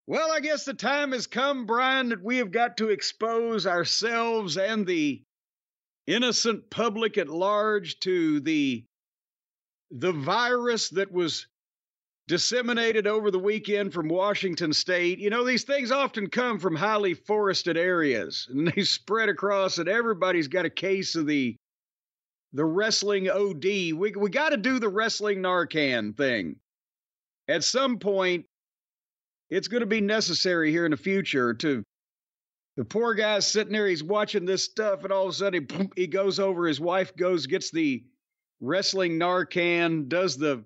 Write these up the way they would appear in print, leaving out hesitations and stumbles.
Well, I guess the time has come, Brian, that we have got to expose ourselves and the innocent public at large to the virus that was disseminated over the weekend from Washington State. You know, these things often come from highly forested areas, and they spread across, and everybody's got a case of the wrestling OD. We got to do the wrestling Narcan thing. At some point, it's going to be necessary here in the future to, the poor guy's sitting there, he's watching this stuff, and all of a sudden he goes over, his wife gets the wrestling Narcan, does the,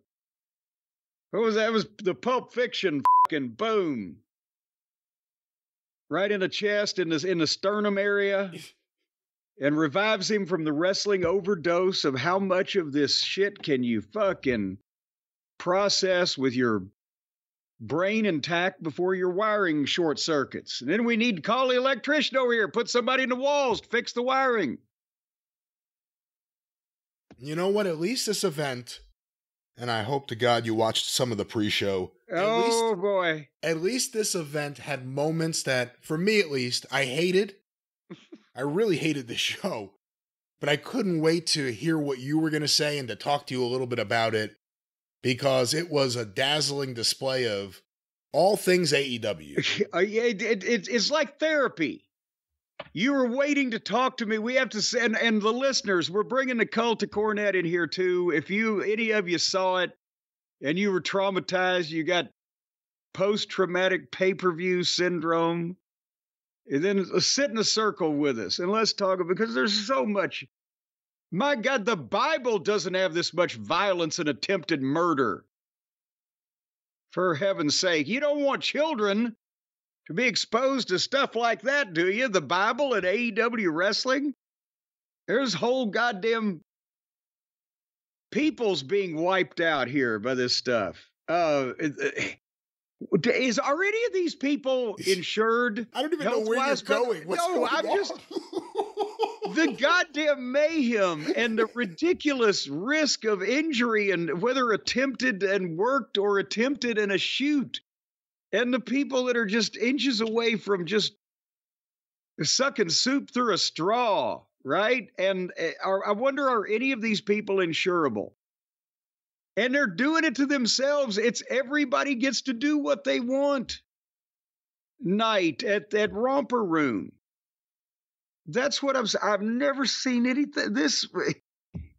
what was that? It was the Pulp Fiction fucking boom. Right in the chest, in the sternum area, and revives him from the wrestling overdose of how much of this shit can you fucking process with your brain intact before your wiring short circuits. And then we need to call the electrician over here, put somebody in the walls to fix the wiring. You know what? At least this event, and I hope to God you watched some of the pre-show. Boy. At least this event had moments that, for me at least, I hated. I really hated the show. But I couldn't wait to hear what you were going to say and to talk to you a little bit about it, because it was a dazzling display of all things AEW. It's like therapy. You were waiting to talk to me. We have to send, and the listeners, we're bringing the cult of Cornette in here too. If any of you saw it and you were traumatized, you got post-traumatic pay-per-view syndrome, and then sit in a circle with us and let's talk, because there's so much. My God, the Bible doesn't have this much violence and attempted murder. For heaven's sake, you don't want children to be exposed to stuff like that, do you? The Bible and AEW wrestling? There's whole goddamn peoples being wiped out here by this stuff. Are any of these people insured? I don't even know where you're going. What's going on? The goddamn mayhem and the ridiculous risk of injury, and whether attempted and worked or attempted in a shoot. And the people that are just inches away from just sucking soup through a straw, right? And I wonder, are any of these people insurable? And they're doing it to themselves. It's everybody gets to do what they want. Night at that romper room. That's what I've never seen anything.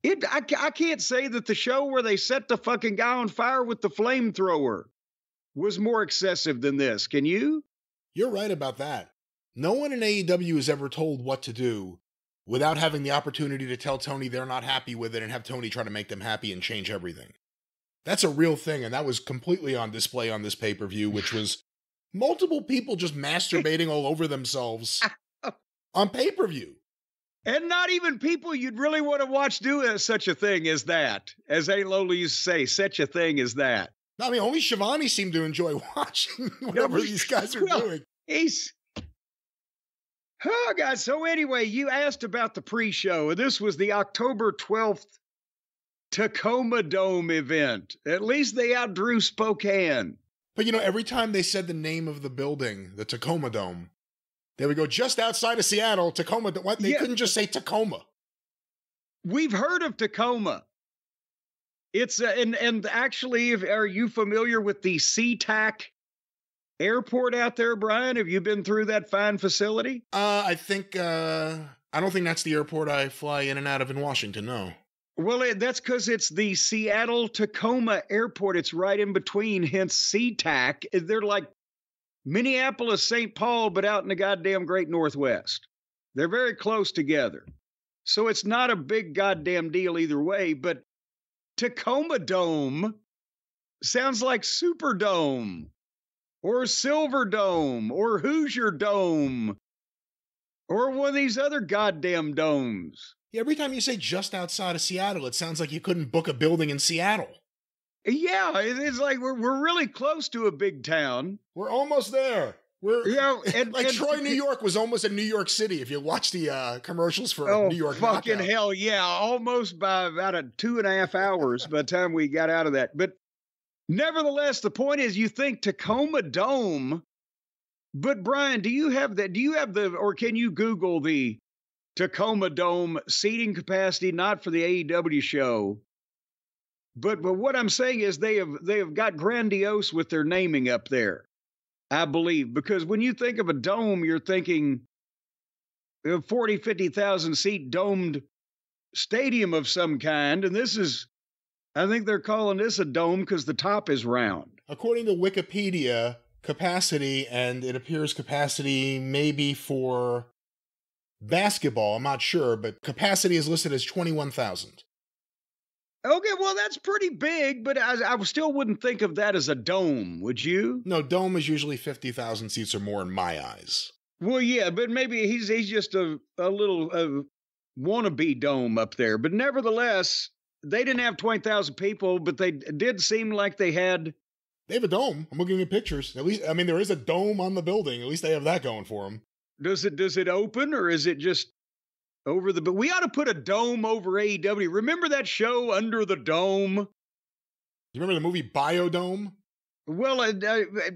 I can't say that the show where they set the fucking guy on fire with the flamethrower was more excessive than this. Can you? You're right about that. No one in AEW is ever told what to do without having the opportunity to tell Tony they're not happy with it and have Tony try to make them happy and change everything. That's a real thing, and that was completely on display on this pay-per-view, which was multiple people just masturbating all over themselves on pay-per-view. And not even people you'd really want to watch do such a thing as that. As A. Lola used to say, such a thing as that. I mean, only Shivani seemed to enjoy watching whatever these guys are doing. Oh, God. So anyway, you asked about the pre-show, and this was the October 12th Tacoma Dome event. At least they outdrew Spokane. But, you know, every time they said the name of the building, the Tacoma Dome, they would go just outside of Seattle, Tacoma. What? They couldn't just say Tacoma. We've heard of Tacoma. It's and actually, are you familiar with the SeaTac airport out there, Brian? Have you been through that fine facility? I don't think that's the airport I fly in and out of in Washington, no. Well, that's because it's the Seattle-Tacoma airport. It's right in between, hence SeaTac. They're like Minneapolis, St. Paul, but out in the goddamn great Northwest. They're very close together. So it's not a big goddamn deal either way, but Tacoma Dome sounds like Superdome or Silver Dome or Hoosier Dome or one of these other goddamn domes. Yeah, every time you say just outside of Seattle, it sounds like you couldn't book a building in Seattle. Yeah, it's like we're really close to a big town. We're almost there. Troy, New York was almost in New York City if you watch the commercials for New York fucking Knockout. Hell, yeah, almost by about 2.5 hours by the time we got out of that. But nevertheless, the point is, you think Tacoma Dome But Brian, do you have that? Do you have or can you Google the Tacoma Dome seating capacity, not for the AEW show? But what I'm saying is they have got grandiose with their naming up there, I believe, because when you think of a dome, you're thinking 40, 50,000 seat domed stadium of some kind. And this is, I think they're calling this a dome because the top is round. According to Wikipedia, capacity, and it appears capacity maybe for basketball, I'm not sure, but capacity is listed as 21,000. Okay, well, that's pretty big, but I still wouldn't think of that as a dome, would you? No, dome is usually 50,000 seats or more in my eyes. Well, yeah, but maybe he's just a little wannabe dome up there. But nevertheless, they didn't have 20,000 people, but they did seem like they had. They have a dome. I'm looking at pictures. At least, I mean, there is a dome on the building. At least they have that going for them. Does it open, or is it just over the? But we ought to put a dome over AEW. Remember that show Under the Dome? You remember the movie Biodome? Well,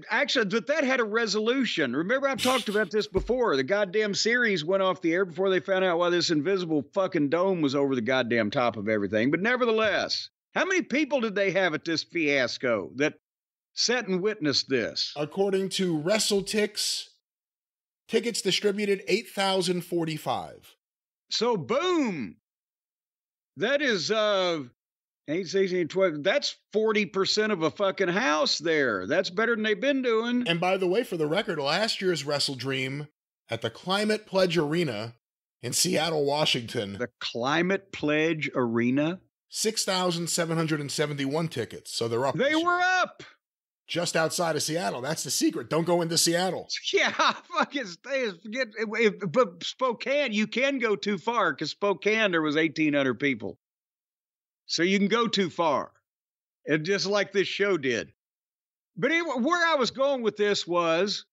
actually, but that had a resolution. Remember, I've talked about this before. The goddamn series went off the air before they found out why this invisible fucking dome was over the goddamn top of everything. But nevertheless, how many people did they have at this fiasco that sat and witnessed this? According to WrestleTix, tickets distributed 8,045. So, boom. That is 8, 16, 12. That's 40% of a fucking house there. That's better than they've been doing. And by the way, for the record, last year's WrestleDream at the Climate Pledge Arena in Seattle, Washington. The Climate Pledge Arena? 6,771 tickets. So they're up. They were up. Just outside of Seattle. That's the secret. Don't go into Seattle. Yeah, fucking stay. Forget. But Spokane, you can go too far because Spokane, there was 1,800 people. So you can go too far. And just like this show did. But anyway, where I was going with this was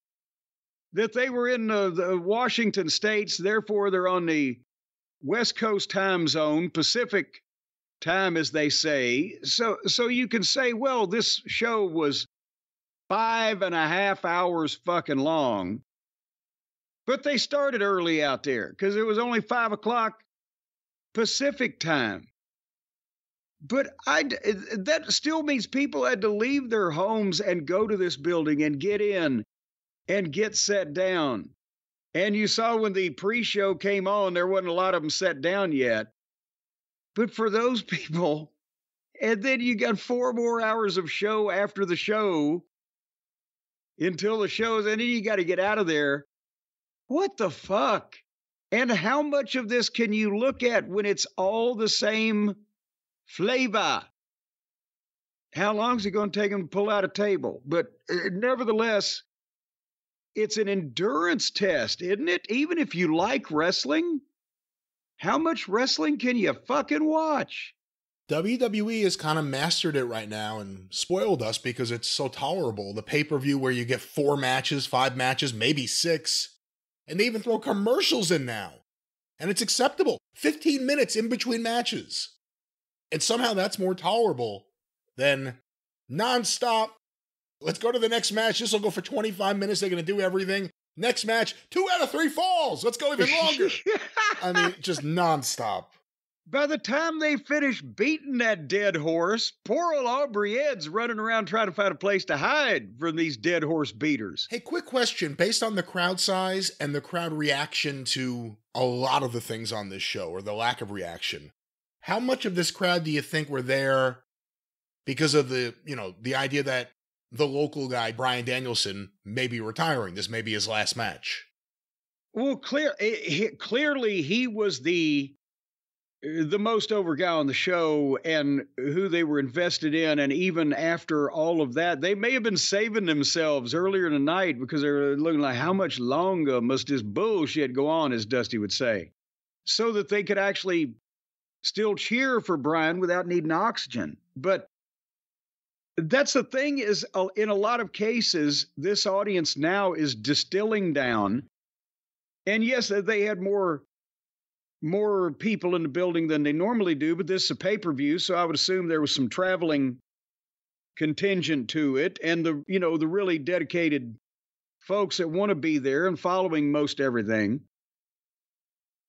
that they were in the Washington states. Therefore, they're on the West Coast time zone, Pacific time, as they say. So you can say, well, this show was 5.5 hours fucking long. But they started early out there because it was only 5 o'clock Pacific time. But that still means people had to leave their homes and go to this building and get in and get set down. And you saw when the pre-show came on, there wasn't a lot of them set down yet. But for those people, and then you got 4 more hours of show after the show until the show's, and then you got to get out of there. What the fuck? And how much of this can you look at when it's all the same flavor? How long is it going to take them to pull out a table? But nevertheless, it's an endurance test, isn't it? Even if you like wrestling, how much wrestling can you fucking watch? WWE has kind of mastered it right now and spoiled us because it's so tolerable. The pay-per-view where you get 4 matches, 5 matches, maybe 6. And they even throw commercials in now. And it's acceptable. 15 minutes in between matches. And somehow that's more tolerable than nonstop. Let's go to the next match. This will go for 25 minutes. They're going to do everything. Next match, 2 out of 3 falls. Let's go even longer. I mean, just nonstop. By the time they finish beating that dead horse, poor old Aubrey Ed's running around trying to find a place to hide from these dead horse beaters. Hey, quick question. Based on the crowd size and the crowd reaction to a lot of the things on this show, or the lack of reaction, how much of this crowd do you think were there because of the idea that the local guy, Bryan Danielson, may be retiring? This may be his last match. Well, clearly he was the most over guy on the show and who they were invested in. And even after all of that, they may have been saving themselves earlier in the night because they were looking like, how much longer must this bullshit go on, as Dusty would say, so that they could actually still cheer for Bryan without needing oxygen. But that's the thing, is in a lot of cases, this audience now is distilling down. And yes, they had more people in the building than they normally do, but this is a pay-per-view, so I would assume there was some traveling contingent to it. And the really dedicated folks that want to be there and following most everything.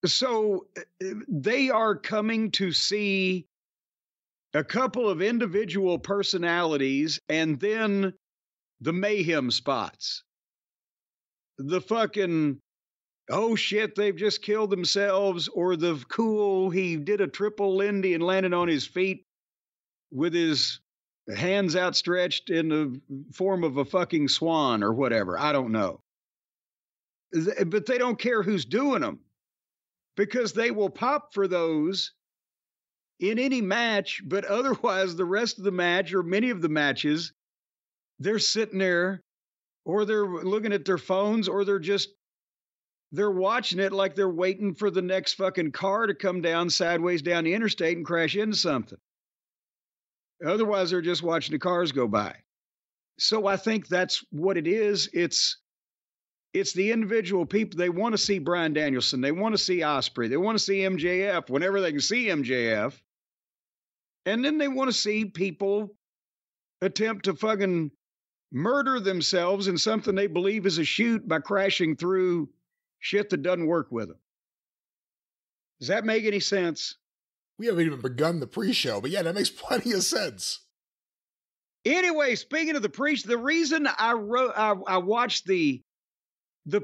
So they are coming to see a couple of individual personalities and then the mayhem spots. The fucking, oh shit, they've just killed themselves, or the cool, he did a triple Lindy and landed on his feet with his hands outstretched in the form of a fucking swan or whatever. I don't know. But they don't care who's doing them because they will pop for those in any match, but otherwise the rest of the match or many of the matches, they're sitting there or they're looking at their phones or they're watching it like they're waiting for the next fucking car to come down sideways down the interstate and crash into something. Otherwise, they're just watching the cars go by. So I think that's what it is. It's the individual people. They want to see Bryan Danielson. They want to see Ospreay. They want to see MJF whenever they can see MJF. And then they want to see people attempt to fucking murder themselves in something they believe is a shoot by crashing through shit that doesn't work with them. Does that make any sense? We haven't even begun the pre-show, but yeah, that makes plenty of sense. Anyway, speaking of the pre-show, the reason I watched the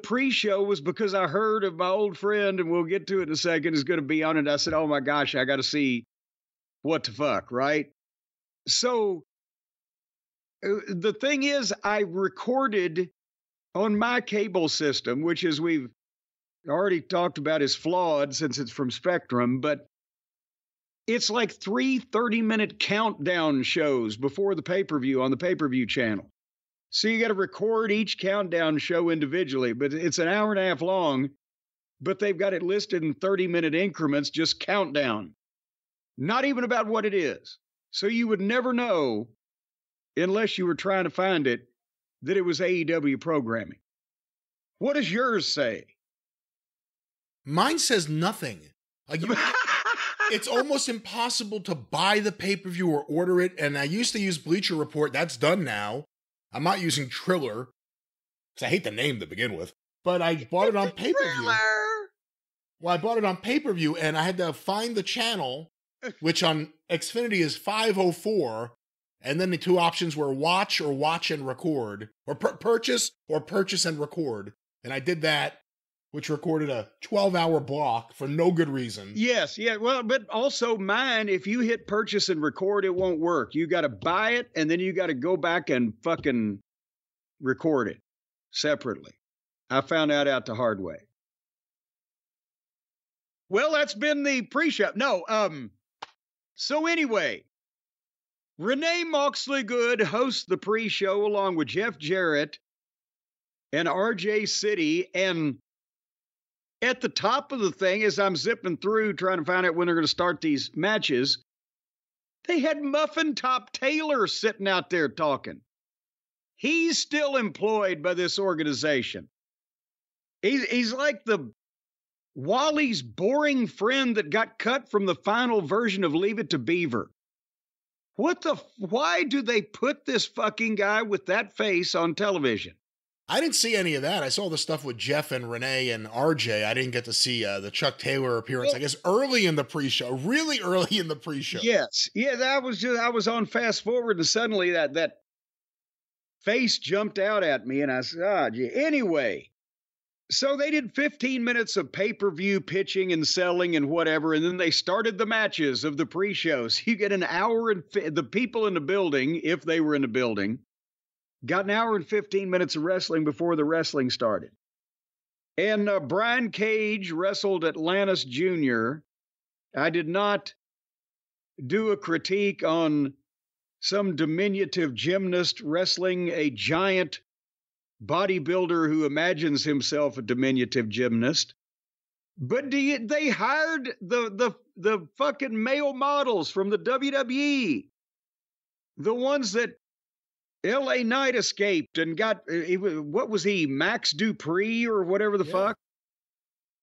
pre-show was because I heard of my old friend, and we'll get to it in a second, is going to be on it. I said, oh my gosh, I got to see what the fuck, right? So the thing is, I recorded on my cable system, which as we've already talked about is flawed since it's from Spectrum, but it's like 3 30-minute countdown shows before the pay-per-view on the pay-per-view channel. So you got to record each countdown show individually, but it's an hour and a half long, but they've got it listed in 30-minute increments, just countdown. Not even about what it is. So you would never know, unless you were trying to find it, that it was AEW programming. What does yours say? Mine says nothing. Like it's almost impossible to buy the pay-per-view or order it, and I used to use Bleacher Report. That's done now. I'm not using Triller, because I hate the name to begin with, but I bought it on pay-per-view. Well, I bought it on pay-per-view, and I had to find the channel, which on Xfinity is 504, and then the two options were watch or watch and record, or purchase or purchase and record, and I did that, which recorded a 12-hour block for no good reason. Yes, yeah. Well, but also mine, if you hit purchase and record, it won't work. You got to buy it, and then you got to go back and fucking record it separately. I found that out the hard way. Well, that's been the pre-show. No, so anyway, Renee Moxley Good hosts the pre-show along with Jeff Jarrett and RJ City, and at the top of the thing, as I'm zipping through trying to find out when they're going to start these matches, they had Muffin Top Taylor sitting out there talking. He's still employed by this organization. He's like the Wally's boring friend that got cut from the final version of Leave It to Beaver. Why do they put this fucking guy with that face on television? I didn't see any of that. I saw the stuff with Jeff and Renee and RJ. I didn't get to see the Chuck Taylor appearance, well, I guess, early in the pre-show, really early in the pre-show. Yes. Yeah, I was on fast forward and suddenly that face jumped out at me and I said, anyway. So they did 15 minutes of pay-per-view pitching and selling and whatever, and then they started the matches of the pre-shows. You get an hour and the people in the building, if they were in the building, got an hour and 15 minutes of wrestling before the wrestling started. And Brian Cage wrestled Atlantis Jr. I did not do a critique on some diminutive gymnast wrestling a giant bodybuilder who imagines himself a diminutive gymnast. But they hired the fucking male models from the WWE. The ones that LA Knight escaped and got, what was he, Max Dupree or whatever the fuck?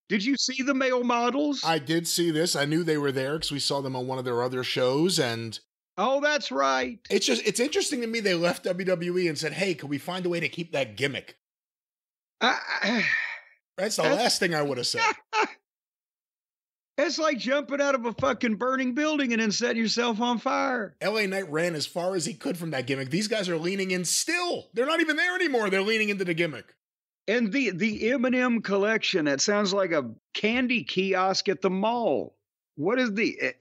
Did you see the male models? I did see this. I knew they were there because we saw them on one of their other shows, and oh, that's right. It's interesting to me they left WWE and said, hey, can we find a way to keep that gimmick? That's the last thing I would have said. It's like jumping out of a fucking burning building and then setting yourself on fire. LA Knight ran as far as he could from that gimmick. These guys are leaning in still. They're not even there anymore. They're leaning into the gimmick. And the M&M collection, that sounds like a candy kiosk at the mall. What is the...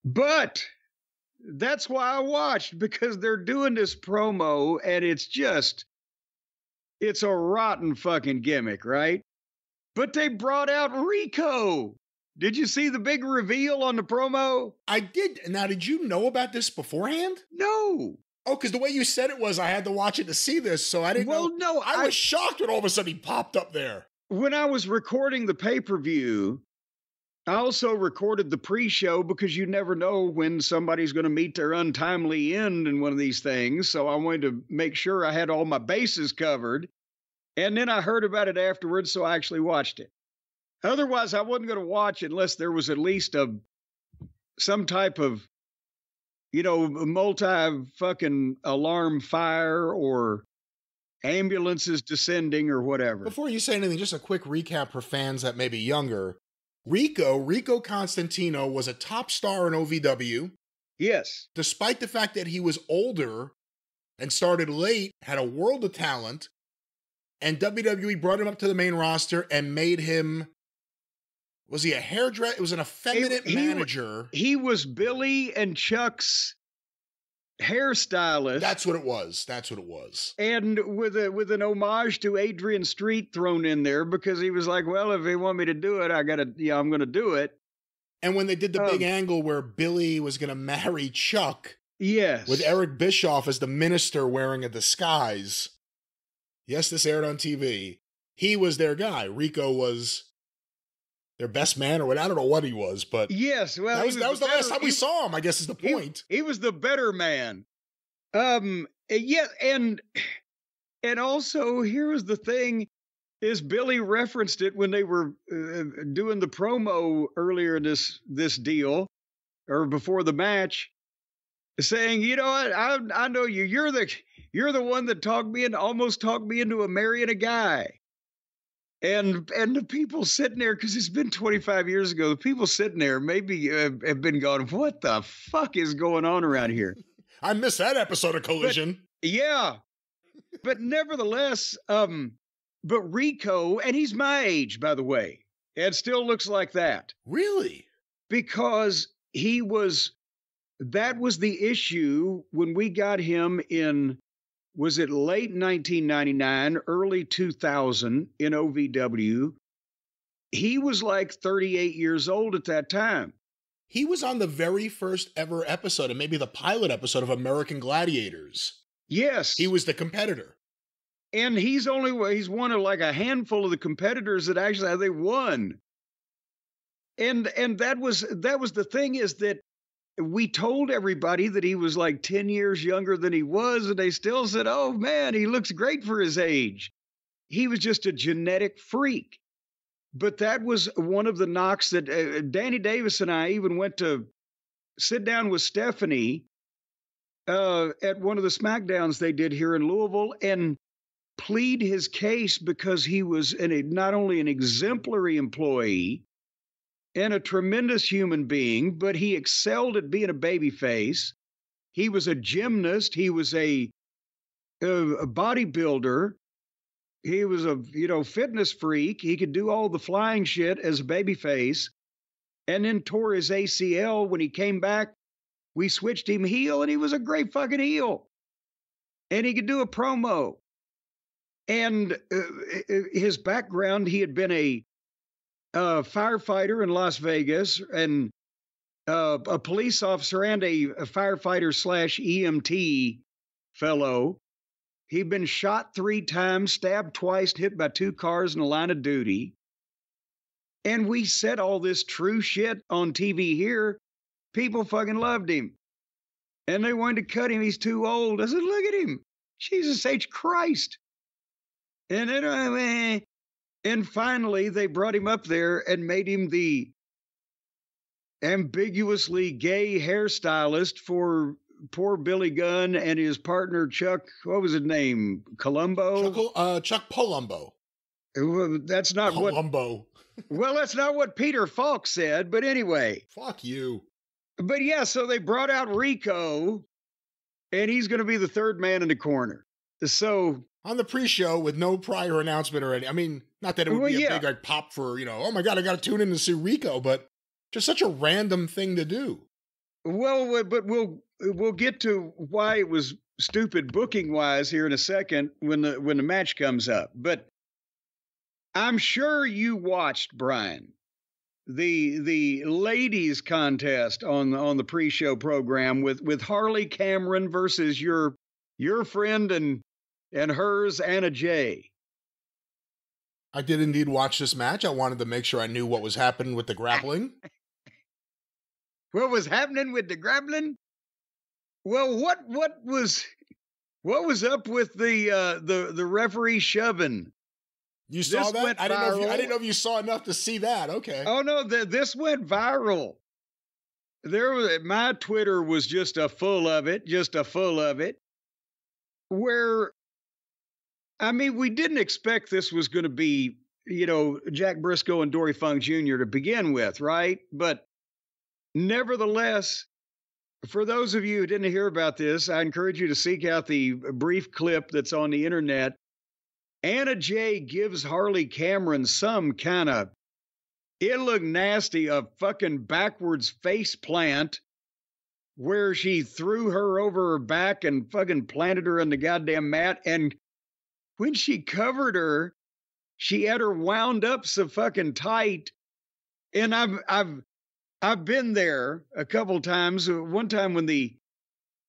But that's why I watched, because they're doing this promo, and it's a rotten fucking gimmick, right? But they brought out Rico. Did you see the big reveal on the promo? I did. Now, did you know about this beforehand? No. Oh, because the way you said it was I had to watch it to see this, so I didn't know. Well, no. I was shocked when all of a sudden he popped up there. When I was recording the pay-per-view, I also recorded the pre-show, because you never know when somebody's going to meet their untimely end in one of these things. So I wanted to make sure I had all my bases covered. And then I heard about it afterwards, so I actually watched it. Otherwise, I wasn't going to watch unless there was at least some type of, multi-fucking alarm fire or ambulances descending or whatever. Before you say anything, just a quick recap for fans that may be younger. Rico Constantino was a top star in OVW. Yes. Despite the fact that he was older and started late, had a world of talent, and WWE brought him up to the main roster and made him, was he a hairdresser? It was an effeminate manager. He was Billy and Chuck's hairstylist. That's what it was. And with an homage to Adrian Street thrown in there, because he was like, well, if they want me to do it, I'm going to do it. And when they did the big angle where Billy was going to marry Chuck. Yes. With Eric Bischoff as the minister wearing a disguise. Yes, this aired on TV. He was their guy. Rico was their best man, or what? I don't know what he was, but yes, well, that was the last time we saw him, I guess is the point. He was the better man. Yeah, and also here was the thing, is Billy referenced it when they were doing the promo earlier in this deal, or before the match, saying, you know what, I know you. You're the one that almost talked me into marrying a guy. And the people sitting there, because it's been 25 years ago, the people sitting there maybe have been going, what the fuck is going on around here? I missed that episode of Collision. But, yeah. But nevertheless, but Rico, and he's my age, by the way, and still looks like that. Really? Because that was the issue when we got him in, was it late 1999, early 2000 in OVW? He was like 38 years old at that time. He was on the very first ever episode, and maybe the pilot episode of American Gladiators. Yes. He was the competitor. And he's one of like a handful of the competitors that actually they won. And that was the thing, is that we told everybody that he was like 10 years younger than he was, and they still said, oh man, he looks great for his age. He was just a genetic freak. But that was one of the knocks that Danny Davis and I even went to sit down with Stephanie at one of the SmackDowns they did here in Louisville and plead his case, because he was not only an exemplary employee and a tremendous human being, but he excelled at being a babyface. He was a gymnast. He was a bodybuilder. He was a fitness freak. He could do all the flying shit as a babyface, and then tore his ACL. When he came back, we switched him heel, and he was a great fucking heel. And he could do a promo. And his background, he had been a firefighter in Las Vegas, and a police officer, and a firefighter / EMT fellow. He'd been shot 3 times, stabbed twice, hit by 2 cars in the line of duty. And we said all this true shit on TV here. People fucking loved him. And they wanted to cut him. He's too old. I said, look at him. Jesus H. Christ. And then, and finally, they brought him up there and made him the ambiguously gay hairstylist for poor Billy Gunn and his partner Chuck, what was his name? Columbo? Chuck Palumbo. That's not Palumbo. Well, that's not what Peter Falk said, but anyway. Fuck you. But yeah, so they brought out Rico, and he's going to be the third man in the corner. So on the pre-show with no prior announcement or any, I mean, not that it would be a big like, pop for, oh my God, I got to tune in to see Rico, but just such a random thing to do. Well, but we'll get to why it was stupid booking wise here in a second when the match comes up. But I'm sure you watched, Brian, the ladies contest on the pre-show program with Harley Cameron versus your friend and hers, Anna Jay. I did indeed watch this match. I wanted to make sure I knew what was happening with the grappling. What was happening with the grappling? Well, what was up with the referee shoving? You saw that? I didn't know if you saw enough to see that. Okay. Oh no, this went viral. My Twitter was just full of it. Where, I mean, we didn't expect this was going to be, Jack Briscoe and Dory Funk Jr. to begin with, right? But nevertheless, for those of you who didn't hear about this, I encourage you to seek out the brief clip that's on the internet. Anna Jay gives Harley Cameron some kind of, it looked nasty, a fucking backwards face plant where she threw her over her back and fucking planted her in the goddamn mat. And when she covered her, she had her wound up so fucking tight. And I've been there a couple times. One time when the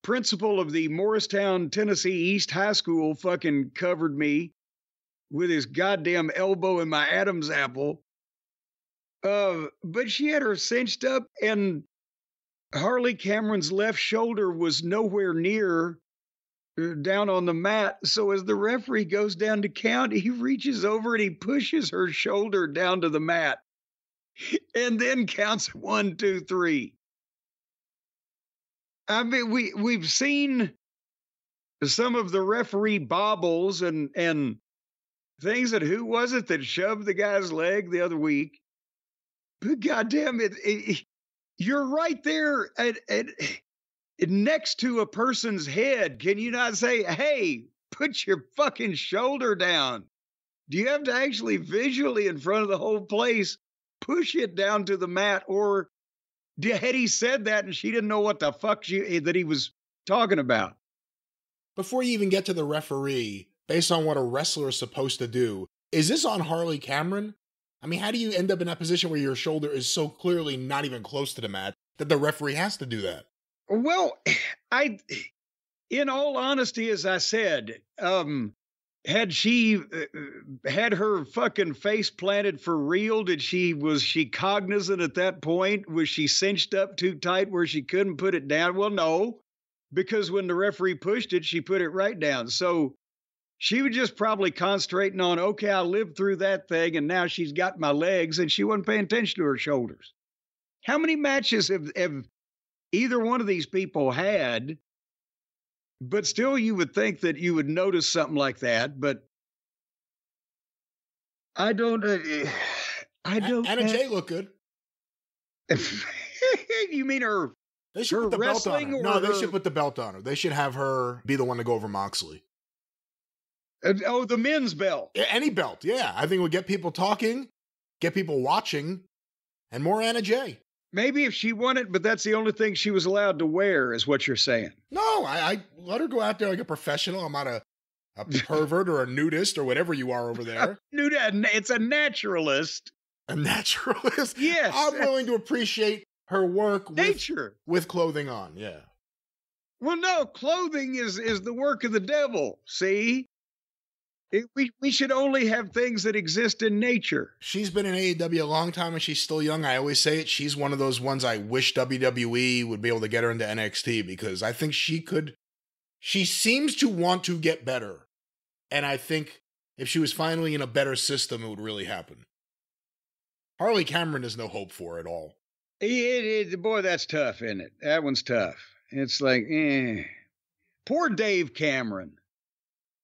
principal of the Morristown, Tennessee East High School fucking covered me with his goddamn elbow in my Adam's apple. But she had her cinched up, and Harley Cameron's left shoulder was nowhere near down on the mat. So as the referee goes down to count, he reaches over and he pushes her shoulder down to the mat and then counts 1, 2, 3. I mean, we've seen some of the referee bobbles and things that, who was it that shoved the guy's leg the other week? But goddamn it, you're right there next to a person's head. Can you not say, hey, put your fucking shoulder down? Do you have to actually visually in front of the whole place push it down to the mat? Or had he said that and she didn't know what the fuck that he was talking about? Before you even get to the referee, based on what a wrestler is supposed to do, is this on Harley Cameron? I mean, how do you end up in that position where your shoulder is so clearly not even close to the mat that the referee has to do that? Well, in all honesty, as I said, had she had her fucking face planted for real? Was she cognizant at that point? Was she cinched up too tight where she couldn't put it down? Well, no, because when the referee pushed it, she put it right down. So she was just probably concentrating on, okay, I lived through that thing, and now she's got my legs, and she wasn't paying attention to her shoulders. How many matches have either one of these people had? But still, you would think that you would notice something like that, but I don't. Anna Jay looked good. You mean her? They should put the belt on her. No, they should put the belt on her. They should have her be the one to go over Moxley. Oh, the men's belt. Yeah, any belt, yeah. I think it would get people talking, get people watching, and more Anna Jay. Maybe if she won it, but that's the only thing she was allowed to wear, is what you're saying. No, I let her go out there like a professional. I'm not a pervert or a nudist or whatever you are over there. It's a naturalist. A naturalist? Yes. I'm willing to appreciate her work with clothing on, yeah. Well, no, clothing is the work of the devil, see? We should only have things that exist in nature. She's been in AEW a long time and she's still young. I always say it. She's one of those ones I wish WWE would be able to get her into NXT, because I think she could. She seems to want to get better. And I think if she was finally in a better system, it would really happen. Harley Cameron is no hope for at all. Boy, that's tough, isn't it? That one's tough. It's like, poor Dave Cameron.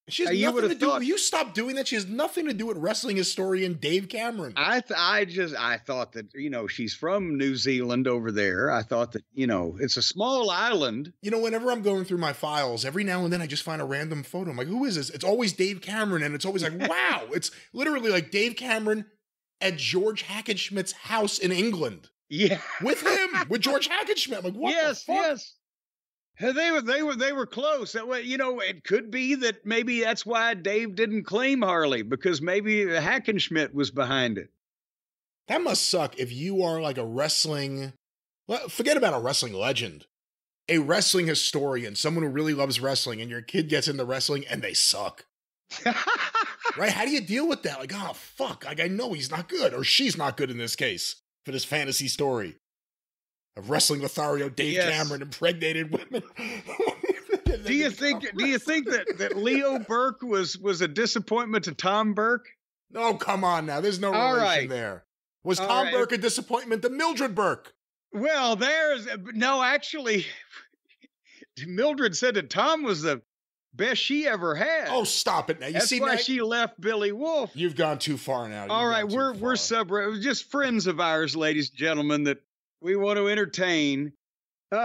She has nothing to do. Will you stop doing that? She has nothing to do with wrestling historian Dave Cameron. I thought that, she's from New Zealand over there. I thought that, it's a small island. Whenever I'm going through my files, every now and then I just find a random photo. I'm like, who is this? It's always Dave Cameron. And it's always like, wow. It's literally like Dave Cameron at George Hackenschmidt's house in England. Yeah. With him, with George Hackenschmidt. I'm like, what the fuck? Yes. They were close. That way, it could be that maybe that's why Dave didn't claim Harley, because maybe Hackenschmidt was behind it. That must suck if you are like forget about a wrestling legend, a wrestling historian, someone who really loves wrestling, and your kid gets into wrestling and they suck. Right? How do you deal with that? Like, oh, fuck. Like, I know he's not good, or she's not good in this case for this fantasy story of wrestling Lothario Dave Cameron impregnated women. Do you think that Leo Burke was a disappointment to Tom Burke? No, come on now. There's no relation there. Was Tom Burke a disappointment to Mildred Burke? Well, actually, Mildred said that Tom was the best she ever had. Oh, stop it now. That's why she left Billy Wolf. You've gone too far now. All right, we're just friends of ours, ladies and gentlemen, that we want to entertain.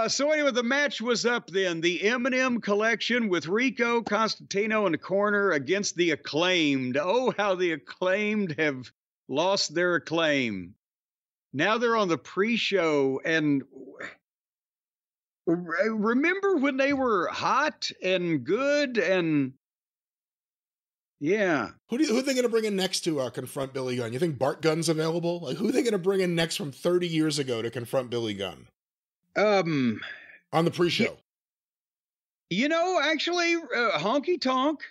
So anyway, the match was up then. The M&M collection with Rico, Constantino in the corner against the Acclaimed. Oh, how the Acclaimed have lost their acclaim. Now they're on the pre-show, and remember when they were hot and good and yeah. Who are they going to bring in next to confront Billy Gunn? You think Bart Gunn's available? Like, who are they going to bring in next from 30 years ago to confront Billy Gunn? On the pre-show. Actually, Honky Tonk.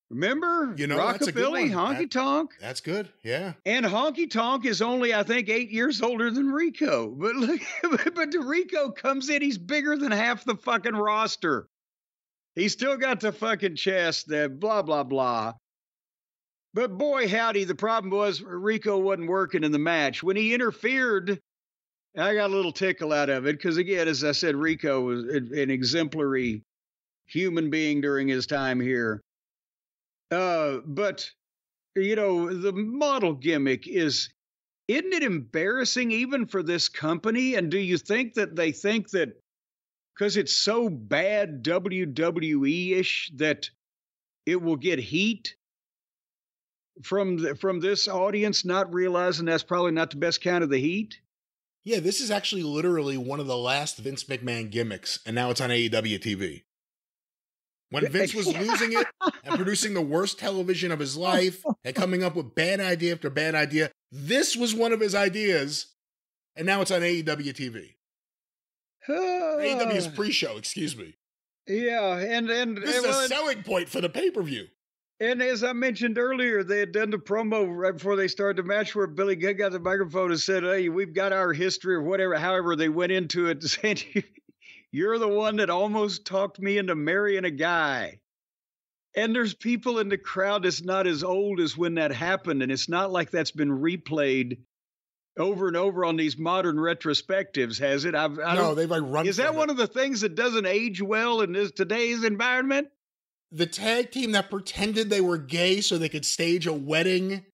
Remember? Rockabilly, Honky Tonk. That's good, yeah. And Honky Tonk is only, I think, 8 years older than Rico. But look, but Rico comes in, he's bigger than half the fucking roster. He's still got the fucking chest, blah, blah, blah. But boy, howdy, the problem was Rico wasn't working in the match. When he interfered, I got a little tickle out of it because, again, as I said, Rico was an exemplary human being during his time here. But, the model gimmick isn't it embarrassing even for this company? And do you think that they think that because it's so bad WWE-ish that it will get heat from this audience, not realizing that's probably not the best kind of the heat? Yeah, this is actually literally one of the last Vince McMahon gimmicks, and now it's on AEW TV. When Vince was losing it and producing the worst television of his life and coming up with bad idea after bad idea, this was one of his ideas, and now it's on AEW TV. AEW's pre-show, excuse me. Yeah, and this is a selling point for the pay-per-view. And as I mentioned earlier, they had done the promo right before they started the match where Billy Gunn got the microphone and said, "Hey, we've got our history," or whatever. However, they went into it saying, "You're the one that almost talked me into marrying a guy." And there's people in the crowd that's not as old as when that happened, and it's not like that's been replayed over and over on these modern retrospectives, has it? No, they've like run. Is that one of the things that doesn't age well in today's environment? The tag team that pretended they were gay so they could stage a wedding,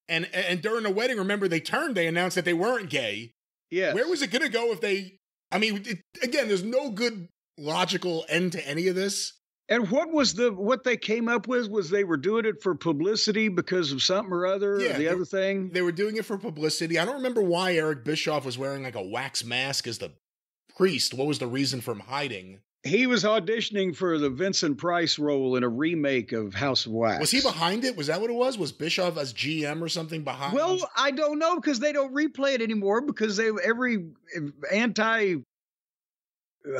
and during the wedding, remember they announced that they weren't gay. Yeah. Where was it going to go if they? I mean, again, there's no good logical end to any of this. And what they came up with was they were doing it for publicity because of something or other. Yeah, or the other thing. They were doing it for publicity. I don't remember why Eric Bischoff was wearing like a wax mask as the priest. What was the reason for him hiding? He was auditioning for the Vincent Price role in a remake of House of Wax. Was he behind it? Was that what it was? Was Bischoff as GM or something behind? Well, I don't know because they don't replay it anymore because every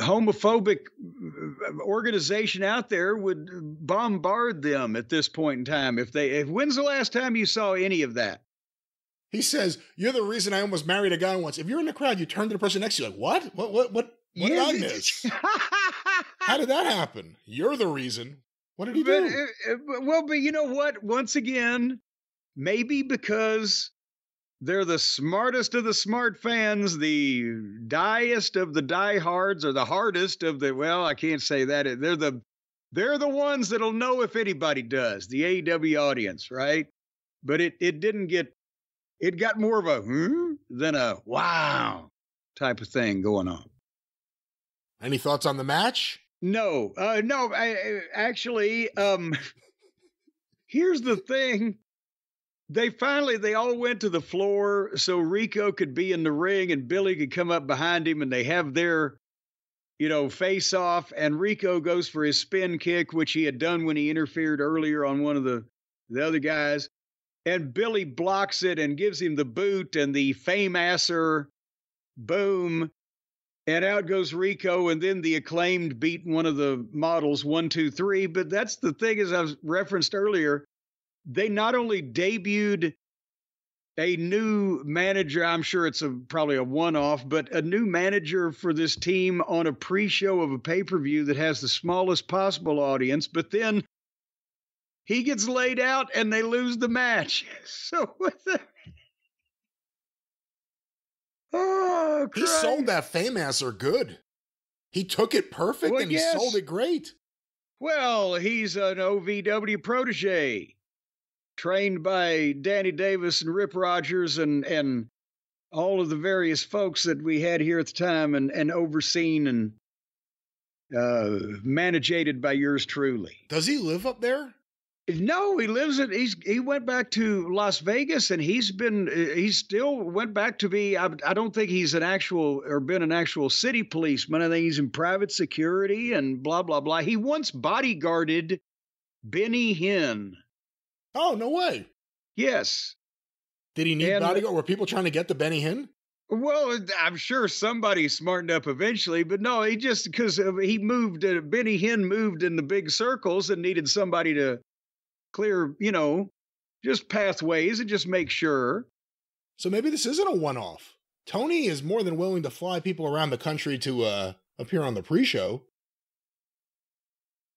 homophobic organization out there would bombard them at this point in time. When's the last time you saw any of that? He says, "You're the reason I almost married a guy once." If you're in the crowd, you turn to the person next to you like, "What? What did I miss? How did that happen? You're the reason. What did he do?" But you know what? Once again, maybe because They're the smartest of the smart fans, the diest of the diehards, or the hardest of the, well, I can't say that. They're the ones that'll know if anybody does, the AEW audience, right? But it didn't get, it got more of a than a wow type of thing going on. Any thoughts on the match? No, actually, here's the thing. They all went to the floor so Rico could be in the ring and Billy could come up behind him and they have their, face off. And Rico goes for his spin kick, which he had done when he interfered earlier on one of the other guys. And Billy blocks it and gives him the boot and the fame-asser boom. And out goes Rico. And then the Acclaimed beat one of the models 1, 2, 3. But that's the thing, as I've referenced earlier. They not only debuted a new manager, I'm sure it's probably a one-off, but a new manager for this team on a pre-show of a pay-per-view that has the smallest possible audience, but then he gets laid out and they lose the match. So what the... Oh, Christ. He sold that fame-asser good. He took it perfect and he sold it great. Well, he's an OVW protege. Trained by Danny Davis and Rip Rogers and all of the various folks that we had here at the time and overseen and managated by yours truly. Does he live up there? No, he went back to Las Vegas and he still went back to be, I don't think he's been an actual city policeman. I think he's in private security and blah, blah, blah. He once bodyguarded Benny Hinn. Oh, no way. Yes. Did he need bodyguard? Were people trying to get the Benny Hinn? Well, I'm sure somebody smartened up eventually, but no, because he moved, Benny Hinn moved in the big circles and needed somebody to clear, just pathways and just make sure. So maybe this isn't a one-off. Tony is more than willing to fly people around the country to appear on the pre-show.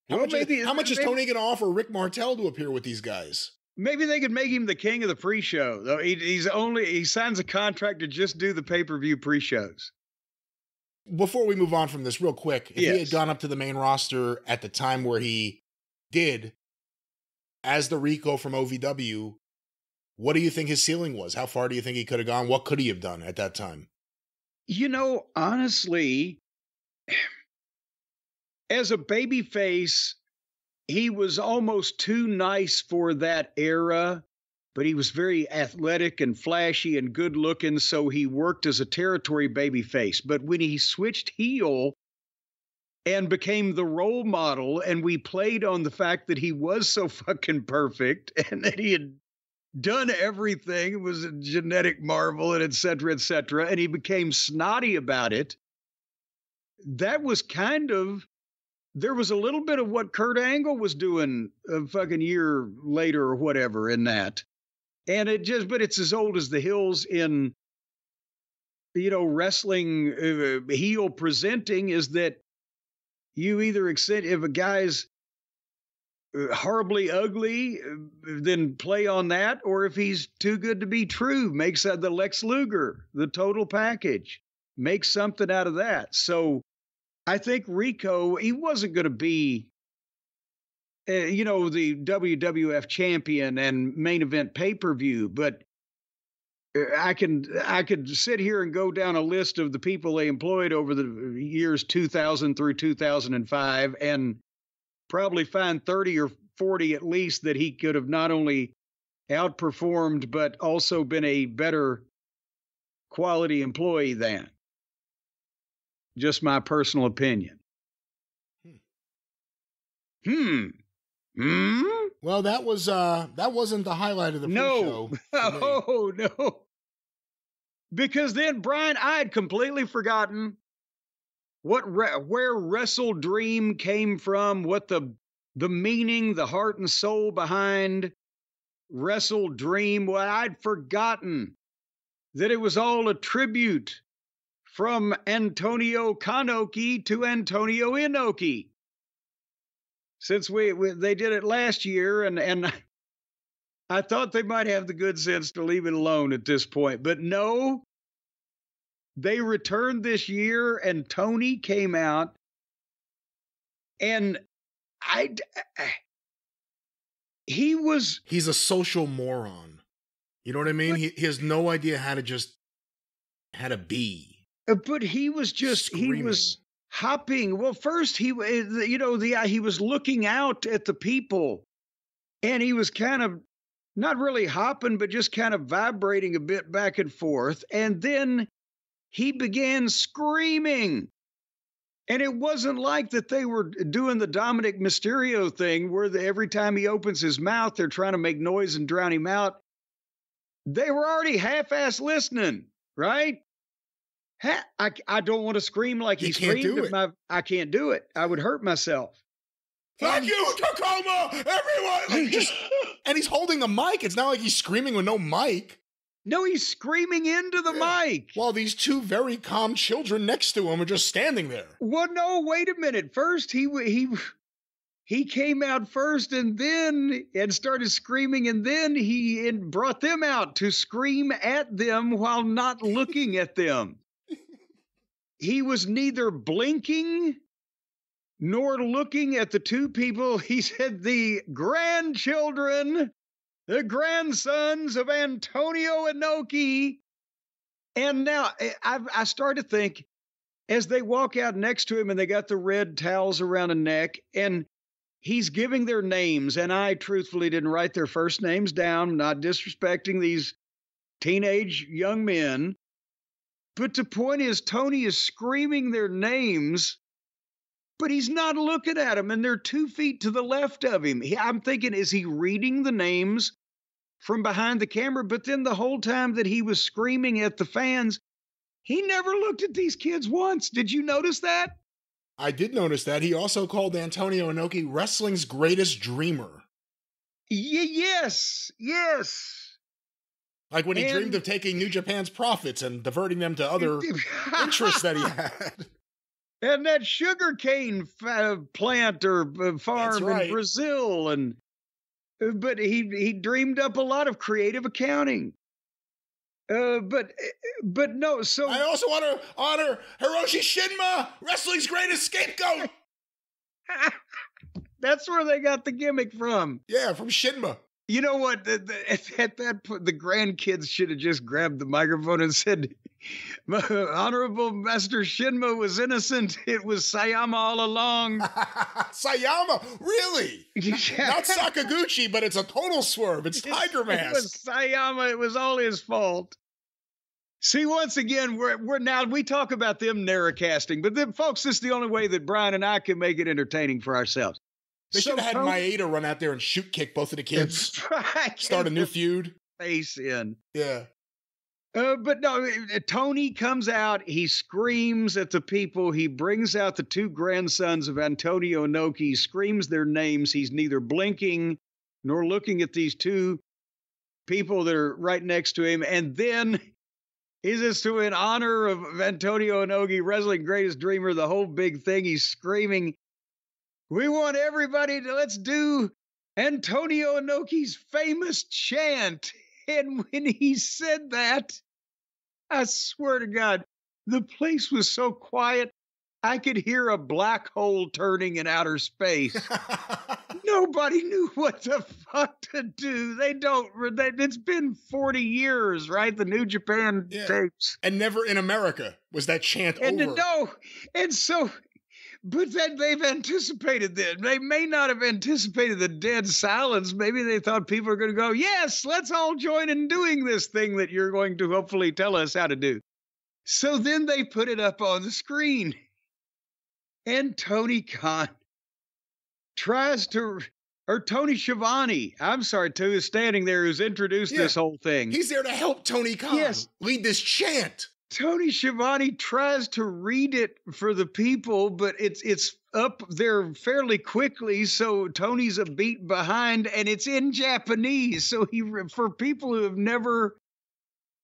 How much is Tony going to offer Rick Martel to appear with these guys? Maybe they could make him the king of the pre-show. Though he signs a contract to just do the pay-per-view pre-shows. Before we move on from this real quick, if he had gone up to the main roster at the time where he did, as the Rico from OVW, what do you think his ceiling was? How far do you think he could have gone? What could he have done at that time? Honestly, as a babyface, he was almost too nice for that era, but he was very athletic and flashy and good looking, so he worked as a territory babyface. But when he switched heel and became the role model, and we played on the fact that he was so fucking perfect and that he had done everything, it was a genetic marvel and et cetera, and he became snotty about it, that was there was a little bit of what Kurt Angle was doing a fucking year later or whatever in that. And but it's as old as the hills in, wrestling heel presenting, is that you either accept, if a guy's horribly ugly, then play on that, or if he's too good to be true, makes the Lex Luger, the total package, make something out of that. So I think Rico, he wasn't going to be, the WWF champion and main event pay-per-view, but I could sit here and go down a list of the people they employed over the years 2000 through 2005 and probably find 30 or 40 at least that he could have not only outperformed, but also been a better quality employee than. Just my personal opinion. Well, that wasn't the highlight of the show. Oh, no. Because then, Brian, I had completely forgotten where WrestleDream came from, what the meaning, the heart and soul behind WrestleDream. Well, I'd forgotten that it was all a tribute from Antonio Kanoki to Antonio Inoki. Since they did it last year, and I thought they might have the good sense to leave it alone at this point, but no. They returned this year, and Tony came out, and he's a social moron. You know what I mean? He has no idea how to be. But he was hopping. Well, first he was looking out at the people, and he was kind of not really hopping, but just kind of vibrating a bit back and forth. And then he began screaming. And it wasn't like that they were doing the Dominic Mysterio thing where every time he opens his mouth, they're trying to make noise and drown him out. They were already half-ass listening, right? I don't want to scream like he screamed. I can't do it. I would hurt myself. Thank you, Tacoma, everyone! And he's holding the mic. It's not like he's screaming with no mic. No, he's screaming into the mic. While these two very calm children next to him are just standing there. Well, no, wait a minute. First, he came out first and started screaming, and then he brought them out to scream at them while not looking at them. He was neither blinking nor looking at the two people. He said the grandchildren, the grandsons of Antonio Inoki. And now I started to think, as they walk out next to him and they got the red towels around the neck, and he's giving their names, and I truthfully didn't write their first names down, not disrespecting these teenage young men. But the point is, Tony is screaming their names, but he's not looking at them, and they're 2 feet to the left of him. I'm thinking, is he reading the names from behind the camera? But then the whole time that he was screaming at the fans, he never looked at these kids once. Did you notice that? I did notice that. He also called Antonio Inoki wrestling's greatest dreamer. Yes. Like when he dreamed of taking New Japan's profits and diverting them to other interests that he had. And that sugarcane plant or farm in Brazil. But he dreamed up a lot of creative accounting. But no, so... I also want to honor Hiroshi Shinma, wrestling's greatest scapegoat. That's where they got the gimmick from. Yeah, from Shinma. You know what? At that point, the grandkids should have just grabbed the microphone and said, Honorable Master Shinma was innocent. It was Sayama all along. Sayama? Really? Not Sakaguchi, but it's a total swerve. It's Tiger Mask. It was Sayama. It was all his fault. See, once again, we're now, we talk about them narrowcasting, but then, folks, this is the only way that Brian and I can make it entertaining for ourselves. They should have had Maeda run out there and shoot kick both of the kids. Start a new feud. Face in. Yeah. But no, Tony comes out. He screams at the people. He brings out the two grandsons of Antonio Inoki, screams their names. He's neither blinking nor looking at these two people that are right next to him. And then he says, to in honor of Antonio Inoki, wrestling greatest dreamer, the whole big thing, he's screaming, we want everybody to, let's do Antonio Inoki's famous chant. And when he said that, I swear to God, the place was so quiet, I could hear a black hole turning in outer space. Nobody knew what the fuck to do. It's been 40 years, right? The New Japan tapes. And never in America was that chant over. But then they've anticipated that. They may not have anticipated the dead silence. Maybe they thought people are going to go, yes, let's all join in doing this thing that you're going to hopefully tell us how to do. So then they put it up on the screen. And Tony Khan Tony Schiavone, I'm sorry, too, is standing there, who's introduced this whole thing. He's there to help Tony Khan lead this chant. Tony Schiavone tries to read it for the people, but it's up there fairly quickly, so Tony's a beat behind, and it's in Japanese. So for people who have never,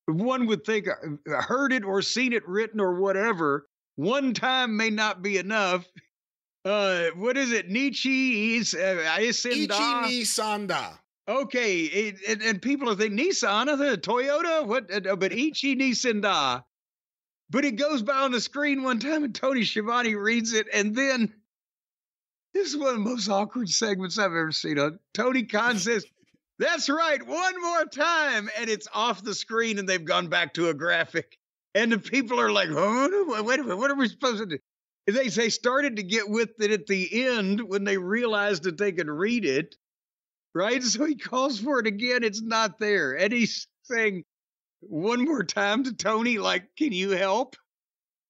one would think, heard it or seen it written or whatever, one time may not be enough. What is it? Ichi ni Sanda. Okay, and people are thinking Nissan, the Toyota, what? But Ichi Nissan da. But it goes by on the screen one time, and Tony Schiavone reads it, and then this is one of the most awkward segments I've ever seen. Tony Khan says, "That's right, one more time," and it's off the screen, and they've gone back to a graphic, and the people are like, "Oh, wait a minute, what are we supposed to do?" And they started to get with it at the end when they realized that they could read it. Right? So he calls for it again. It's not there. And he's saying one more time to Tony, like, can you help?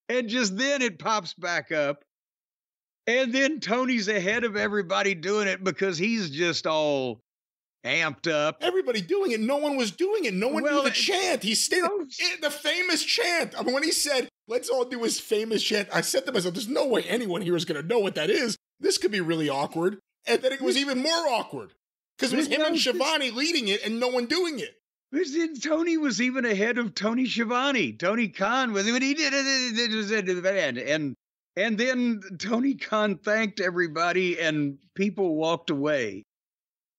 And just then it pops back up. And then Tony's ahead of everybody doing it because he's just all amped up. Everybody doing it. No one was doing it. No one knew the chant. He's standing the famous chant. I mean, when he said, let's all do his famous chant, I said to myself, there's no way anyone here is going to know what that is. This could be really awkward. And then it was even more awkward. Because it was him and Schiavone leading it and no one doing it. Tony was even ahead of Tony Schiavone. Tony Khan was when he did it. And then Tony Khan thanked everybody and people walked away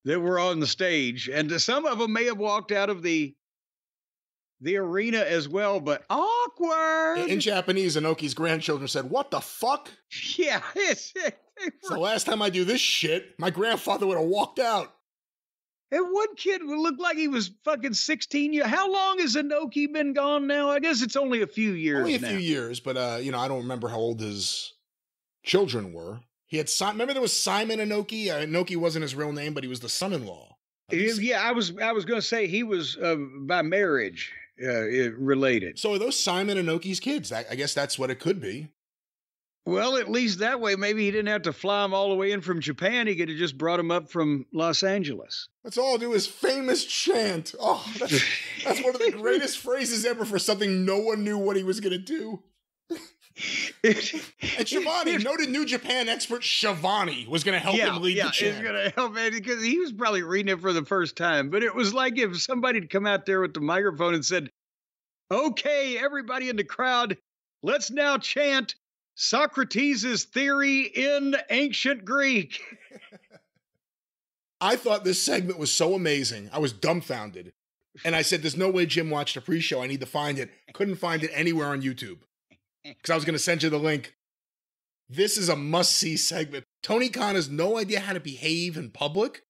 that were on the stage. And some of them may have walked out of the arena as well, but awkward. In Japanese, Inoki's grandchildren said, "What the fuck?" Yeah. It's the last time I do this shit, my grandfather would have walked out. And one kid would look like he was fucking 16 years. How long has Inoki been gone now? I guess it's only a few years. Only a few years, but I don't remember how old his children were. He had remember there was Simon Inoki. Inoki wasn't his real name, but he was the son-in-law. Yeah, I was going to say he was by marriage related. So are those Simon Inoki's kids? I guess that's what it could be. Well, at least that way, maybe he didn't have to fly them all the way in from Japan. He could have just brought them up from Los Angeles. Let's all do his famous chant. Oh, that's one of the greatest phrases ever for something no one knew what he was going to do. And Schiavone, noted New Japan expert Schiavone, was going to help him lead the chant. Yeah, he's going to help him because he was probably reading it for the first time. But it was like if somebody had come out there with the microphone and said, "Okay, everybody in the crowd, let's now chant Socrates' theory in ancient Greek." I thought this segment was so amazing. I was dumbfounded. And I said, there's no way Jim watched a pre-show. I need to find it. Couldn't find it anywhere on YouTube. Because I was going to send you the link. This is a must-see segment. Tony Khan has no idea how to behave in public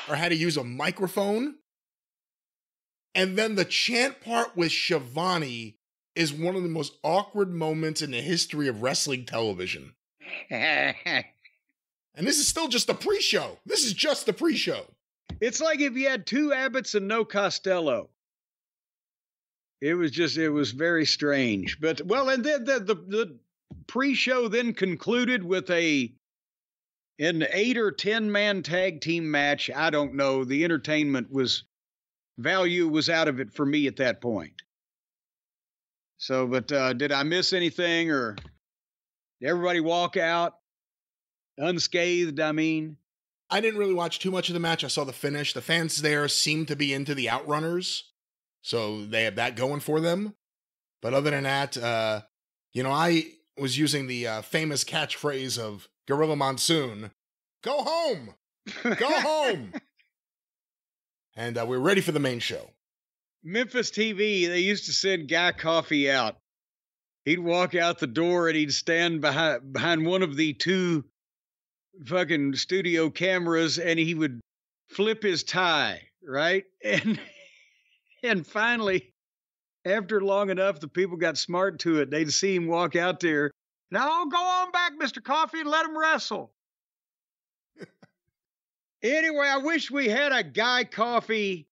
or how to use a microphone. And then the chant part with Schiavone is one of the most awkward moments in the history of wrestling television. And this is still just the pre-show. This is just the pre-show. It's like if you had two Abbotts and no Costello. It was very strange. But, well, and then the pre-show then concluded with an 8 or 10 man tag team match. I don't know. The entertainment value was out of it for me at that point. So, but did I miss anything, or did everybody walk out unscathed? I mean, I didn't really watch too much of the match. I saw the finish. The fans there seemed to be into the Outrunners, so they have that going for them. But other than that, I was using the famous catchphrase of Gorilla Monsoon, "Go home! Go home!" And we're ready for the main show. Memphis TV, they used to send Guy Coffey out. He'd walk out the door and he'd stand behind one of the two fucking studio cameras and he would flip his tie, right? And finally, after long enough, the people got smart to it. They'd see him walk out there. "Now go on back, Mr. Coffey, and let him wrestle." Anyway, I wish we had a Guy Coffey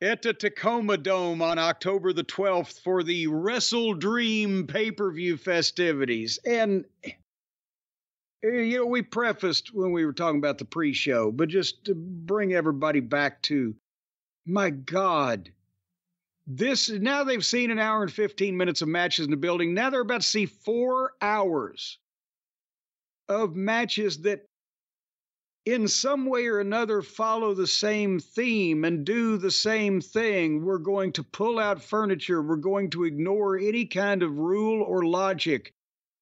at the Tacoma Dome on October the 12th for the WrestleDream pay-per-view festivities. And, we prefaced when we were talking about the pre-show, but just to bring everybody back to, my God, now they've seen an hour and 15 minutes of matches in the building. Now they're about to see 4 hours of matches that in some way or another follow the same theme and do the same thing. We're going to pull out furniture. We're going to ignore any kind of rule or logic.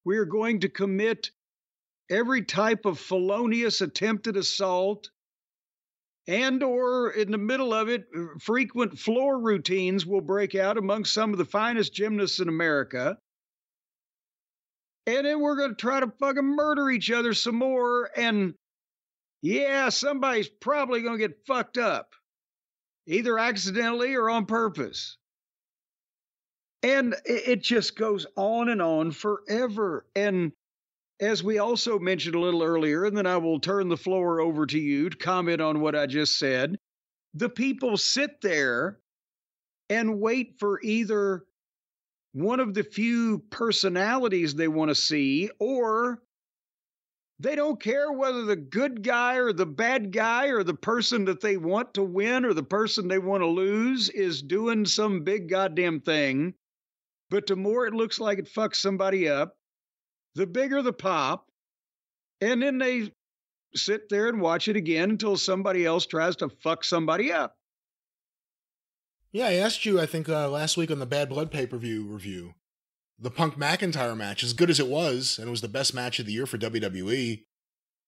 We're going to commit every type of felonious attempted assault And or in the middle of it, frequent floor routines will break out among some of the finest gymnasts in America. And then we're going to try to fucking murder each other some more. And yeah, somebody's probably going to get fucked up, either accidentally or on purpose. And it just goes on forever. And as we also mentioned a little earlier, and then I will turn the floor over to you to comment on what I just said, the people sit there and wait for either one of the few personalities they want to see, or they don't care whether the good guy or the bad guy or the person that they want to win or the person they want to lose is doing some big goddamn thing. But the more it looks like it fucks somebody up, the bigger the pop. And then they sit there and watch it again until somebody else tries to fuck somebody up. Yeah, I asked you, I think, last week on the Bad Blood pay-per-view review, the Punk McIntyre match, as good as it was, and it was the best match of the year for WWE,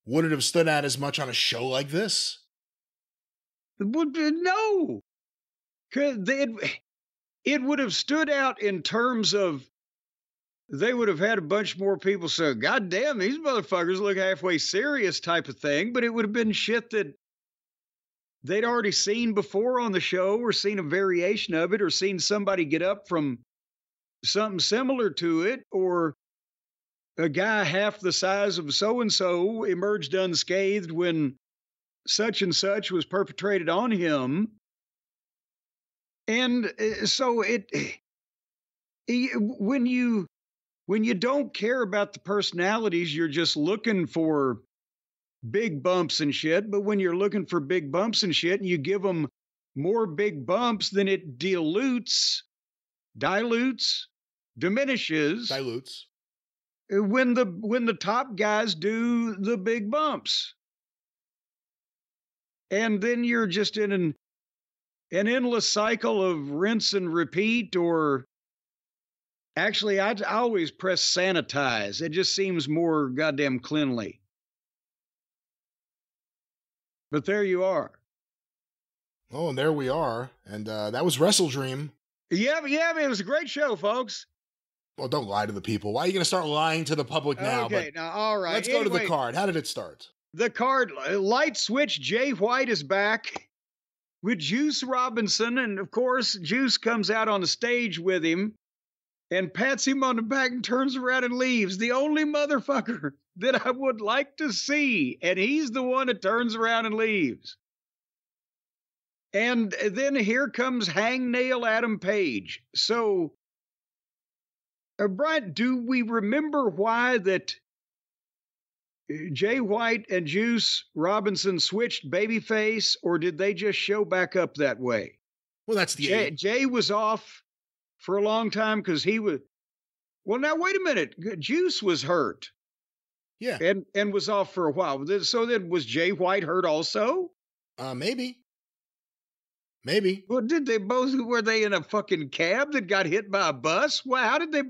would it have stood out as much on a show like this? No. It would have stood out in terms of they would have had a bunch more people say, God damn, these motherfuckers look halfway serious type of thing, but it would have been shit that they'd already seen before on the show or seen a variation of it or seen somebody get up from something similar to it, or a guy half the size of so-and-so emerged unscathed when such and such was perpetrated on him. And so when you don't care about the personalities, you're just looking for big bumps and shit. But when you're looking for big bumps and shit and you give them more big bumps, then it dilutes, diminishes when the top guys do the big bumps. And then you're just in an endless cycle of rinse and repeat, or actually, I always press sanitize. It just seems more goddamn cleanly. But there you are. Oh, and there we are. And that was WrestleDream. Yeah, it was a great show, folks. Well, don't lie to the people. Why are you going to start lying to the public now? Okay, now, all right. Let's go to the card. How did it start? The card, light switch, Jay White is back with Juice Robinson. And, of course, Juice comes out on the stage with him and pats him on the back and turns around and leaves. The only motherfucker that I would like to see. And he's the one that turns around and leaves. And then here comes Hangnail Adam Page. So, Brian, do we remember why that Jay White and Juice Robinson switched babyface, or did they just show back up that way? Well, that's the Jay was off for a long time because he was. Well, now wait a minute. Juice was hurt. Yeah, and was off for a while. So then, was Jay White hurt also? Maybe. Well, did they both? Were they in a fucking cab that got hit by a bus? Well, how did they?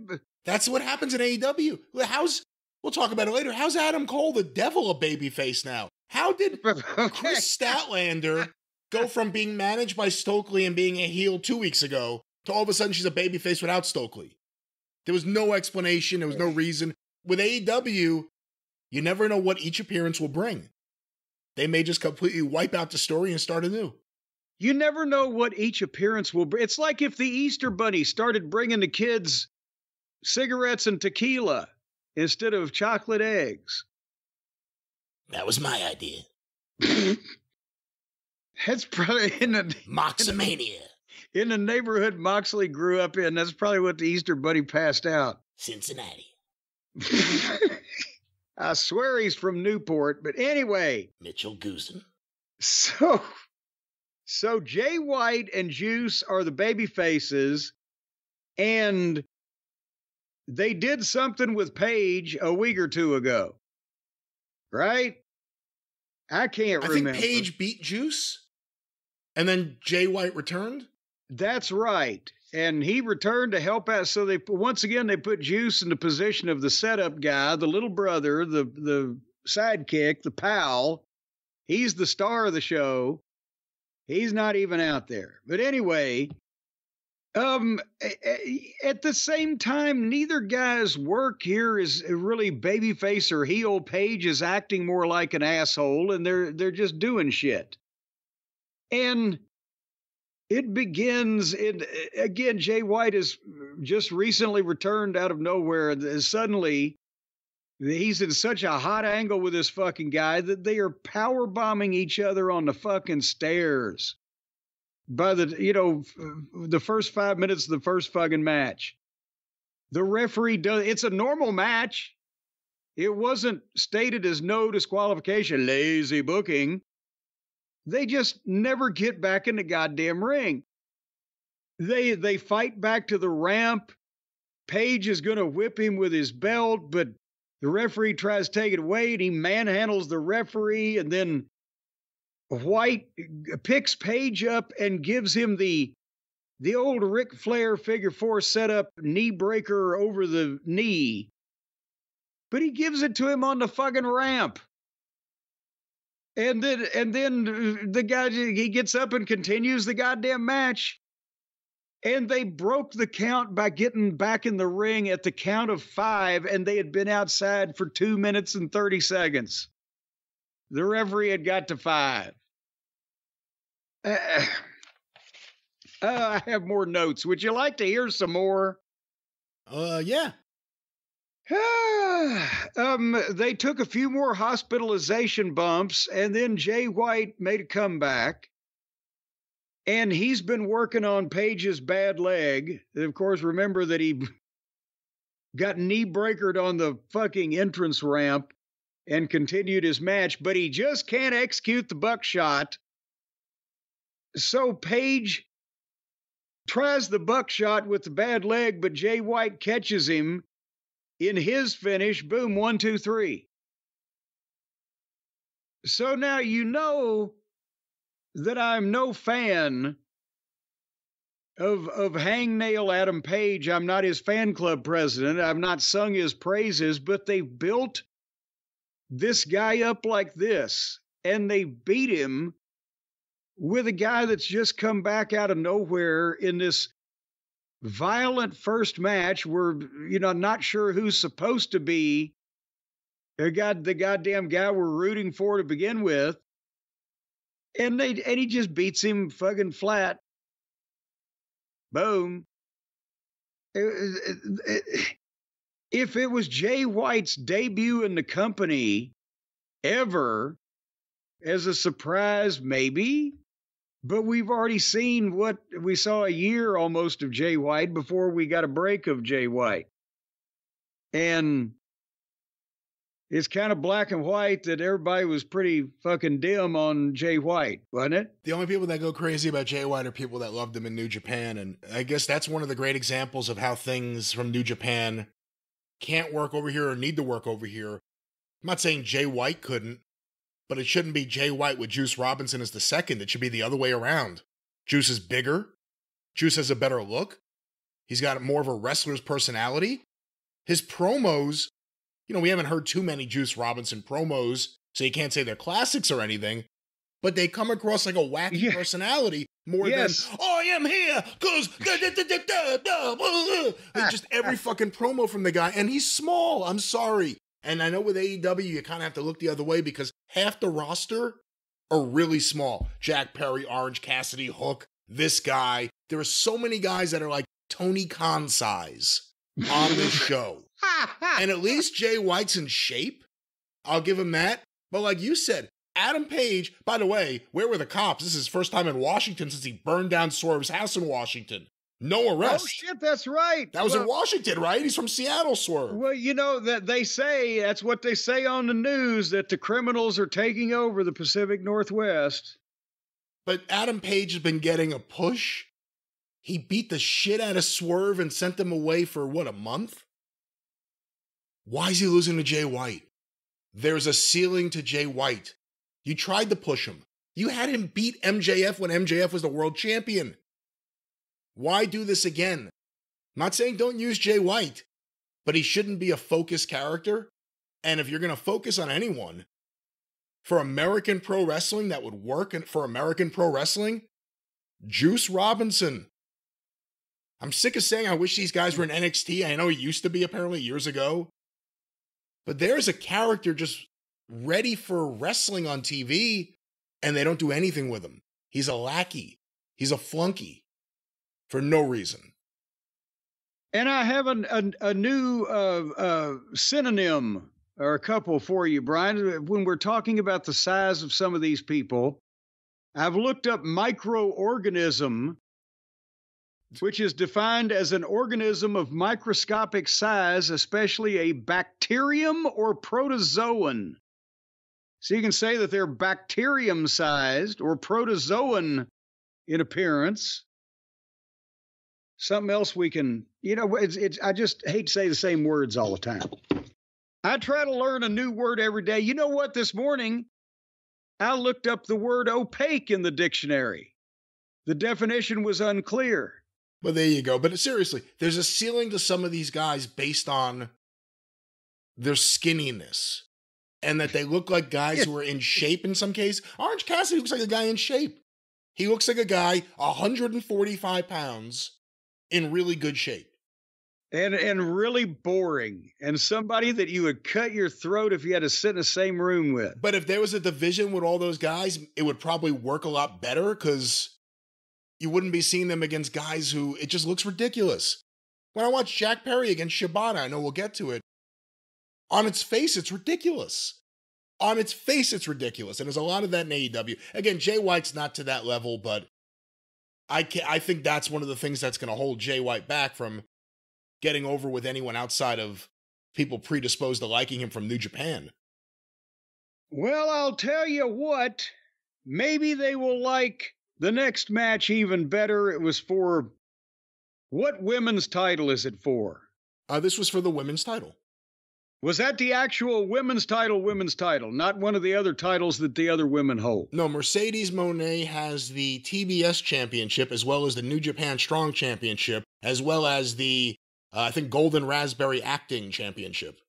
That's what happens in AEW. We'll talk about it later. How's Adam Cole, the devil, a babyface now? How did Chris Statlander go from being managed by Stokely and being a heel 2 weeks ago to all of a sudden she's a babyface without Stokely? There was no explanation. There was no reason. With AEW, you never know what each appearance will bring. They may just completely wipe out the story and start anew. You never know what each appearance will bring. It's like if the Easter Bunny started bringing the kids cigarettes and tequila instead of chocolate eggs. That was my idea. That's probably in the Moxomania. In the neighborhood Moxley grew up in. That's probably what the Easter Bunny passed out. Cincinnati. I swear he's from Newport, but anyway. Mitchell Goosen. So Jay White and Juice are the baby faces, and they did something with Paige a week or two ago, right? I can't remember. I think Paige beat Juice, and then Jay White returned? That's right. And he returned to help out. So they put Juice in the position of the setup guy, the little brother, the sidekick, the pal. He's the star of the show. He's not even out there. But anyway, at the same time, neither guy's work here is really babyface or heel. Page is acting more like an asshole, and they're just doing shit. And it begins, again, Jay White has just recently returned out of nowhere. Suddenly, he's in such a hot angle with this fucking guy that they are power bombing each other on the fucking stairs by the first 5 minutes of the first fucking match. The referee it's a normal match. It wasn't stated as no disqualification, lazy booking. They just never get back in the goddamn ring. They fight back to the ramp. Page is going to whip him with his belt, but the referee tries to take it away, and he manhandles the referee, and then White picks Page up and gives him the old Ric Flair figure 4 setup knee breaker over the knee. But he gives it to him on the fucking ramp. And then the guy, he gets up and continues the goddamn match. And they broke the count by getting back in the ring at the count of 5, and they had been outside for 2 minutes and 30 seconds. The referee had got to 5. I have more notes. Would you like to hear some more? Yeah. They took a few more hospitalization bumps, and then Jay White made a comeback. And he's been working on Page's bad leg. Of course, remember that he got knee breakered on the fucking entrance ramp and continued his match, but he just can't execute the buckshot. So Page tries the buckshot with the bad leg, but Jay White catches him in his finish. Boom, 1, 2, 3. So now you know that I'm no fan of Hangnail Adam Page. I'm not his fan club president. I've not sung his praises, but they built this guy up like this, and they beat him with a guy that's just come back out of nowhere in this violent first match where, not sure who's supposed to be the goddamn guy we're rooting for to begin with. And he just beats him fucking flat. Boom. If it was Jay White's debut in the company ever, as a surprise, maybe. But we've already seen what we saw a year almost of Jay White before we got a break of Jay White. And it's kind of black and white that everybody was pretty fucking dim on Jay White, wasn't it? The only people that go crazy about Jay White are people that loved him in New Japan. And I guess that's one of the great examples of how things from New Japan can't work over here or need to work over here. I'm not saying Jay White couldn't, but it shouldn't be Jay White with Juice Robinson as the second. It should be the other way around. Juice is bigger. Juice has a better look. He's got more of a wrestler's personality. His promos, we haven't heard too many Juice Robinson promos, so you can't say they're classics or anything, but they come across like a wacky personality more than, I am here, because just every fucking promo from the guy, and he's small, I'm sorry. And I know with AEW, you kind of have to look the other way because half the roster are really small. Jack Perry, Orange Cassidy, Hook, this guy. There are so many guys that are like Tony Khan size on the show. And at least Jay White's in shape. I'll give him that. But like you said, Adam Page, by the way, where were the cops? This is his first time in Washington since he burned down Swerve's house in Washington. No arrest. Oh, shit, that's right. That was in Washington, right? He's from Seattle, Swerve. Well, that that's what they say on the news, that the criminals are taking over the Pacific Northwest. But Adam Page has been getting a push. He beat the shit out of Swerve and sent them away for, a month? Why is he losing to Jay White? There's a ceiling to Jay White. You tried to push him. You had him beat MJF when MJF was the world champion. Why do this again? I'm not saying don't use Jay White, but he shouldn't be a focus character. And if you're going to focus on anyone, for American pro wrestling that would work for American pro wrestling? Juice Robinson. I'm sick of saying I wish these guys were in NXT. I know he used to be apparently years ago. But there's a character just ready for wrestling on TV, and they don't do anything with him. He's a lackey. He's a flunky for no reason. And I have a new synonym or a couple for you, Brian. When we're talking about the size of some of these people, I've looked up microorganism, which is defined as an organism of microscopic size, especially a bacterium or protozoan. So you can say that they're bacterium-sized or protozoan in appearance. Something else we can, I just hate to say the same words all the time. I try to learn a new word every day. You know what? This morning, I looked up the word opaque in the dictionary. The definition was unclear. Well, there you go. But seriously, there's a ceiling to some of these guys based on their skinniness and that they look like guys who are in shape in some case. Orange Cassidy looks like a guy in shape. He looks like a guy 145 pounds in really good shape. And really boring. And somebody that you would cut your throat if you had to sit in the same room with. But if there was a division with all those guys, it would probably work a lot better because you wouldn't be seeing them against guys who, it just looks ridiculous. When I watch Jack Perry against Shibata, I know we'll get to it. On its face, it's ridiculous. On its face, it's ridiculous. And there's a lot of that in AEW. Again, Jay White's not to that level, but I think that's one of the things that's going to hold Jay White back from getting over with anyone outside of people predisposed to liking him from New Japan. Well, I'll tell you what, maybe they will like the next match even better. It was for, what women's title is it for? This was for the women's title. Was that the actual women's title, not one of the other titles that the other women hold? No, Mercedes Moné has the TBS championship, as well as the New Japan Strong championship, as well as the, I think, Golden Raspberry Acting championship.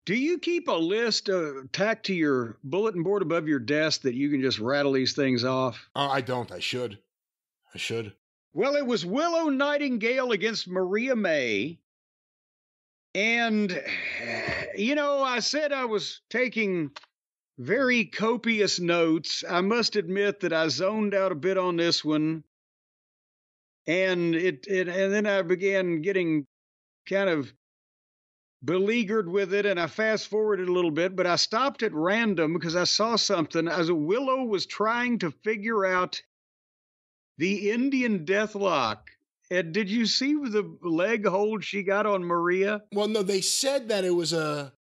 Do you keep a list tacked to your bulletin board above your desk that you can just rattle these things off? I don't. I should. Well, it was Willow Nightingale against Maria May. And, I said I was taking very copious notes. I must admit that I zoned out a bit on this one. And and then I began getting kind of beleaguered with it, and I fast forwarded a little bit, but I stopped at random because I saw something. As Willow was trying to figure out the Indian Deathlock. And did you see the leg hold she got on Maria? Well, no, they said that it was a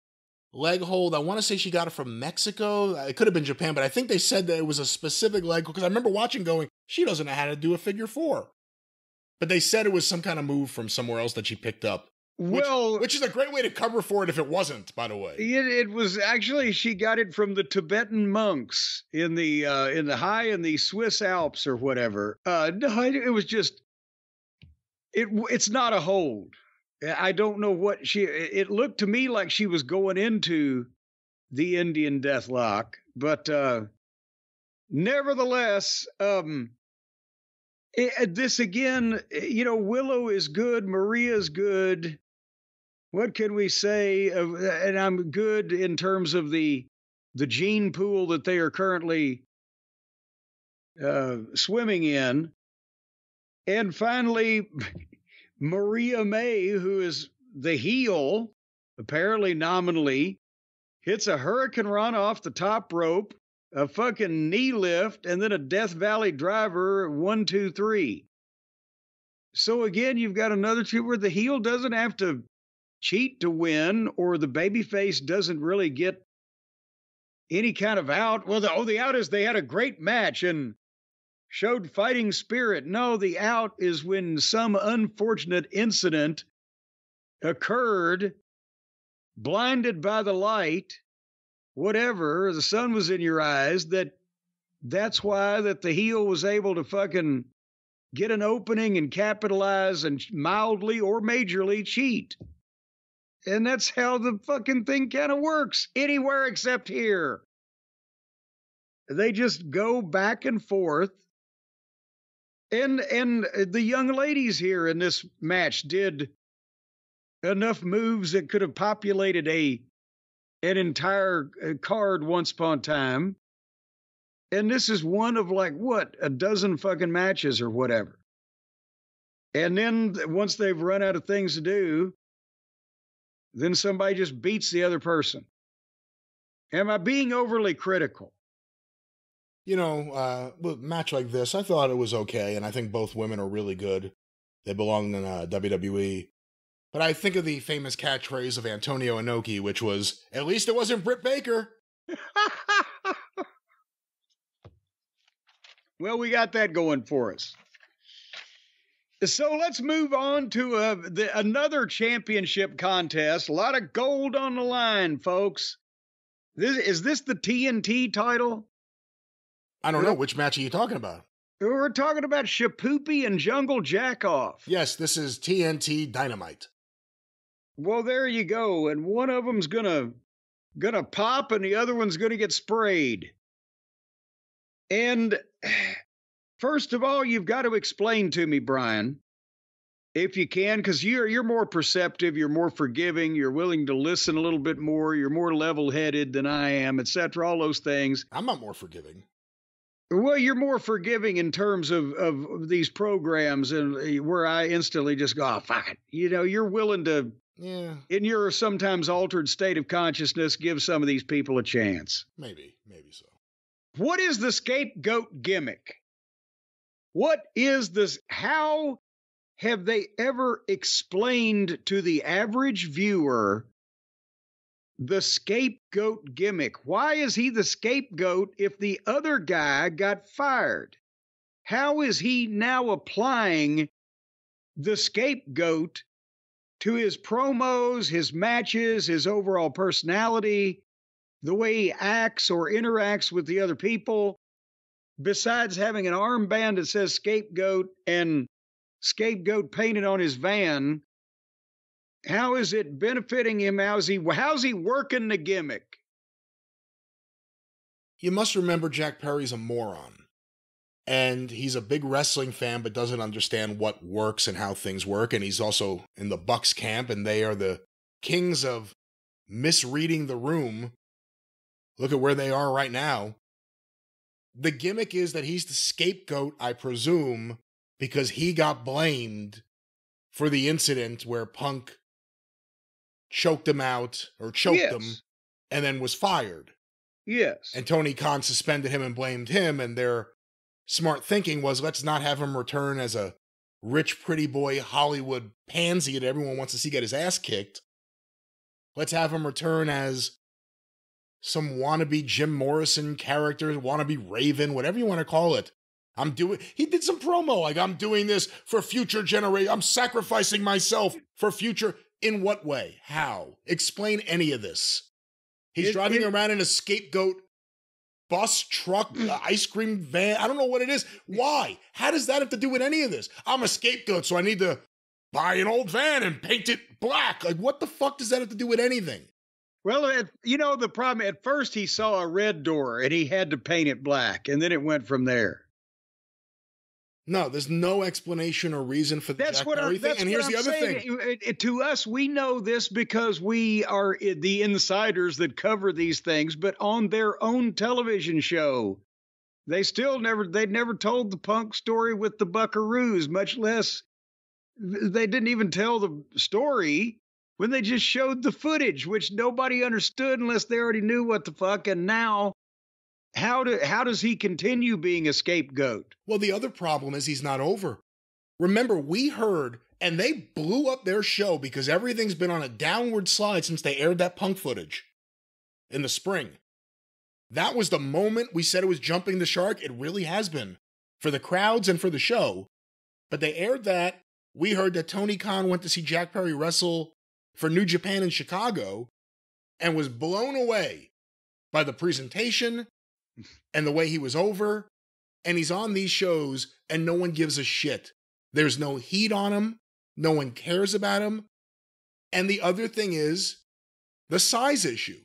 leg hold. I want to say she got it from Mexico. It could have been Japan, but I think they said that it was a specific leg hold because I remember watching going, she doesn't know how to do a figure four. But they said it was some kind of move from somewhere else that she picked up. Which is a great way to cover for it if it wasn't, by the way. It was actually, she got it from the Tibetan monks in the Swiss Alps or whatever. No, it was just, it's not a hold. I don't know what it looked to me like she was going into the Indian Deathlock, but nevertheless, this again, Willow is good, Maria's good. What can we say? And I'm good in terms of the gene pool that they are currently swimming in. And finally, Maria May, who is the heel, apparently nominally, hits a Hurricane Run off the top rope, a fucking knee lift, and then a Death Valley driver, 1, 2, 3. So again, you've got another two where the heel doesn't have to cheat to win, or the babyface doesn't really get any kind of out. Well, the out is they had a great match and showed fighting spirit. No, the out is when some unfortunate incident occurred, blinded by the light, whatever, the sun was in your eyes, that's why that the heel was able to fucking get an opening and capitalize and mildly or majorly cheat. And that's how the fucking thing kind of works, anywhere except here. they just go back and forth. And the young ladies here in this match did enough moves that could have populated an entire card once upon a time. And this is one of like, what, a dozen fucking matches or whatever. And then once they've run out of things to do, then somebody just beats the other person. Am I being overly critical? With a match like this, I thought it was okay, and I think both women are really good. They belong in WWE. But I think of the famous catchphrase of Antonio Inoki, which was, "At least it wasn't Britt Baker." Well, we got that going for us. So let's move on to another championship contest. A lot of gold on the line, folks. Is this the TNT title? I don't know. Which match are you talking about? We're talking about Shapoopy and Jungle Jackoff. Yes, this is TNT Dynamite. Well, there you go. And one of them's gonna pop and the other one's gonna get sprayed. And first of all, you've got to explain to me, Brian, if you can, because you're more perceptive, you're more forgiving, you're willing to listen a little bit more, you're more level-headed than I am, etc. All those things. I'm not more forgiving. Well, you're more forgiving in terms of these programs, and where I instantly just go, oh, fuck it. You're willing to, in your sometimes altered state of consciousness, give some of these people a chance. Maybe so. What is the scapegoat gimmick? What is this? How have they ever explained to the average viewer the scapegoat gimmick? Why is he the scapegoat if the other guy got fired? How is he now applying the scapegoat to his promos, his matches, his overall personality, the way he acts or interacts with the other people, besides having an armband that says scapegoat and scapegoat painted on his van? How is it benefiting him? How's he working the gimmick? You must remember Jack Perry's a moron. And he's a big wrestling fan, but doesn't understand what works and how things work. And he's also in the Bucks camp, and they are the kings of misreading the room. Look at where they are right now. The gimmick is that he's the scapegoat, I presume, because he got blamed for the incident where Punk choked him out, or choked him, and then was fired. Yes. And Tony Khan suspended him and blamed him, and their smart thinking was, let's not have him return as a rich, pretty boy Hollywood pansy that everyone wants to see get his ass kicked. Let's have him return as some wannabe Jim Morrison character, wannabe Raven, whatever you want to call it. He did some promo, like, I'm doing this for future generation. I'm sacrificing myself for future. In what way? How? Explain any of this. He's driving around in a scapegoat bus, truck, ice cream van. I don't know what it is. Why? How does that have to do with any of this? I'm a scapegoat, so I need to buy an old van and paint it black. Like, what the fuck does that have to do with anything? Well, the problem, at first he saw a red door and he had to paint it black, and then it went from there. No, there's no explanation or reason for the Jack Perry thing. And here's the other thing. To us, we know this because we are the insiders that cover these things, but on their own television show, they'd never told the Punk story with the Buckaroos, much less they didn't even tell the story when they just showed the footage, which nobody understood unless they already knew what the fuck. And now, how does he continue being a scapegoat? Well, the other problem is he's not over. Remember, we heard, and they blew up their show because everything's been on a downward slide since they aired that Punk footage in the spring. That was the moment we said it was jumping the shark. It really has been, for the crowds and for the show. But they aired that. We heard that Tony Khan went to see Jack Perry wrestle for New Japan in Chicago and was blown away by the presentation and the way he was over. And he's on these shows and no one gives a shit. There's no heat on him. No one cares about him. And the other thing is the size issue.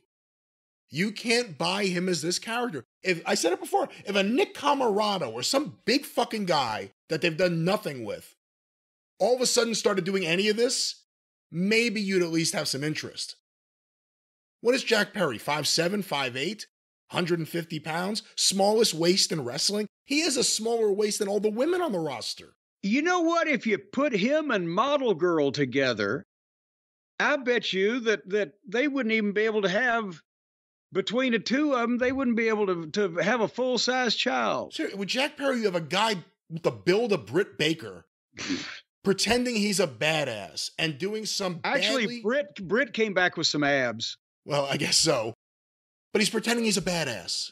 You can't buy him as this character. If I said it before, if a Nick Camarado or some big fucking guy that they've done nothing with all of a sudden started doing any of this, maybe you'd at least have some interest. What is Jack Perry? 5'7", 5'8", 150 pounds? Smallest waist in wrestling? He has a smaller waist than all the women on the roster. You know what? If you put him and Model Girl together, I bet you that they wouldn't even be able to have, between the two of them, they wouldn't be able to have a full-size child. Sure, with Jack Perry, you have a guy with the build of Britt Baker pretending he's a badass and doing some Actually, Britt came back with some abs. Well, I guess so. But he's pretending he's a badass.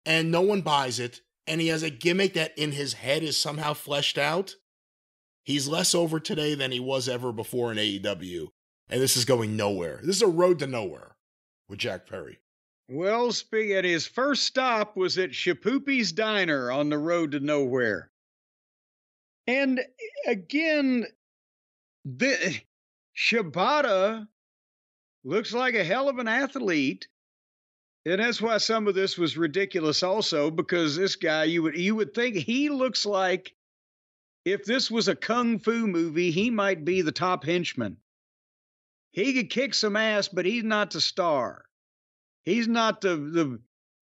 And no one buys it. And he has a gimmick that in his head is somehow fleshed out. He's less over today than he was ever before in AEW. And this is going nowhere. This is a road to nowhere with Jack Perry. Well, and his first stop was at Shapoopy's Diner on the road to nowhere. And again, Shibata looks like a hell of an athlete. And that's why some of this was ridiculous also, because this guy, you would think he looks like, if this was a kung fu movie, he might be the top henchman. He could kick some ass, but he's not the star. He's not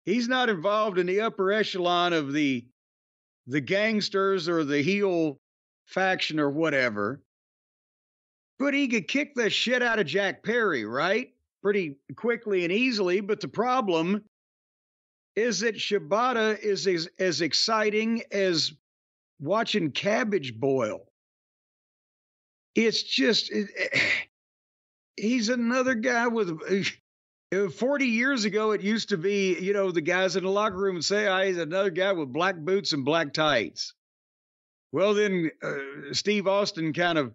he's not involved in the upper echelon of the gangsters or the heel faction or whatever. But he could kick the shit out of Jack Perry, right? Pretty quickly and easily. But the problem is that Shibata is as exciting as watching cabbage boil. It's just, he's another guy with, 40 years ago, it used to be, the guys in the locker room would say, he's another guy with black boots and black tights. Well, then Steve Austin kind of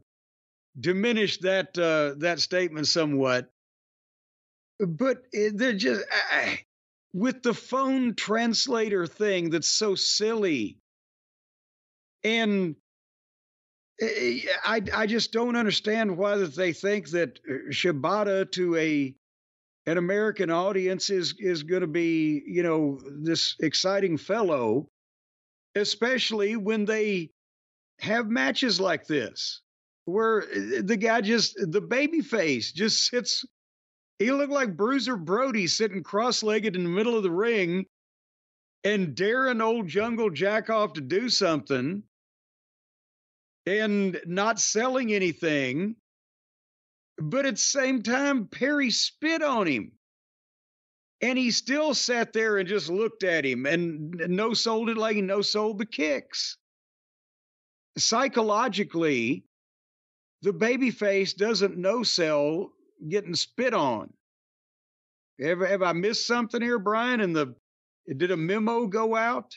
diminished that statement somewhat. But they're just, with the phone translator thing that's so silly. And I just don't understand why that they think that Shibata to an American audience is going to be, this exciting fellow, especially when they have matches like this, where the guy the baby face just sits. He looked like Bruiser Brody sitting cross-legged in the middle of the ring and daring old Jungle Jack off to do something and not selling anything. But at the same time, Perry spit on him. And he still sat there and just looked at him and no-sold it like he no-sold the kicks. Psychologically, the babyface doesn't no-sell getting spit on. Have I missed something here, Brian? And did a memo go out?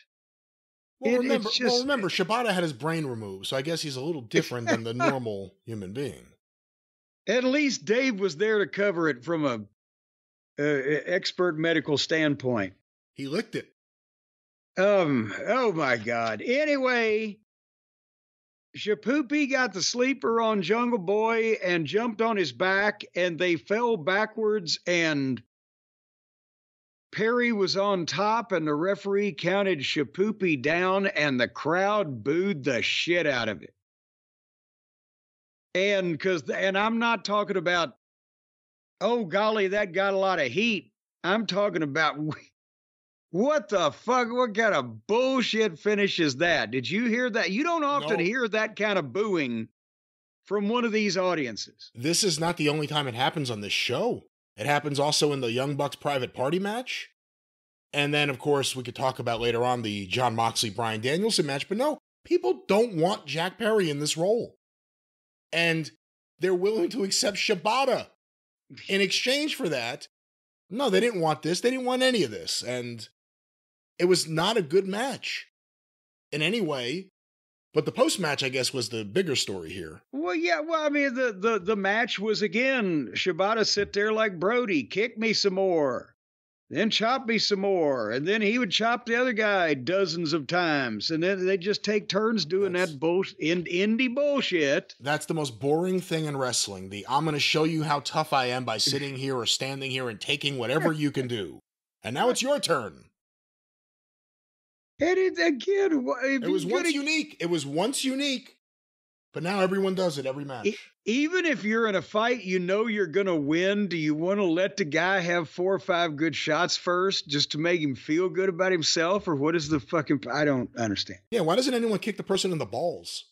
Well, remember, Shibata had his brain removed, so I guess he's a little different than the normal human being. At least Dave was there to cover it from a expert medical standpoint. He licked it. Oh my God. Anyway, Shapoopy got the sleeper on Jungle Boy and jumped on his back, and they fell backwards, and Perry was on top, and the referee counted Shapoopy down, and the crowd booed the shit out of it. And I'm not talking about, oh golly, that got a lot of heat. I'm talking about, what the fuck? What kind of bullshit finish is that? Did you hear that? You don't often hear that kind of booing from one of these audiences. This is not the only time it happens on this show. It happens also in the Young Bucks private party match. And then, of course, we could talk about later on the Jon Moxley-Bryan Danielson match. But no, people don't want Jack Perry in this role. And they're willing to accept Shibata in exchange for that. No, they didn't want this. They didn't want any of this. And it was not a good match in any way. But the post-match, I guess, was the bigger story here. Well, yeah. Well, I mean, the match was, again, Shibata sit there like Brody, kick me some more, then chop me some more. And then he would chop the other guy dozens of times. And then they just take turns doing that indie bullshit. That's the most boring thing in wrestling. I'm going to show you how tough I am by sitting here or standing here and taking whatever you can do. And now it's your turn. And it, again, It was once unique. It was once unique. But now everyone does it every match. Even if you're in a fight, you know you're going to win. Do you want to let the guy have 4 or 5 good shots first just to make him feel good about himself? Or what is the fucking... I don't understand. Yeah, why doesn't anyone kick the person in the balls?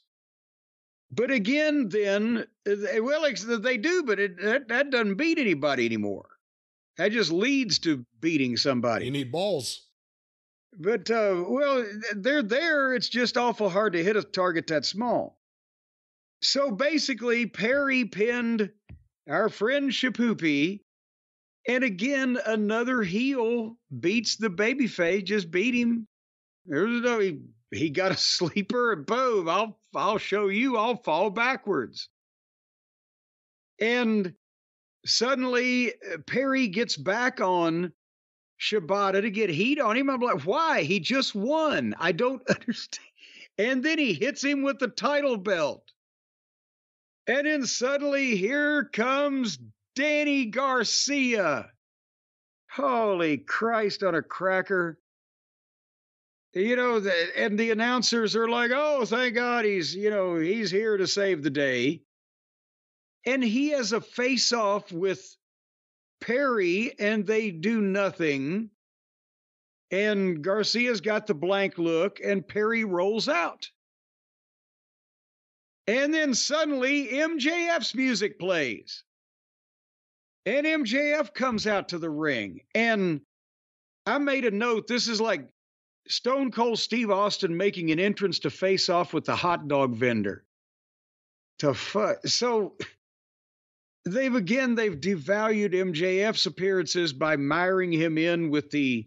But again, then, well, they do, but that doesn't beat anybody anymore. That just leads to beating somebody. You need balls. But, well, they're there. It's just awful hard to hit a target that small. So basically, Perry pinned our friend Shapoopy, and again, another heel beats the babyface, just beat him. There's no, he got a sleeper, and boom, I'll show you, I'll fall backwards. And suddenly, Perry gets back on Shibata to get heat on him. I'm like, why? He just won. I don't understand. And then he hits him with the title belt. And then suddenly, here comes Danny Garcia. Holy Christ on a cracker. You know, and the announcers are like, oh, thank God he's here to save the day. And he has a face-off with Perry, and they do nothing. And Garcia's got the blank look, and Perry rolls out. And then suddenly MJF's music plays. And MJF comes out to the ring. And I made a note. This is like Stone Cold Steve Austin making an entrance to face off with the hot dog vendor. So they've devalued MJF's appearances by miring him in with the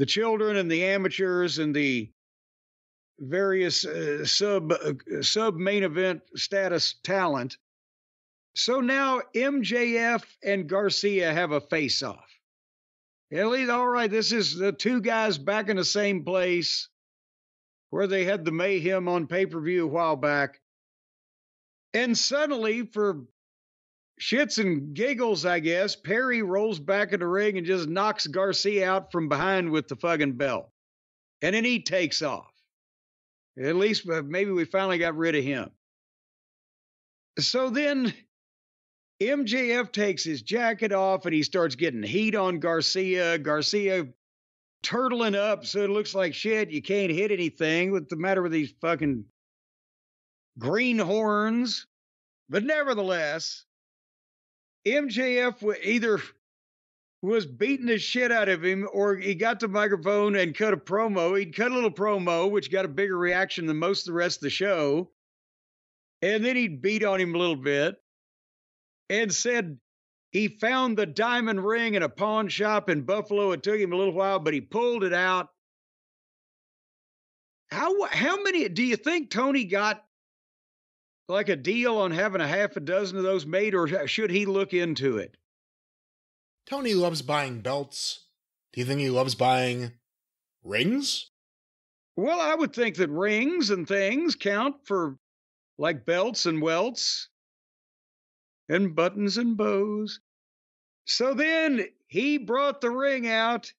children and the amateurs and the various sub main event status talent. So now MJF and Garcia have a face-off. At least, all right, this is the 2 guys back in the same place where they had the mayhem on pay-per-view a while back. And suddenly, for shits and giggles, I guess, Perry rolls back in the ring and just knocks Garcia out from behind with the fucking belt. And then he takes off. At least maybe we finally got rid of him. So then MJF takes his jacket off and he starts getting heat on Garcia. Garcia turtling up so it looks like shit. You can't hit anything. What's the matter with these fucking greenhorns? But nevertheless, MJF either was beating the shit out of him, or he got the microphone and cut a promo. He'd cut a little promo, which got a bigger reaction than most of the rest of the show. And then he'd beat on him a little bit and said he found the diamond ring in a pawn shop in Buffalo. It took him a little while, but he pulled it out. How many do you think Tony got like a deal on having a half a dozen of those made, or should he look into it? Tony loves buying belts. Do you think he loves buying rings? Well, I would think that rings and things count for like belts and welts and buttons and bows. So then he brought the ring out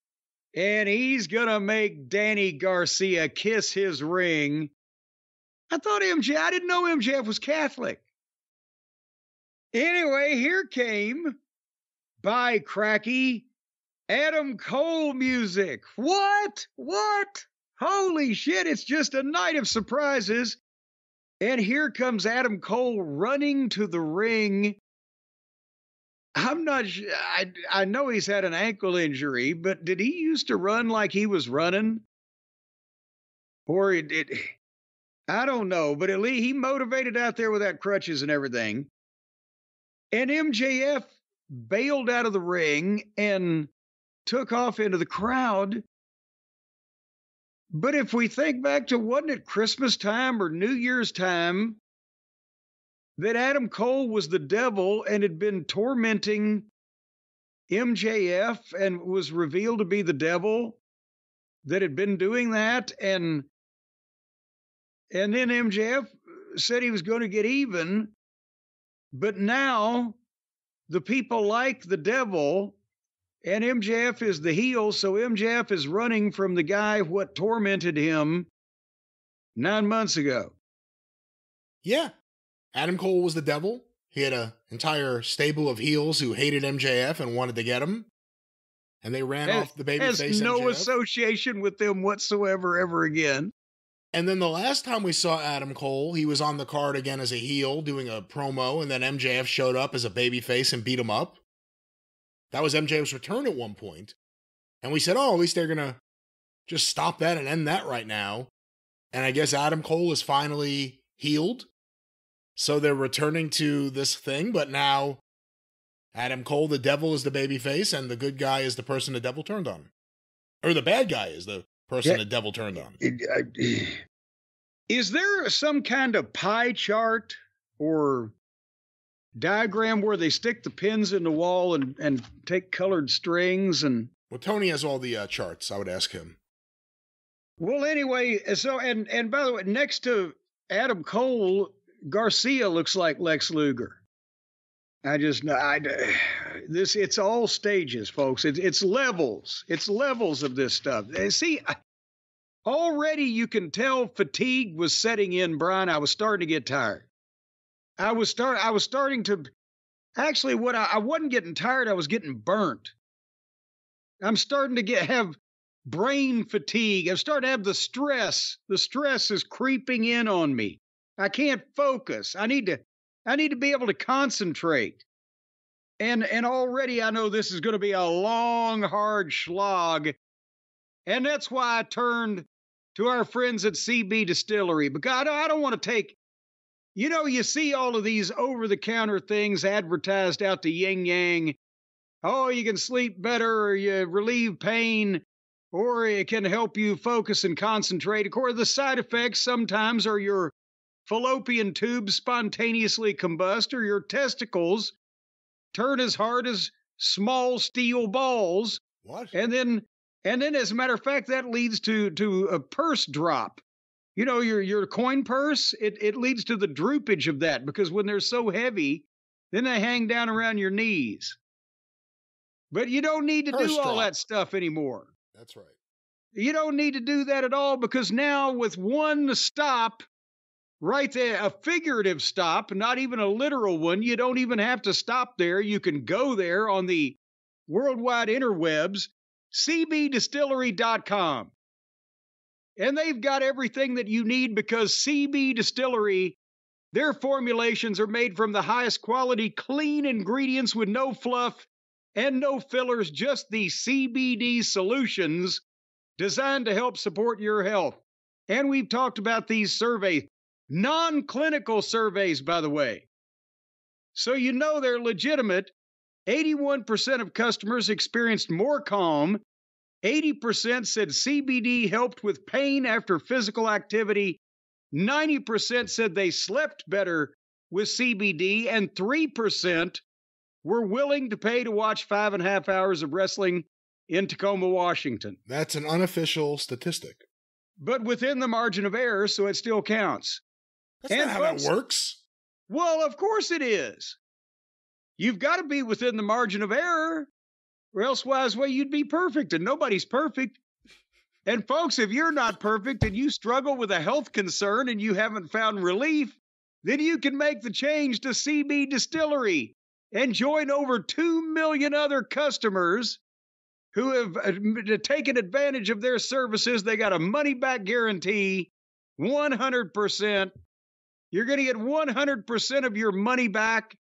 and he's going to make Danny Garcia kiss his ring. I didn't know MJF was Catholic. Anyway, here came, by cracky, Adam Cole music. What? Holy shit, it's just a night of surprises. And here comes Adam Cole running to the ring. I'm not sure. I know he's had an ankle injury, but did he used to run like he was running? Or I don't know, but at least he motivated out there without crutches and everything. And MJF bailed out of the ring and took off into the crowd. But if we think back to, wasn't it Christmas time or New Year's time that Adam Cole was the devil and had been tormenting MJF and was revealed to be the devil that had been doing that? And then MJF said he was going to get even, but now the people like the devil And MJF is the heel, so MJF is running from the guy what tormented him 9 months ago. Yeah. Adam Cole was the devil. He had an entire stable of heels who hated MJF and wanted to get him. And they ran off the babyface MJF. Has no association with them whatsoever ever again. And then the last time we saw Adam Cole, he was on the card again as a heel doing a promo, and then MJF showed up as a babyface and beat him up. That was MJF's return at one point. And we said, oh, at least they're going to just stop that and end that right now. And I guess Adam Cole is finally healed. So they're returning to this thing, but now Adam Cole, the devil, is the babyface, and the good guy is the person the devil turned on. Or the bad guy is the person the devil turned on. Is there some kind of pie chart or diagram where they stick the pins in the wall and take colored strings? And well, Tony has all the charts. I would ask him. Well, anyway, so and by the way, next to Adam Cole, Garcia looks like Lex Luger. It's all stages, folks. It's levels. It's levels of this stuff. See, already you can tell fatigue was setting in, Brian. I was starting to get tired. I was starting to, actually, I wasn't getting tired. I was getting burnt. I'm starting to have brain fatigue. I'm starting to have the stress. The stress is creeping in on me. I can't focus. I need to be able to concentrate. And already I know this is going to be a long, hard slog. And that's why I turned to our friends at CB Distillery, because I don't want to take, you see all of these over-the-counter things advertised out to yin yang. Oh, you can sleep better, or you relieve pain, or it can help you focus and concentrate. Of course, the side effects sometimes are your fallopian tubes spontaneously combust, or your testicles turn as hard as small steel balls. What? And then, as a matter of fact, that leads to a purse drop. Your coin purse, it leads to the droopage of that, because when they're so heavy, then they hang down around your knees. But you don't need to do all that stuff anymore. That's right. You don't need to do that at all, because now with one stop, right there, a figurative stop, not even a literal one, you don't even have to stop there. You can go there on the worldwide interwebs, cbdistillery.com. And they've got everything that you need, because CB Distillery, their formulations are made from the highest quality, clean ingredients with no fluff and no fillers, just the CBD solutions designed to help support your health. And we've talked about these surveys, non-clinical surveys, by the way. So they're legitimate. 81% of customers experienced more calm. 80% said CBD helped with pain after physical activity. 90% said they slept better with CBD. And 3% were willing to pay to watch 5.5 hours of wrestling in Tacoma, Washington. That's an unofficial statistic. But within the margin of error, so it still counts. That's not how that works. Well, of course it is. You've got to be within the margin of error, or elsewise, you'd be perfect, and nobody's perfect. And folks, if you're not perfect and you struggle with a health concern and you haven't found relief, then you can make the change to CB Distillery and join over 2 million other customers who have taken advantage of their services. They got a money-back guarantee, 100%. You're going to get 100% of your money back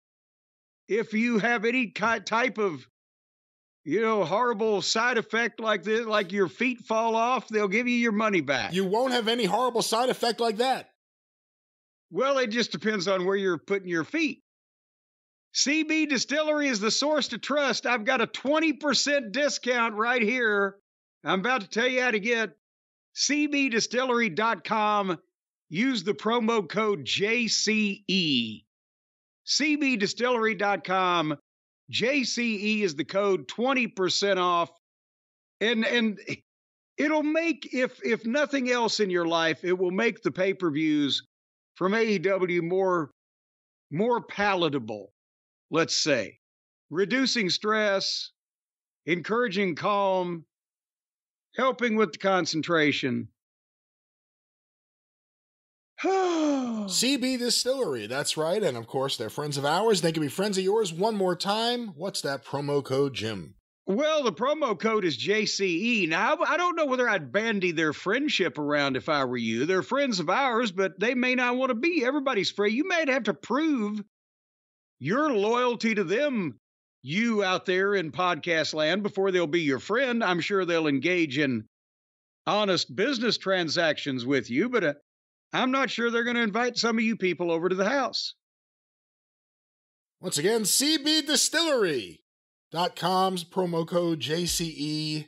if you have any type of, horrible side effect like this, like your feet fall off. They'll give you your money back. You won't have any horrible side effect like that. Well, it just depends on where you're putting your feet. CB Distillery is the source to trust. I've got a 20% discount right here. I'm about to tell you how to get cbdistillery.com. Use the promo code JCE. cbdistillery.com. JCE is the code, 20% off. And it'll make, if nothing else in your life, it will make the pay-per-views from AEW more palatable. Let's say, reducing stress, encouraging calm, helping with the concentration. CB Distillery, that's right. And of course, they're friends of ours. They can be friends of yours one more time. What's that promo code, Jim? Well, the promo code is JCE. Now, I don't know whether I'd bandy their friendship around if I were you. They're friends of ours, but they may not want to be everybody's friend. You may have to prove your loyalty to them, you out there in podcast land, before they'll be your friend. I'm sure they'll engage in honest business transactions with you, but I'm not sure they're going to invite some of you people over to the house. Once again, CBDistillery.com's promo code JCE.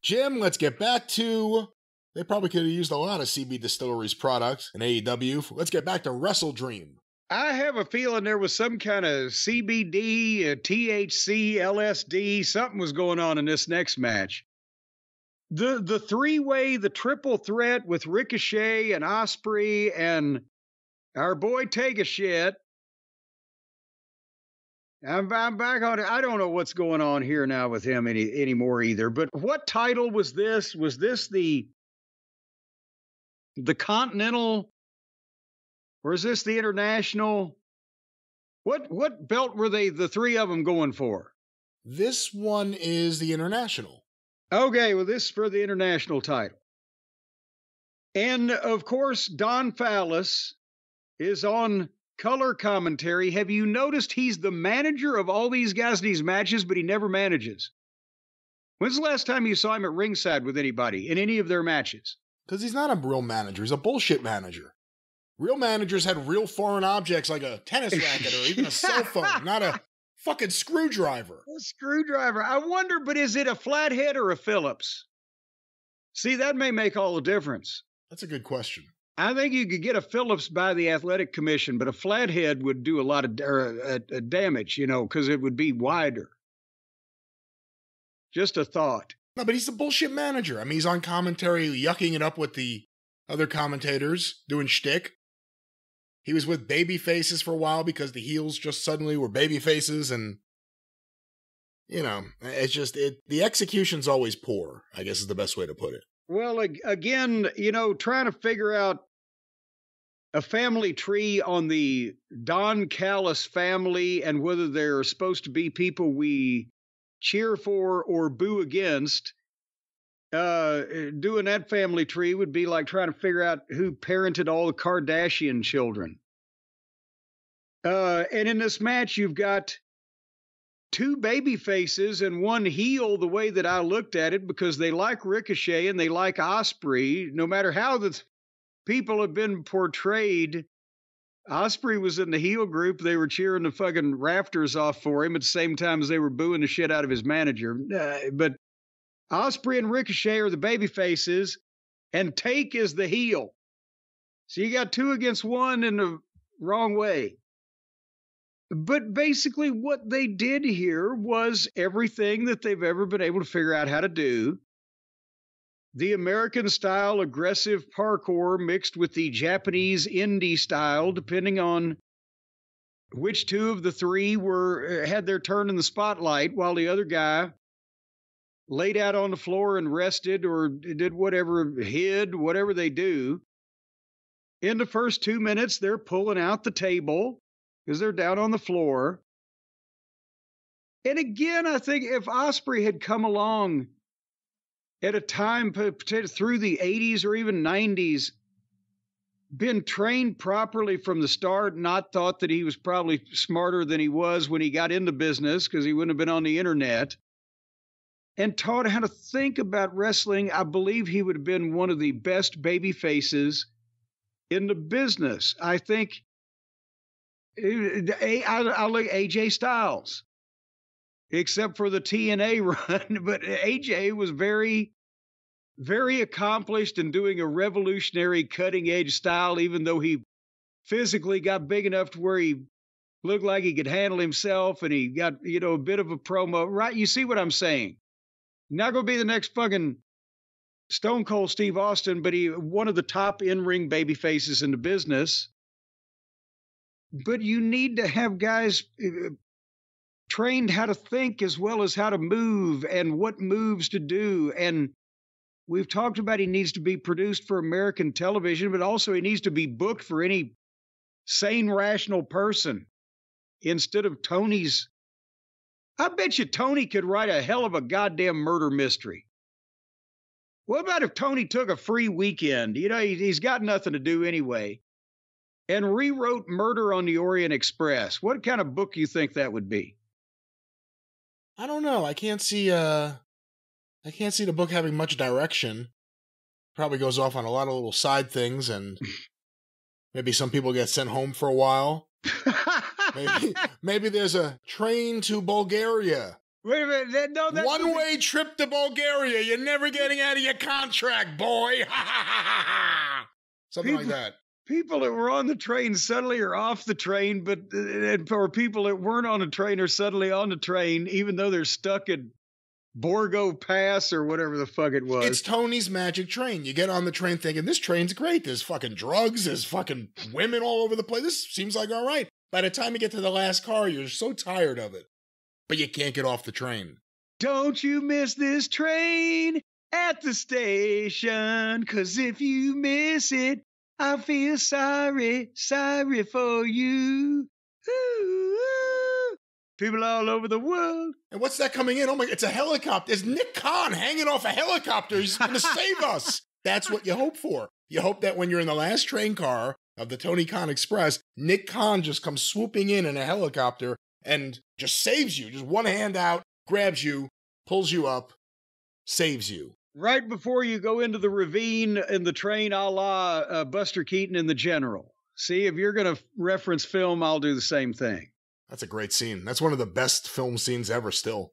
Jim, let's get back to... They probably could have used a lot of CB Distillery's products in AEW. Let's get back to WrestleDream. I have a feeling there was some kind of CBD, THC, LSD, something was going on in this next match. The three-way, the triple threat with Ricochet and Ospreay and our boy Take-A-Shit. I'm back on it. I don't know what's going on here now with him anymore either. But what title was this? Was this the Continental? Or is this the International? What belt were the three of them going for? This one is the International. Okay, well, this is for the International title. And, of course, Don Fallis is on color commentary. Have you noticed he's the manager of all these guys in these matches, but he never manages? When's the last time you saw him at ringside with anybody in any of their matches? Because he's not a real manager. He's a bullshit manager. Real managers had real foreign objects like a tennis racket or even a cell phone, not a fucking screwdriver. A screwdriver. I wonder, but is it a flathead or a Phillips? See, that may make all the difference. That's a good question. I think you could get a Phillips by the Athletic Commission, but a flathead would do a lot of damage, because it would be wider. Just a thought. No, but he's a bullshit manager. I mean, he's on commentary, yucking it up with the other commentators, doing shtick. He was with baby faces for a while because the heels just suddenly were baby faces, and it's just the execution's always poor, I guess is the best way to put it. Well, again, trying to figure out a family tree on the Don Callis family and whether they're supposed to be people we cheer for or boo against. Doing that family tree would be like trying to figure out who parented all the Kardashian children. And in this match, you've got two baby faces and one heel, the way that I looked at it, because they like Ricochet and they like Ospreay. No matter how the people have been portrayed, Ospreay was in the heel group. They were cheering the fucking rafters off for him at the same time as they were booing the shit out of his manager. But Ospreay and Ricochet are the baby faces, and Take is the heel. So you got two against one in the wrong way. But basically what they did here was everything that they've ever been able to figure out how to do. The American-style aggressive parkour mixed with the Japanese indie style, depending on which two of the three had their turn in the spotlight, while the other guy laid out on the floor and rested or did whatever, hid, whatever they do. In the first 2 minutes, they're pulling out the table because they're down on the floor. And again, I think if Ospreay had come along at a time through the 80s or even 90s, been trained properly from the start, not thought that he was probably smarter than he was when he got into business because he wouldn't have been on the internet, and taught how to think about wrestling, I believe he would have been one of the best baby faces in the business. I think I like AJ Styles, except for the TNA run, but AJ was very, very accomplished in doing a revolutionary cutting-edge style, even though he physically got big enough to where he looked like he could handle himself, and he got, a bit of a promo. Right? You see what I'm saying? Not going to be the next fucking Stone Cold Steve Austin, but one of the top in-ring baby faces in the business. But you need to have guys trained how to think as well as how to move and what moves to do. And we've talked about he needs to be produced for American television, but also he needs to be booked for any sane, rational person instead of Tony's. I bet you Tony could write a hell of a goddamn murder mystery. What about if Tony took a free weekend? You know, he's got nothing to do anyway, and rewrote Murder on the Orient Express. What kind of book do you think that would be? I don't know. I can't see the book having much direction. Probably goes off on a lot of little side things, and maybe some people get sent home for a while. Maybe there's a train to Bulgaria. Wait a minute. No, that's one-way trip to Bulgaria. You're never getting out of your contract, boy. Something like that. People that were on the train suddenly are off the train, or people that weren't on the train are suddenly on the train, even though they're stuck at Borgo Pass or whatever the fuck it was. It's Tony's magic train. You get on the train thinking, this train's great. There's fucking drugs. There's fucking women all over the place. This seems like all right. By the time you get to the last car, you're so tired of it. But you can't get off the train. Don't you miss this train at the station, 'cause if you miss it, I feel sorry for you. Ooh, people all over the world. And what's that coming in? Oh my, it's a helicopter. It's Nick Khan hanging off a helicopter. He's going to save us. That's what you hope for. You hope that when you're in the last train car of the Tony Khan Express, Nick Khan just comes swooping in a helicopter and just saves you. Just one hand out, grabs you, pulls you up, saves you. Right before you go into the ravine in the train, a la Buster Keaton in The General. See, if you're going to reference film, I'll do the same thing. That's a great scene. That's one of the best film scenes ever still.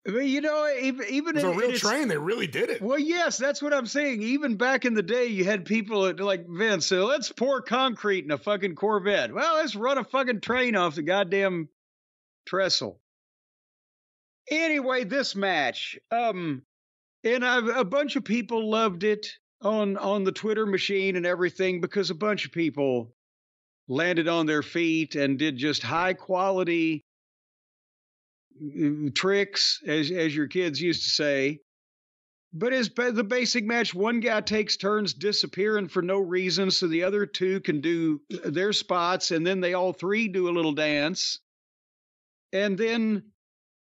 But, you know, even it was a real train. They really did it. Well, yes, that's what I'm saying. Even back in the day, you had people like Vince say, let's pour concrete in a fucking Corvette. Well, let's run a fucking train off the goddamn trestle. Anyway, this match, and a bunch of people loved it on the Twitter machine and everything, because a bunch of people landed on their feet and did just high quality tricks, as your kids used to say. But as the basic match, one guy takes turns disappearing for no reason, so the other two can do their spots, and then they all three do a little dance. And then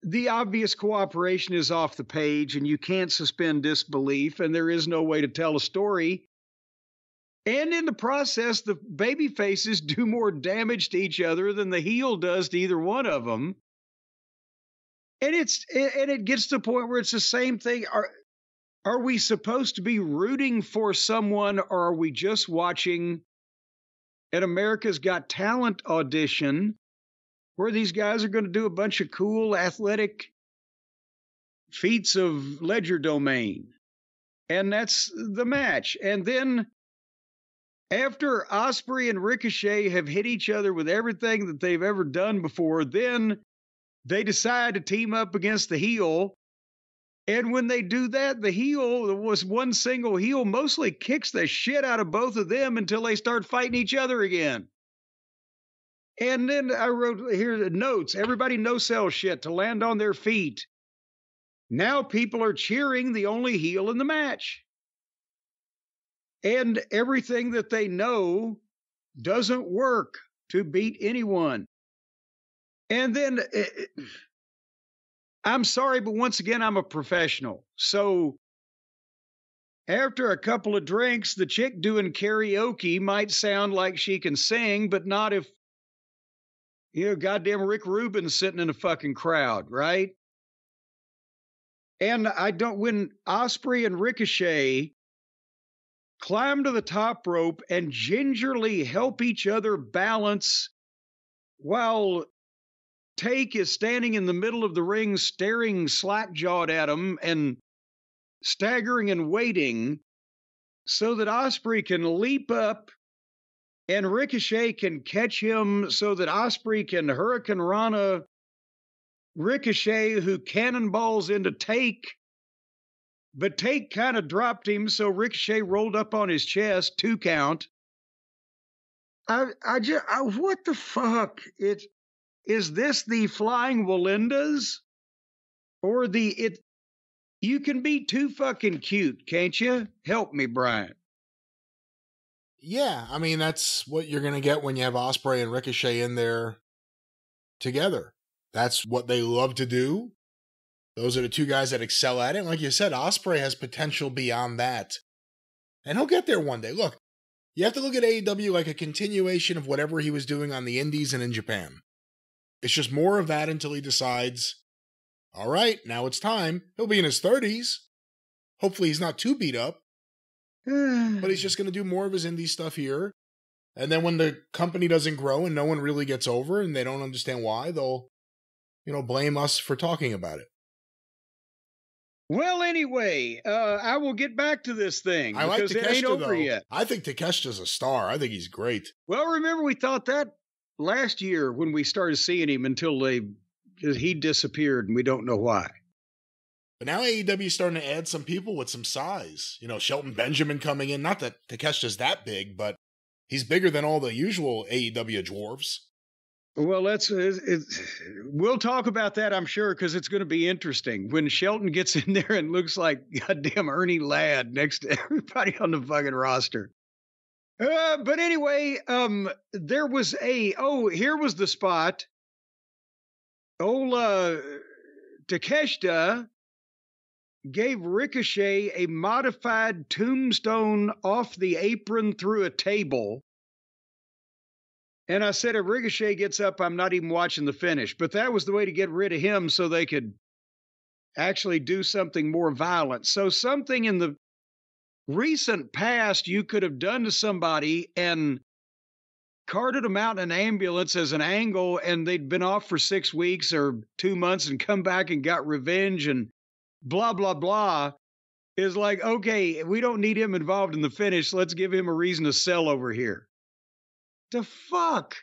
the obvious cooperation is off the page, and you can't suspend disbelief, and there is no way to tell a story. And in the process, the baby faces do more damage to each other than the heel does to either one of them. And it gets to the point where it's the same thing. Are we supposed to be rooting for someone, or are we just watching an America's Got Talent audition where these guys are going to do a bunch of cool athletic feats of legerdemain? And that's the match. And then after Ospreay and Ricochet have hit each other with everything that they've ever done before, then they decide to team up against the heel. And when they do that, the heel, there was one single heel, mostly kicks the shit out of both of them until they start fighting each other again. And then I wrote here the notes. Everybody no-sell shit to land on their feet. Now people are cheering the only heel in the match. And everything that they know doesn't work to beat anyone. And then, I'm sorry, but once again, I'm a professional. So after a couple of drinks, the chick doing karaoke might sound like she can sing, but not if, goddamn Rick Rubin's sitting in a fucking crowd, right? And when Ospreay and Ricochet climb to the top rope and gingerly help each other balance while Take is standing in the middle of the ring, staring slack-jawed at him and staggering and waiting so that Ospreay can leap up and Ricochet can catch him so that Ospreay can Hurricane Rana Ricochet, who cannonballs into Take. But Take kind of dropped him, so Ricochet rolled up on his chest, 2 count. What the fuck? is this the Flying Walendas? Or you can be too fucking cute, can't you? Help me, Brian. Yeah, I mean, that's what you're going to get when you have Ospreay and Ricochet in there together. That's what they love to do. Those are the two guys that excel at it. And like you said, Ospreay has potential beyond that. And he'll get there one day. Look, you have to look at AEW like a continuation of whatever he was doing on the Indies and in Japan. It's just more of that until he decides, all right, now it's time. He'll be in his 30s. Hopefully he's not too beat up. But he's just going to do more of his indie stuff here. And then when the company doesn't grow and no one really gets over and they don't understand why, they'll, blame us for talking about it. Well, anyway, I will get back to this thing. I like because it ain't over yet. I think Takeshita's a star. I think he's great. Well, remember we thought that last year when we started seeing him until he disappeared and we don't know why. But now AEW is starting to add some people with some size. Shelton Benjamin coming in. Not that Takeshita's that big, but he's bigger than all the usual AEW dwarves. Well, we'll talk about that, I'm sure, because it's going to be interesting. When Shelton gets in there and looks like goddamn Ernie Ladd next to everybody on the fucking roster. But anyway, there was here was the spot. Takeshita gave Ricochet a modified tombstone off the apron through a table. And I said, if Ricochet gets up, I'm not even watching the finish. But that was the way to get rid of him so they could actually do something more violent. So something in the recent past you could have done to somebody and carted them out in an ambulance as an angle, and they'd been off for 6 weeks or 2 months and come back and got revenge and blah, blah, blah, is like, okay, we don't need him involved in the finish. Let's give him a reason to sell over here. The fuck?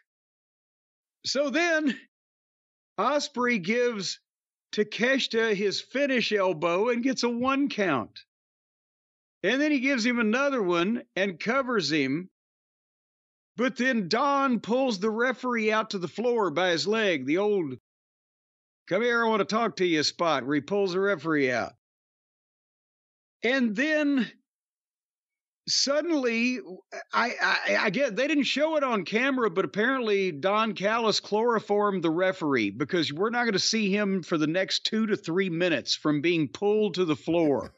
So then Ospreay gives Takeshita his finish elbow and gets a 1 count. And then he gives him another one and covers him. But then Don pulls the referee out to the floor by his leg, the old, come here, I want to talk to you spot, where he pulls the referee out. And then suddenly, I get, they didn't show it on camera, but apparently Don Callis chloroformed the referee because we're not going to see him for the next 2 to 3 minutes from being pulled to the floor.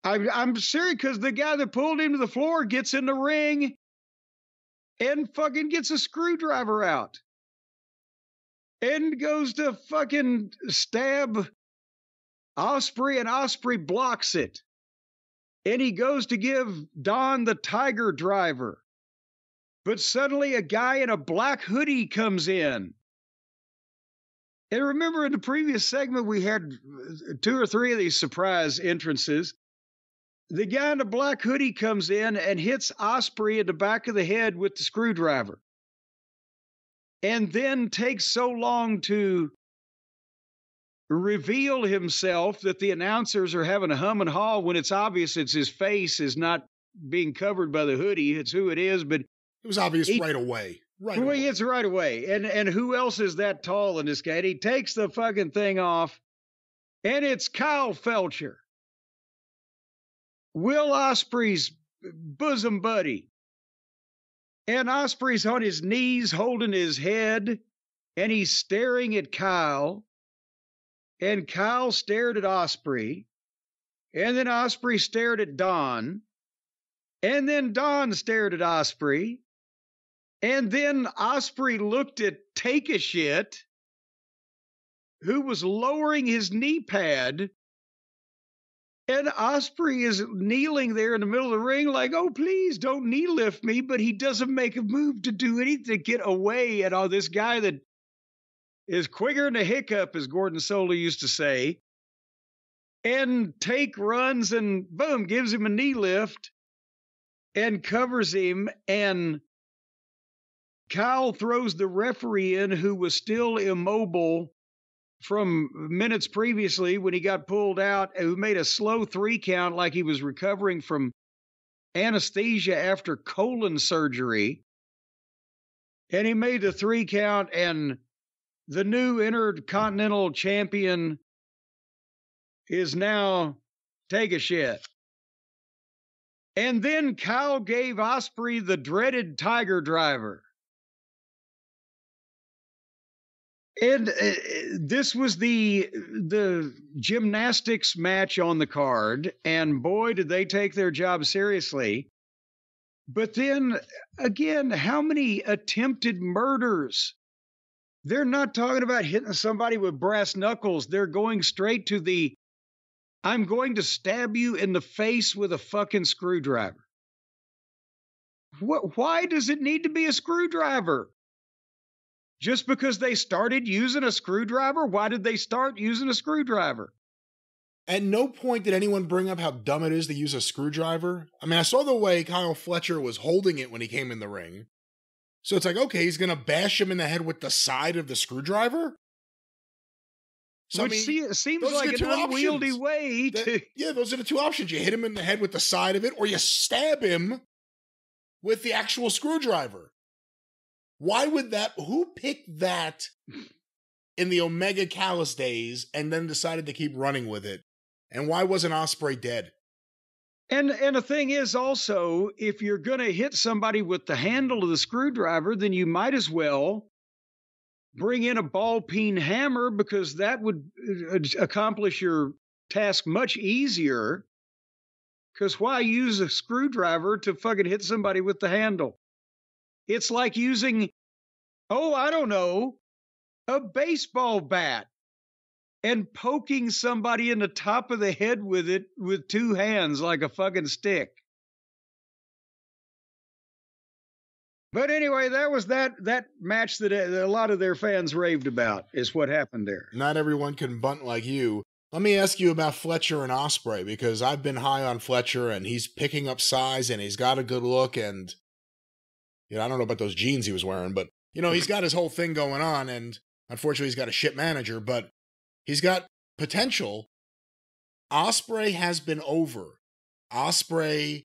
I'm serious, because the guy that pulled him to the floor gets in the ring and fucking gets a screwdriver out and goes to fucking stab Ospreay, and Ospreay blocks it. And he goes to give Don the Tiger Driver. But suddenly a guy in a black hoodie comes in. And remember in the previous segment, we had 2 or 3 of these surprise entrances. The guy in the black hoodie comes in and hits Ospreay in the back of the head with the screwdriver. And then takes so long to reveal himself that the announcers are having a hum and haw when it's obvious it's his face is not being covered by the hoodie. It's who it is, but it was obvious right away. It's right away. And who else is that tall in this guy? And he takes the fucking thing off, and it's Kyle Felcher, Will Ospreay's bosom buddy. And Ospreay's on his knees holding his head, and he's staring at Kyle. And Kyle stared at Ospreay. And then Ospreay stared at Don. And then Don stared at Ospreay. And then Ospreay looked at Take-A-Shit, who was lowering his knee pad. And Ospreay is kneeling there in the middle of the ring like, oh, please don't knee lift me. But he doesn't make a move to do anything to get away. And this guy that is quicker than a hiccup, as Gordon Solie used to say. And Take runs and boom, gives him a knee lift and covers him. And Kyle throws the referee in, who was still immobile from minutes previously when he got pulled out, who made a slow 3 count like he was recovering from anesthesia after colon surgery. And he made the 3 count, and the new Intercontinental Champion is now take a shit. And then Kyle gave Ospreay the dreaded Tiger Driver. And this was the gymnastics match on the card, and boy, did they take their job seriously. But then, again, how many attempted murders? They're not talking about hitting somebody with brass knuckles. They're going straight to the, I'm going to stab you in the face with a fucking screwdriver. Why does it need to be a screwdriver? Just because they started using a screwdriver? Why did they start using a screwdriver? At no point did anyone bring up how dumb it is to use a screwdriver. I mean, I saw the way Kyle Fletcher was holding it when he came in the ring. So it's like, okay, he's going to bash him in the head with the side of the screwdriver? So, Which seems like an unwieldy way to... Yeah, those are the two options. You hit him in the head with the side of it, or you stab him with the actual screwdriver. Why would that... Who picked that in the Omega Callis days and then decided to keep running with it? And why wasn't Ospreay dead? And the thing is also, if you're going to hit somebody with the handle of the screwdriver, then you might as well bring in a ball-peen hammer, because that would accomplish your task much easier. Because why use a screwdriver to fucking hit somebody with the handle? It's like using, I don't know, a baseball bat and poking somebody in the top of the head with it with 2 hands like a fucking stick. But anyway, that was that match that a lot of their fans raved about, is what happened there. Not everyone can bunt like you. Let me ask you about Fletcher and Ospreay, because I've been high on Fletcher, and he's picking up size, and he's got a good look, and I don't know about those jeans he was wearing, but he's got his whole thing going on, and unfortunately he's got a shit manager, but he's got potential. Ospreay has been over. Ospreay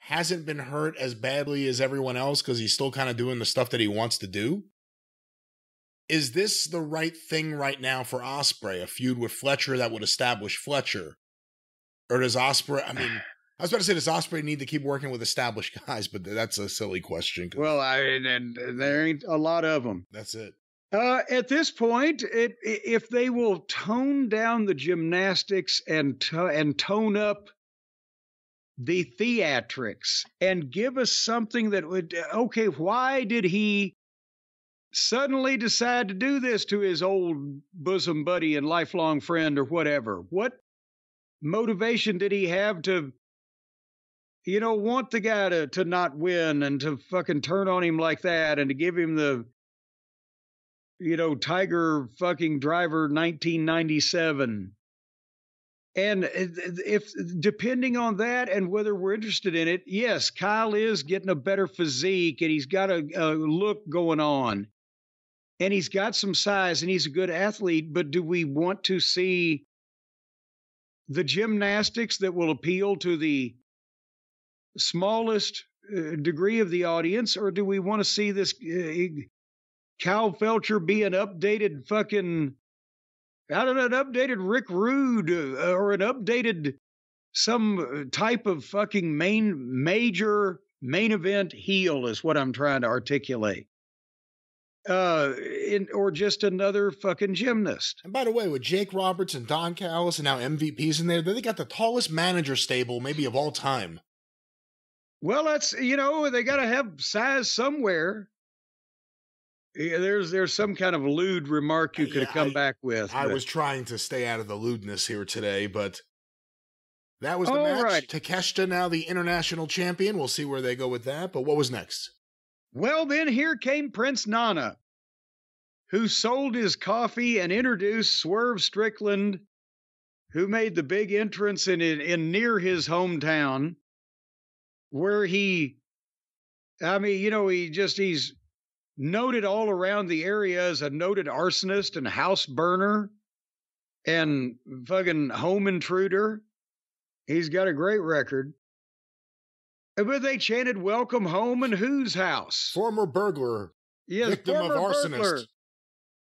hasn't been hurt as badly as everyone else because he's still kind of doing the stuff that he wants to do. Is this the right thing right now for Ospreay? A feud with Fletcher that would establish Fletcher? Or does Ospreay, I was about to say, does Ospreay need to keep working with established guys? But that's a silly question. Well, and there ain't a lot of them. That's it. At this point, if they will tone down the gymnastics and tone up the theatrics and give us something that would, okay, why did he suddenly decide to do this to his old bosom buddy and lifelong friend or whatever? What motivation did he have to, want the guy to not win and to fucking turn on him like that and to give him the, Tiger fucking Driver 1997? And if depending on that and whether we're interested in it, yes, Kyle is getting a better physique and he's got a look going on and he's got some size and he's a good athlete. But do we want to see the gymnastics that will appeal to the smallest degree of the audience, or do we want to see this Kyle Fletcher be an updated fucking, I don't know, an updated Rick Rude or an updated some type of fucking major main event heel is what I'm trying to articulate. Or just another fucking gymnast. And by the way, with Jake Roberts and Don Callis and now MVPs in there, they got the tallest manager stable maybe of all time. Well, that's, they got to have size somewhere. Yeah, there's some kind of lewd remark you could have come back with. I was trying to stay out of the lewdness here today, but that was the match. Right. Takeshita now the international champion. We'll see where they go with that. But what was next? Well, then here came Prince Nana, who sold his coffee and introduced Swerve Strickland, who made the big entrance in near his hometown, where he's noted all around the area as a noted arsonist and house burner and fucking home intruder. He's got a great record. But they chanted, "Welcome home," and whose house? Former burglar Yes, Victim of former arsonist. burglar.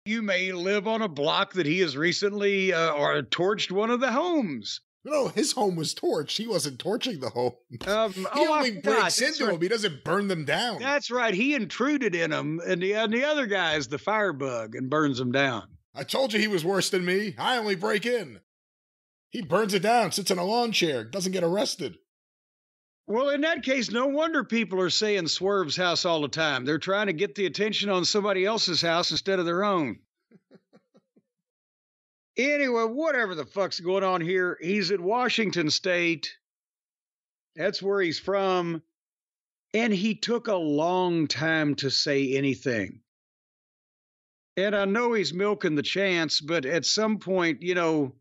You may live on a block that he has recently or torched one of the homes. No, his home was torched. He wasn't torching the home. He I only forgot. breaks That's into right. them. He doesn't burn them down. That's right. He intruded in them, and the other guy is the firebug and burns them down. I told you he was worse than me. I only break in. He burns it down, sits in a lawn chair, doesn't get arrested. Well, in that case, no wonder people are saying Swerve's house all the time. They're trying to get the attention on somebody else's house instead of their own. Anyway, whatever the fuck's going on here, he's in Washington State. That's where he's from. And he took a long time to say anything. And I know he's milking the chance, but at some point, you know,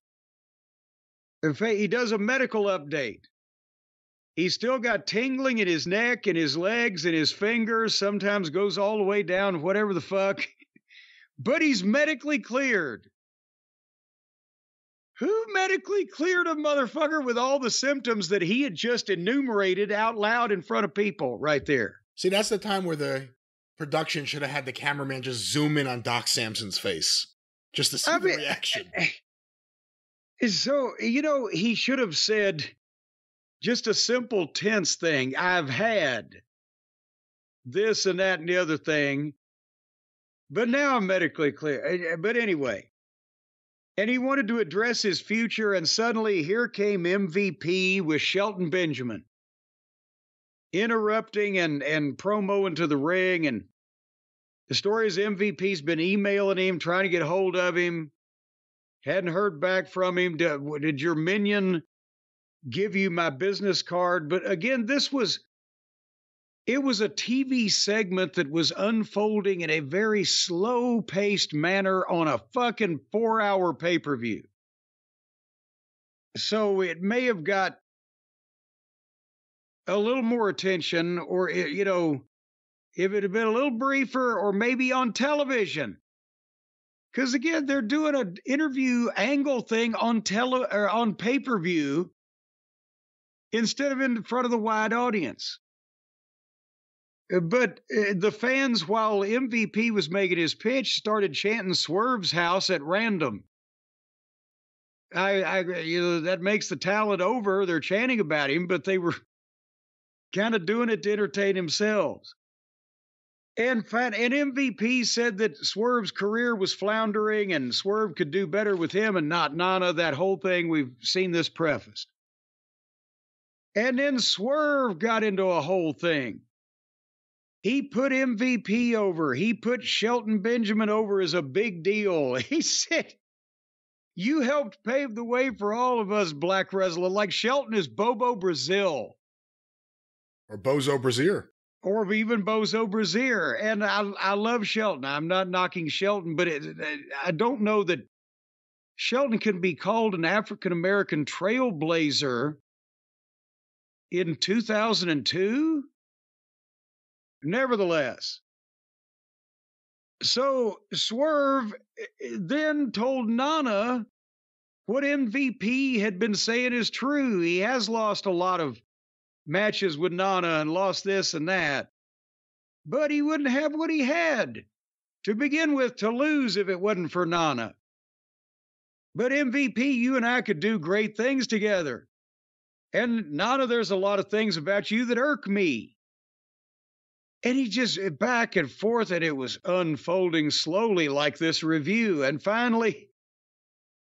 if he does a medical update. He's still got tingling in his neck and his legs and his fingers, sometimes goes all the way down, whatever the fuck. But he's medically cleared. Who medically cleared a motherfucker with all the symptoms that he had just enumerated out loud in front of people right there? See, that's the time where the production should have had the cameraman just zoom in on Doc Samson's face, just to see the reaction. So, you know, he should have said just a simple tense thing. I've had this and that and the other thing, but now I'm medically clear. But anyway, and he wanted to address his future, and suddenly here came MVP with Shelton Benjamin interrupting and promoing to the ring. And the story is MVP's been emailing him, trying to get hold of him. Hadn't heard back from him. Did your minion give you my business card? But again, it was a TV segment that was unfolding in a very slow-paced manner on a fucking 4-hour pay-per-view. So it may have got a little more attention, or, you know, if it had been a little briefer, or maybe on television. Because again, they're doing an interview angle thing on on pay-per-view instead of in front of the wide audience. But the fans, while MVP was making his pitch, started chanting Swerve's house at random. You know, that makes the talent over. They're chanting about him, but they were kind of doing it to entertain themselves. And MVP said that Swerve's career was floundering and Swerve could do better with him and not Nana, that whole thing. We've seen this prefaced. And then Swerve got into a whole thing. He put MVP over. He put Shelton Benjamin over as a big deal. He said, you helped pave the way for all of us, black wrestlers. Like Shelton is Bobo Brazil. Or Bozo Brazier. Or even Bozo Brazier. And I love Shelton. I'm not knocking Shelton, but I don't know that Shelton can be called an African-American trailblazer in 2002. Nevertheless. So Swerve then told Nana what MVP had been saying is true. He has lost a lot of matches with Nana and lost this and that. But he wouldn't have what he had to begin with to lose if it wasn't for Nana. But MVP, you and I could do great things together. And Nana, there's a lot of things about you that irk me. And he just back and forth, and it was unfolding slowly like this review. And finally,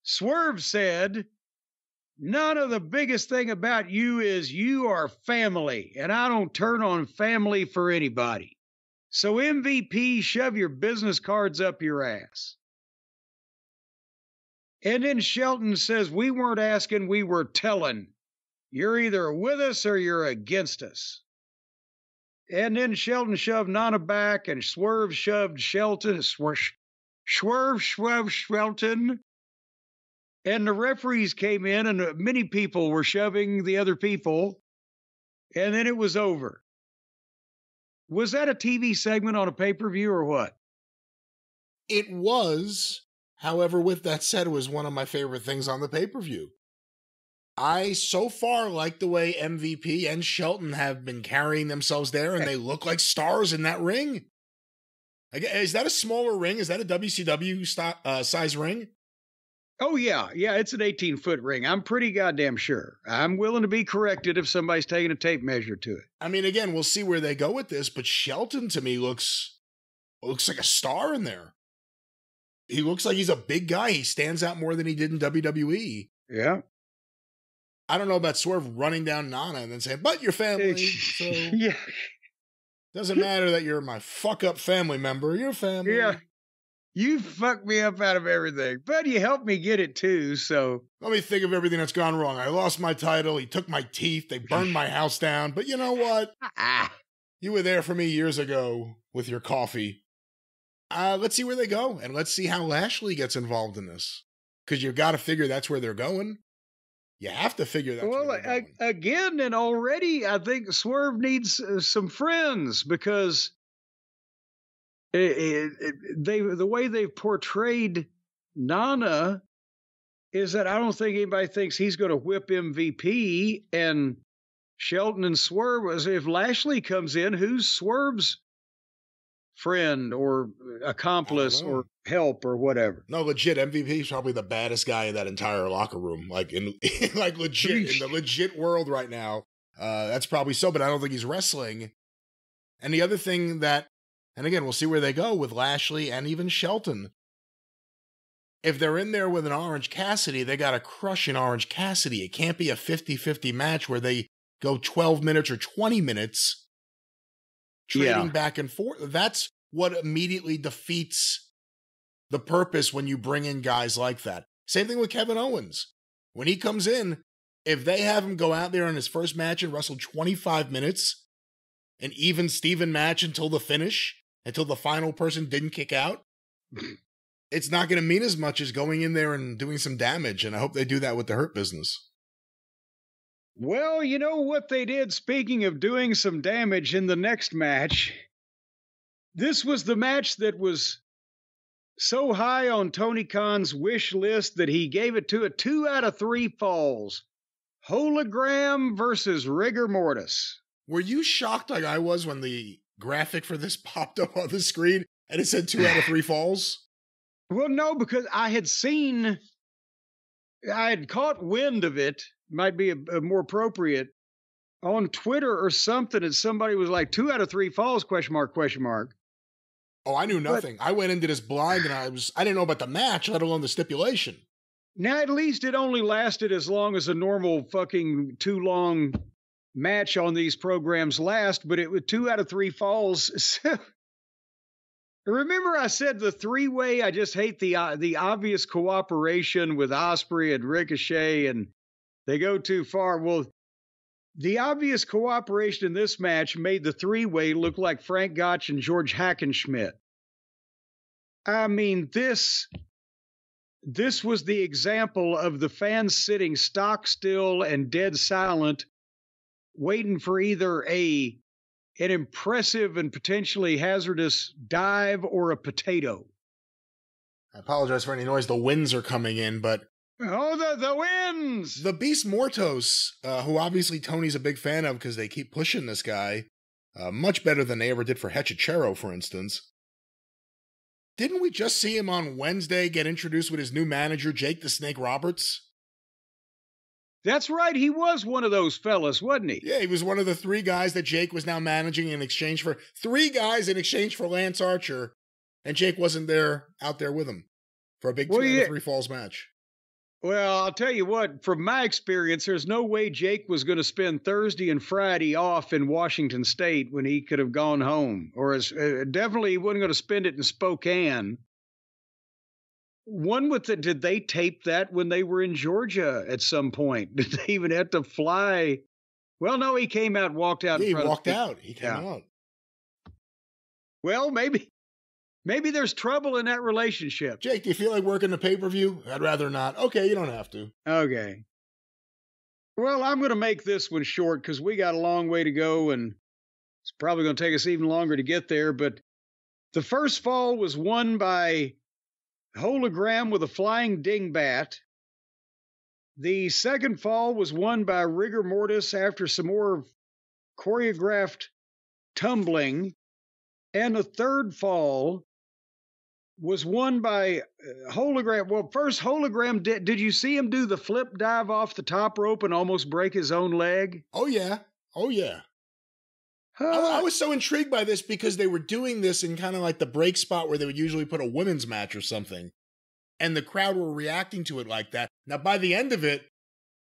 Swerve said, Nana, the biggest thing about you is you are family, and I don't turn on family for anybody. So MVP, shove your business cards up your ass. And then Shelton says, we weren't asking, we were telling. You're either with us or you're against us. And then Shelton shoved Nana back, and Swerve shoved Shelton. Shelton. And the referees came in, and many people were shoving the other people. And then it was over. Was that a TV segment on a pay-per-view or what? It was. However, with that said, it was one of my favorite things on the pay-per-view. I so far like the way MVP and Shelton have been carrying themselves there, and they look like stars in that ring. Again, is that a smaller ring? Is that a WCW size ring? Oh, yeah. Yeah, it's an 18-foot ring. I'm pretty goddamn sure. I'm willing to be corrected if somebody's taking a tape measure to it. I mean, again, we'll see where they go with this, but Shelton to me looks like a star in there. He looks like he's a big guy. He stands out more than he did in WWE. Yeah. I don't know about Swerve running down Nana and then saying, but your family. So yeah. Doesn't matter that you're my fuck-up family member. You're family. Yeah. You fucked me up out of everything, but you helped me get it too, so. Let me think of everything that's gone wrong. I lost my title. He took my teeth. They burned my house down. But you know what? You were there for me years ago with your coffee. Let's see where they go, and let's see how Lashley gets involved in this. Because you've got to figure that's where they're going. You have to figure that's where they're going. Again, and already, I think Swerve needs some friends, because the way they've portrayed Nana is that I don't think anybody thinks he's going to whip MVP, and Shelton and Swerve, if Lashley comes in, who's Swerve's friend or accomplice or help or whatever? No, legit, MVP is probably the baddest guy in that entire locker room. Like legit, in the legit world right now. That's probably so, but I don't think he's wrestling. And the other thing that, and again, we'll see where they go with Lashley and even Shelton. If they're in there with an Orange Cassidy, they got to crush an Orange Cassidy. It can't be a 50-50 match where they go 12 minutes or 20 minutes trading back and forth. That's what immediately defeats the purpose when you bring in guys like that. Same thing with Kevin Owens. When he comes in, if they have him go out there in his first match and wrestle 25 minutes, an even Steven match until the finish, until the final person didn't kick out, it's not going to mean as much as going in there and doing some damage, and I hope they do that with the Hurt Business. Well, you know what they did, speaking of doing some damage in the next match? This was the match that was so high on Tony Khan's wish list that he gave it to a 2 out of 3 falls. Hologram versus Rigor Mortis. Were you shocked like I was when the graphic for this popped up on the screen and it said 2 out of 3 falls? Well, no, because I had caught wind of it, might be a more appropriate, on Twitter or something, and somebody was like, 2 out of 3 falls, question mark. Oh, I knew nothing. I went into this blind and I didn't know about the match, let alone the stipulation. Now, at least it only lasted as long as a normal fucking too long match on these programs last, but it was 2 out of 3 falls. Remember I said the 3-way, I just hate the obvious cooperation with Ospreay and Ricochet, and they go too far. Well, the obvious cooperation in this match made the 3-way look like Frank Gotch and George Hackenschmidt. I mean, this was the example of the fans sitting stock still and dead silent, waiting for either an impressive and potentially hazardous dive or a potato. I apologize for any noise. The winds are coming in, but... Oh, the winds! The Beast Mortos, who obviously Tony's a big fan of because they keep pushing this guy, much better than they ever did for Hechicero, for instance. Didn't we just see him on Wednesday get introduced with his new manager, Jake the Snake Roberts? That's right, he was one of those fellas, wasn't he? Yeah, he was one of the 3 guys that Jake was now managing in exchange for... 3 guys in exchange for Lance Archer, and Jake wasn't out there with him for a big 2 out of 3 falls match. Well, I'll tell you what, from my experience, there's no way Jake was going to spend Thursday and Friday off in Washington State when he could have gone home. Or definitely he wasn't going to spend it in Spokane. Did they tape that when they were in Georgia at some point? Did they even have to fly? Well, no, he came out and walked out. Yeah, in front he walked out. He came out. Well, maybe there's trouble in that relationship. Jake, do you feel like working the pay-per-view? I'd rather not. Okay, you don't have to. Okay. Well, I'm going to make this one short because we got a long way to go, and it's probably going to take us even longer to get there. But the first fall was won by Hologram with a flying dingbat. The second fall was won by Rigor Mortis after some more choreographed tumbling. And the third fall was won by Hologram. Well, first Hologram did you see him do the flip dive off the top rope and almost break his own leg? Oh, yeah. Oh, yeah. I was so intrigued by this because they were doing this in kind of like the break spot where they would usually put a women's match or something. And the crowd were reacting to it like that. Now, by the end of it,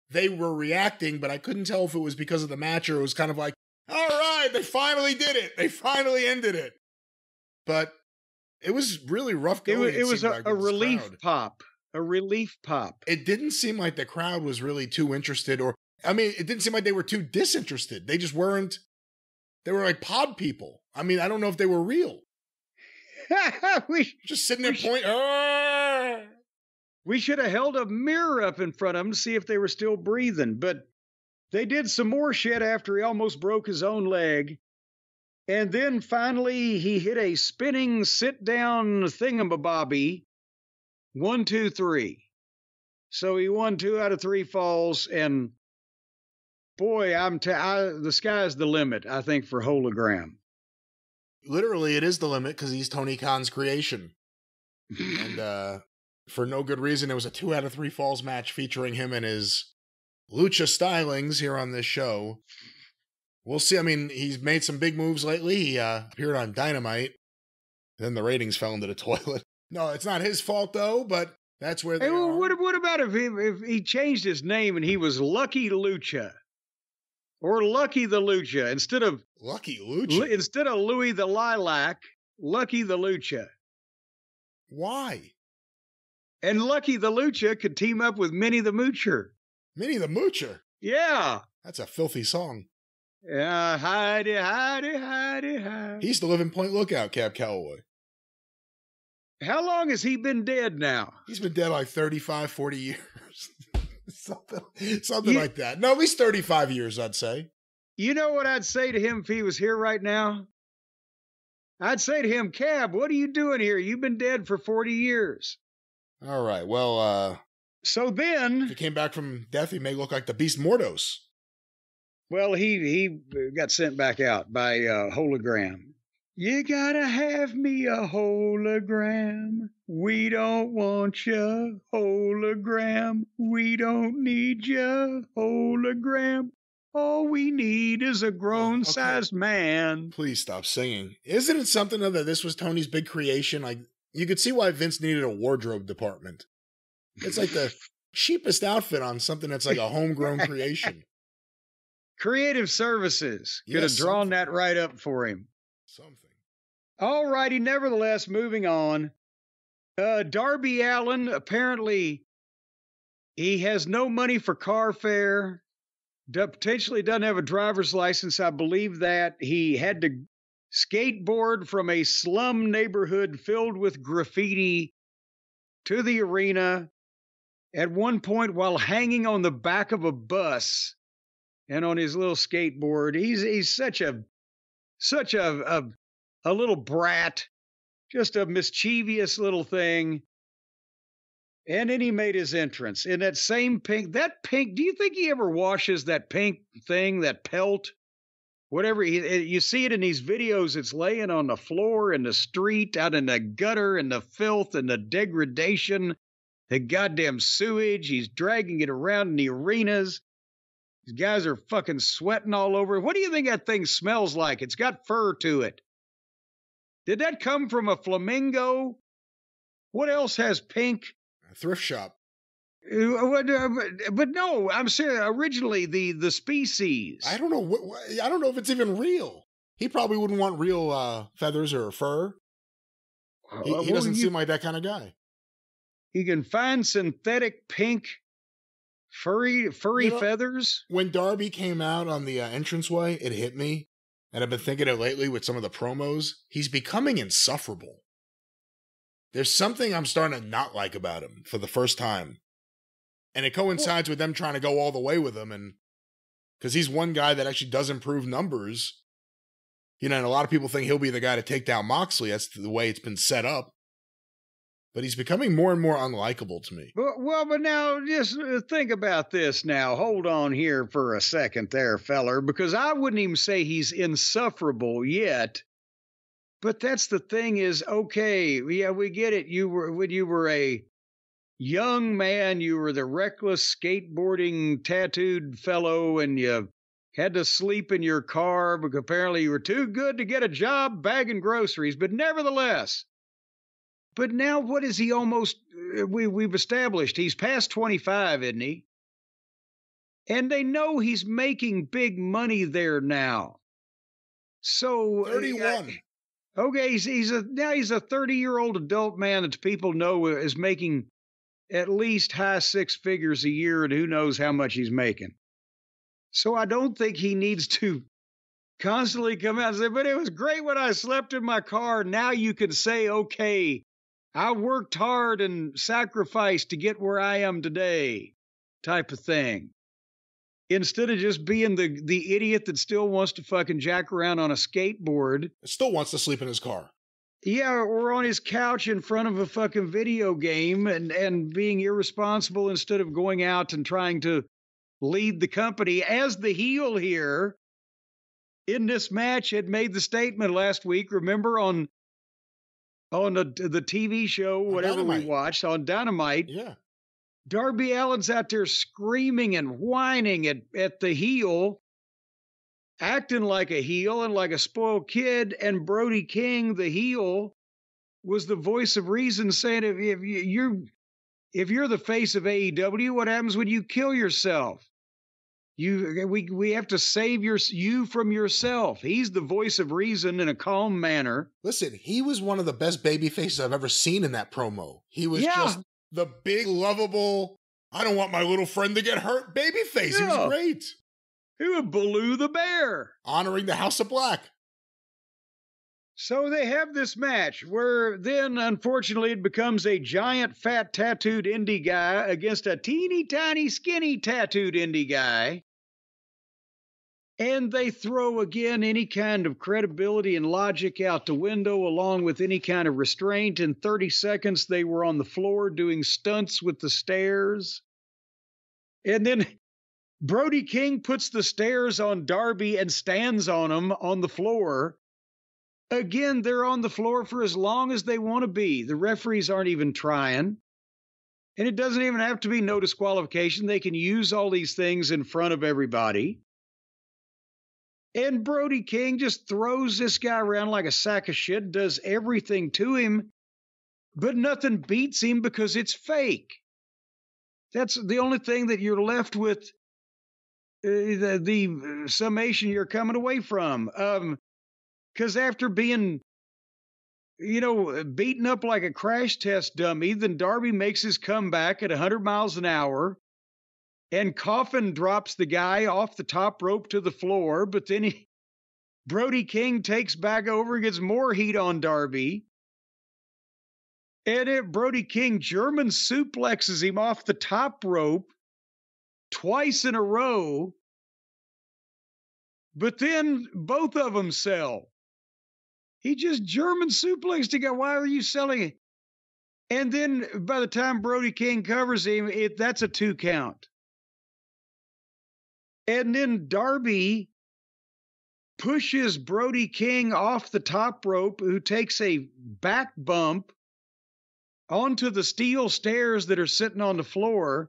they were reacting, but I couldn't tell if it was because of the match or it was kind of like, all right, they finally did it. They finally ended it. But it was really rough going. It was a relief pop. A relief pop. It didn't seem like the crowd was really too interested it didn't seem like they were too disinterested. They just weren't. They were like pod people. I mean, I don't know if they were real. Just sitting there pointing. We should have held a mirror up in front of them to see if they were still breathing. But they did some more shit after he almost broke his own leg. And then finally, he hit a spinning sit-down thingamabobby. 1, 2, 3. So he won 2 out of 3 falls. And boy, the sky's the limit, I think, for Hologram. Literally, it is the limit because he's Tony Khan's creation. And for no good reason, it was a 2 out of 3 falls match featuring him and his lucha stylings here on this show. We'll see. I mean, he's made some big moves lately. He appeared on Dynamite. Then the ratings fell into the toilet. No, it's not his fault, though, but that's where they are. What about if he changed his name and he was Lucky Lucha? Or Lucky the Lucha instead of Lucky Lucha? Instead of Louis the Lilac, Lucky the Lucha. Why? And Lucky the Lucha could team up with Minnie the Moocher. Minnie the Moocher? Yeah. That's a filthy song. Yeah, hidey, hidey, hidey, hidey. He used to live in Point Lookout, Cab Calloway. How long has he been dead now? He's been dead like 35, 40 years. Something like that. No, at least 35 years, I'd say. You know what I'd say to him if he was here right now? I'd say to him, Cab, what are you doing here? You've been dead for 40 years. All right, well, so then... if he came back from death, he may look like the Beast Mordos. Well, he got sent back out by Hologram. You gotta have me a hologram. We don't want ya, hologram. We don't need ya, hologram. All we need is a grown-sized man. Please stop singing. Isn't it something, though, that this was Tony's big creation? Like, you could see why Vince needed a wardrobe department. It's like the cheapest outfit on something that's like a homegrown creation. Creative Services could have drawn that right up for him. Something. All righty, nevertheless, moving on. Darby Allin, apparently, he has no money for car fare. Potentially doesn't have a driver's license. I believe that. He had to skateboard from a slum neighborhood filled with graffiti to the arena at one point while hanging on the back of a bus and on his little skateboard. He's such a little brat, just a mischievous little thing. And then he made his entrance in that same pink. That pink, do you think he ever washes that pink thing, that pelt? Whatever, you see it in these videos, it's laying on the floor in the street, out in the gutter, and the filth and the degradation, the goddamn sewage. He's dragging it around in the arenas. These guys are fucking sweating all over. What do you think that thing smells like? It's got fur to it. Did that come from a flamingo? What else has pink? A thrift shop. But no, I'm saying originally the species. I don't know. I don't know if it's even real. He probably wouldn't want real feathers or fur. He doesn't seem like that kind of guy. You can find synthetic pink furry feathers. When Darby came out on the entranceway, it hit me. And I've been thinking it lately with some of the promos. He's becoming insufferable. There's something I'm starting to not like about him for the first time. And it coincides with them trying to go all the way with him. And because he's one guy that actually does improve numbers. You know, and a lot of people think he'll be the guy to take down Moxley. That's the way it's been set up. But he's becoming more and more unlikable to me. But now, just think about this now. Hold on here for a second there, feller, because I wouldn't even say he's insufferable yet. But that's the thing is, okay, yeah, we get it. When you were a young man, you were the reckless skateboarding tattooed fellow, and you had to sleep in your car because apparently you were too good to get a job bagging groceries. But nevertheless, but now what is he almost? We've established he's past 25, isn't he? And they know he's making big money there now. So 31. Okay, he's a 30-year-old adult man that people know is making at least high six figures a year, and who knows how much he's making. So I don't think he needs to constantly come out and say, but it was great when I slept in my car. Now you can say, okay, I worked hard and sacrificed to get where I am today, type of thing. Instead of just being the idiot that still wants to fucking jack around on a skateboard. Still wants to sleep in his car. Yeah, or on his couch in front of a fucking video game and being irresponsible instead of going out and trying to lead the company as the heel here in this match had made the statement last week. Remember on the TV show, whatever we watched on Dynamite. Yeah. Darby Allin's out there screaming and whining at the heel, acting like a heel and like a spoiled kid. And Brody King, the heel, was the voice of reason, saying, if you're the face of AEW, what happens when you kill yourself? We have to save you from yourself. He's the voice of reason in a calm manner. Listen, he was one of the best baby faces I've ever seen in that promo. He was just the big, lovable, I don't want my little friend to get hurt baby face. He was great. He was Baloo the Bear. Honoring the House of Black. So they have this match where then, unfortunately, it becomes a giant, fat, tattooed indie guy against a teeny, tiny, skinny, tattooed indie guy. And they throw, again, any kind of credibility and logic out the window, along with any kind of restraint. In 30 seconds, they were on the floor doing stunts with the stairs. And then Brody King puts the stairs on Darby and stands on them on the floor. Again, they're on the floor for as long as they want to be. The referees aren't even trying. And it doesn't even have to be no disqualification. They can use all these things in front of everybody. And Brody King just throws this guy around like a sack of shit, does everything to him, but nothing beats him because it's fake. That's the only thing that you're left with, the summation you're coming away from. Because after being, beaten up like a crash test dummy, then Darby makes his comeback at 100 miles an hour. And Coffin drops the guy off the top rope to the floor, but then Brody King takes back over and gets more heat on Darby. And Brody King German suplexes him off the top rope twice in a row. But then both of them sell. He just German suplexed the guy. Why are you selling it? And then by the time Brody King covers him, that's a 2 count. And then Darby pushes Brody King off the top rope, who takes a back bump onto the steel stairs that are sitting on the floor.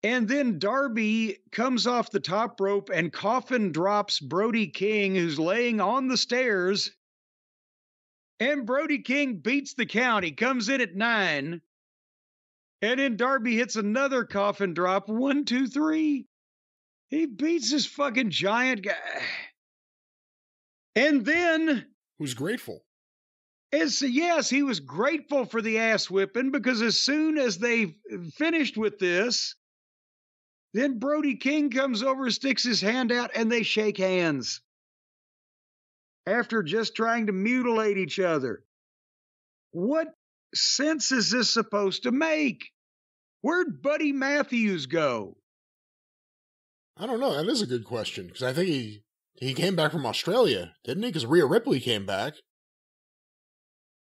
And then Darby comes off the top rope and Coffin drops Brody King, who's laying on the stairs. And Brody King beats the count. He comes in at 9. And then Darby hits another Coffin drop. 1, 2, 3. He beats this fucking giant guy. And then... Who's grateful. Yes, he was grateful for the ass whipping, because as soon as they finished with this, then Brody King comes over, sticks his hand out, and they shake hands. After just trying to mutilate each other. What sense is this supposed to make? Where'd Buddy Matthews go? I don't know. That is a good question, because I think he came back from Australia, didn't he? Because Rhea Ripley came back.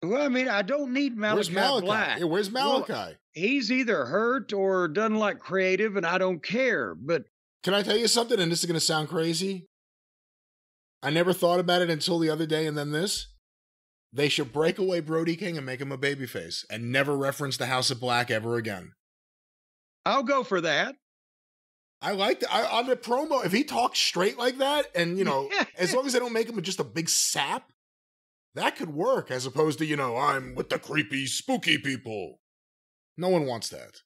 Well, I mean, I don't need Malachi Black. Yeah, where's Malachi? Well, he's either hurt or doesn't like creative, and I don't care. But can I tell you something? And this is going to sound crazy. I never thought about it until the other day, and then this. They should break away Brody King and make him a babyface and never reference the House of Black ever again. I'll go for that. I like that. On the promo, if he talks straight like that, and, as long as they don't make him just a big sap, that could work, as opposed to, I'm with the creepy, spooky people. No one wants that.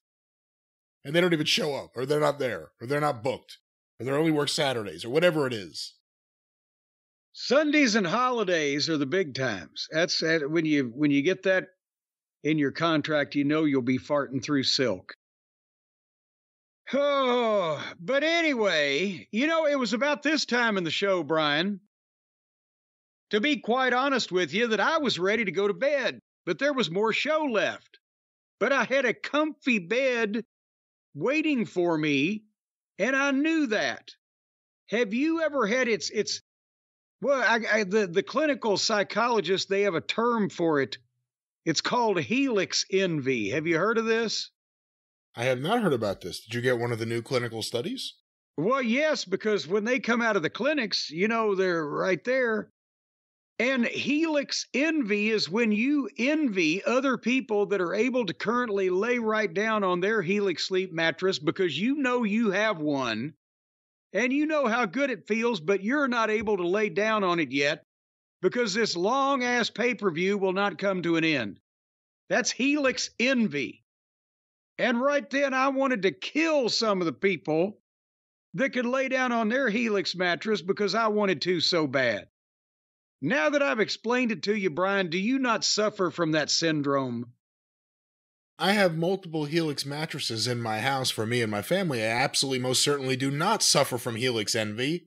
And they don't even show up, or they're not there, or they're not booked, or they only work Saturdays, or whatever it is. Sundays and holidays are the big times. That's when you get that in your contract, you'll be farting through silk. Oh, but anyway, it was about this time in the show, Brian, to be quite honest with you, that I was ready to go to bed, but there was more show left. But I had a comfy bed waiting for me, and I knew that. Have you ever had the clinical psychologists, they have a term for it. It's called helix envy. Have you heard of this? I have not heard about this. Did you get one of the new clinical studies? Well, yes, because when they come out of the clinics, they're right there. And helix envy is when you envy other people that are able to currently lay right down on their helix sleep mattress because you have one. And you know how good it feels, but you're not able to lay down on it yet because this long-ass pay-per-view will not come to an end. That's helix envy. And right then, I wanted to kill some of the people that could lay down on their helix mattress because I wanted to so bad. Now that I've explained it to you, Brian, do you not suffer from that syndrome? I have multiple helix mattresses in my house for me and my family. I absolutely most certainly do not suffer from helix envy.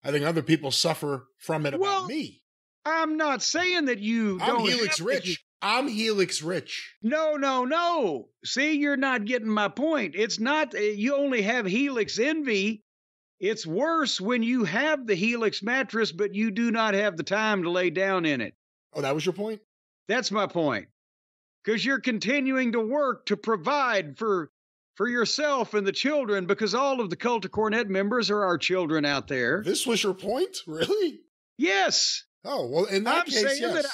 I think other people suffer from it about me. I'm not saying that you don't. I'm helix rich. I'm helix rich. No. See, you're not getting my point. It's not, you only have helix envy. It's worse when you have the helix mattress, but you do not have the time to lay down in it. Oh, that was your point? That's my point. Because you're continuing to work to provide for yourself and the children, because all of the Cult of Cornette members are our children out there. This was your point? Really? Yes. Oh, well, in that case, yes. That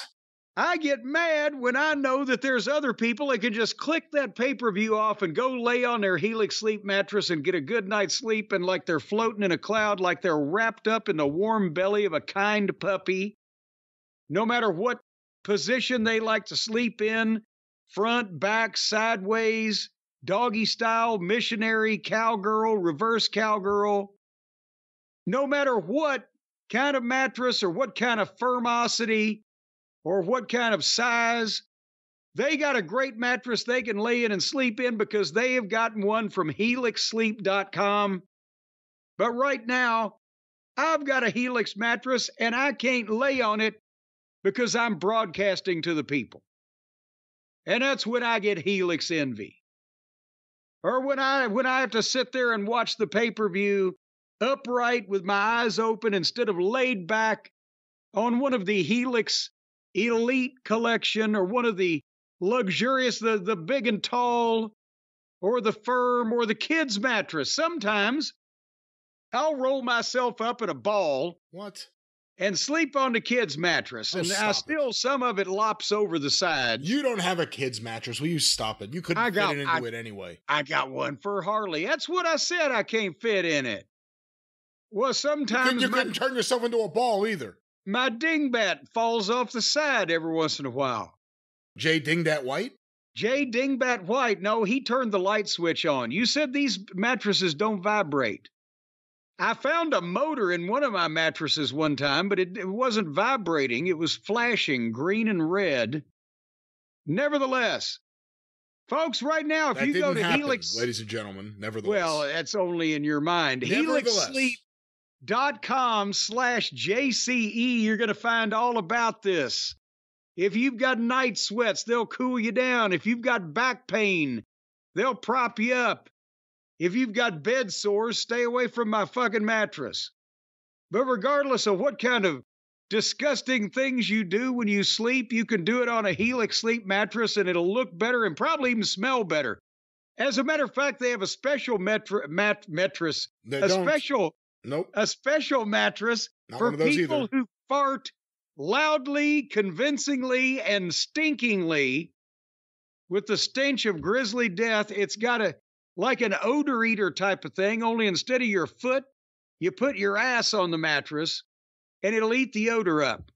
I get mad when I know that there's other people that can just click that pay-per-view off and go lay on their helix sleep mattress and get a good night's sleep, and like they're floating in a cloud, like they're wrapped up in the warm belly of a kind puppy. No matter what position they like to sleep in, front, back, sideways, doggy style, missionary, cowgirl, reverse cowgirl. No matter what kind of mattress or what kind of firmosity or what kind of size, they got a great mattress they can lay in and sleep in because they have gotten one from helixsleep.com. But right now, I've got a Helix mattress and I can't lay on it because I'm broadcasting to the people. And that's when I get helix envy. Or when I have to sit there and watch the pay-per-view upright with my eyes open instead of laid back on one of the Helix Elite collection or one of the luxurious, the big and tall, or the firm, or the kids mattress. Sometimes I'll roll myself up in a ball. What? And sleep on the kids' mattress. And some of it lops over the side. You don't have a kids' mattress. Will you stop it? You couldn't fit into it anyway. I got one for Harley. That's what I said. I can't fit in it. Well, sometimes you couldn't turn yourself into a ball either. My dingbat falls off the side every once in a while. Jay Dingbat White? Jay Dingbat White. No, he turned the light switch on. You said these mattresses don't vibrate. I found a motor in one of my mattresses one time, but it wasn't vibrating. It was flashing green and red. Nevertheless, folks, right now, if you go to Helix... Ladies and gentlemen, nevertheless. Well, that's only in your mind. HelixSleep.com/JCE, you're going to find all about this. If you've got night sweats, they'll cool you down. If you've got back pain, they'll prop you up. If you've got bed sores, stay away from my fucking mattress. But regardless of what kind of disgusting things you do when you sleep, you can do it on a Helix Sleep mattress and it'll look better and probably even smell better. As a matter of fact, they have a special mattress. Nope. A special mattress Not for one of those people either. who fart loudly, convincingly, and stinkingly with the stench of grisly death. It's got like an odor eater type of thing, only instead of your foot, you put your ass on the mattress and it'll eat the odor up.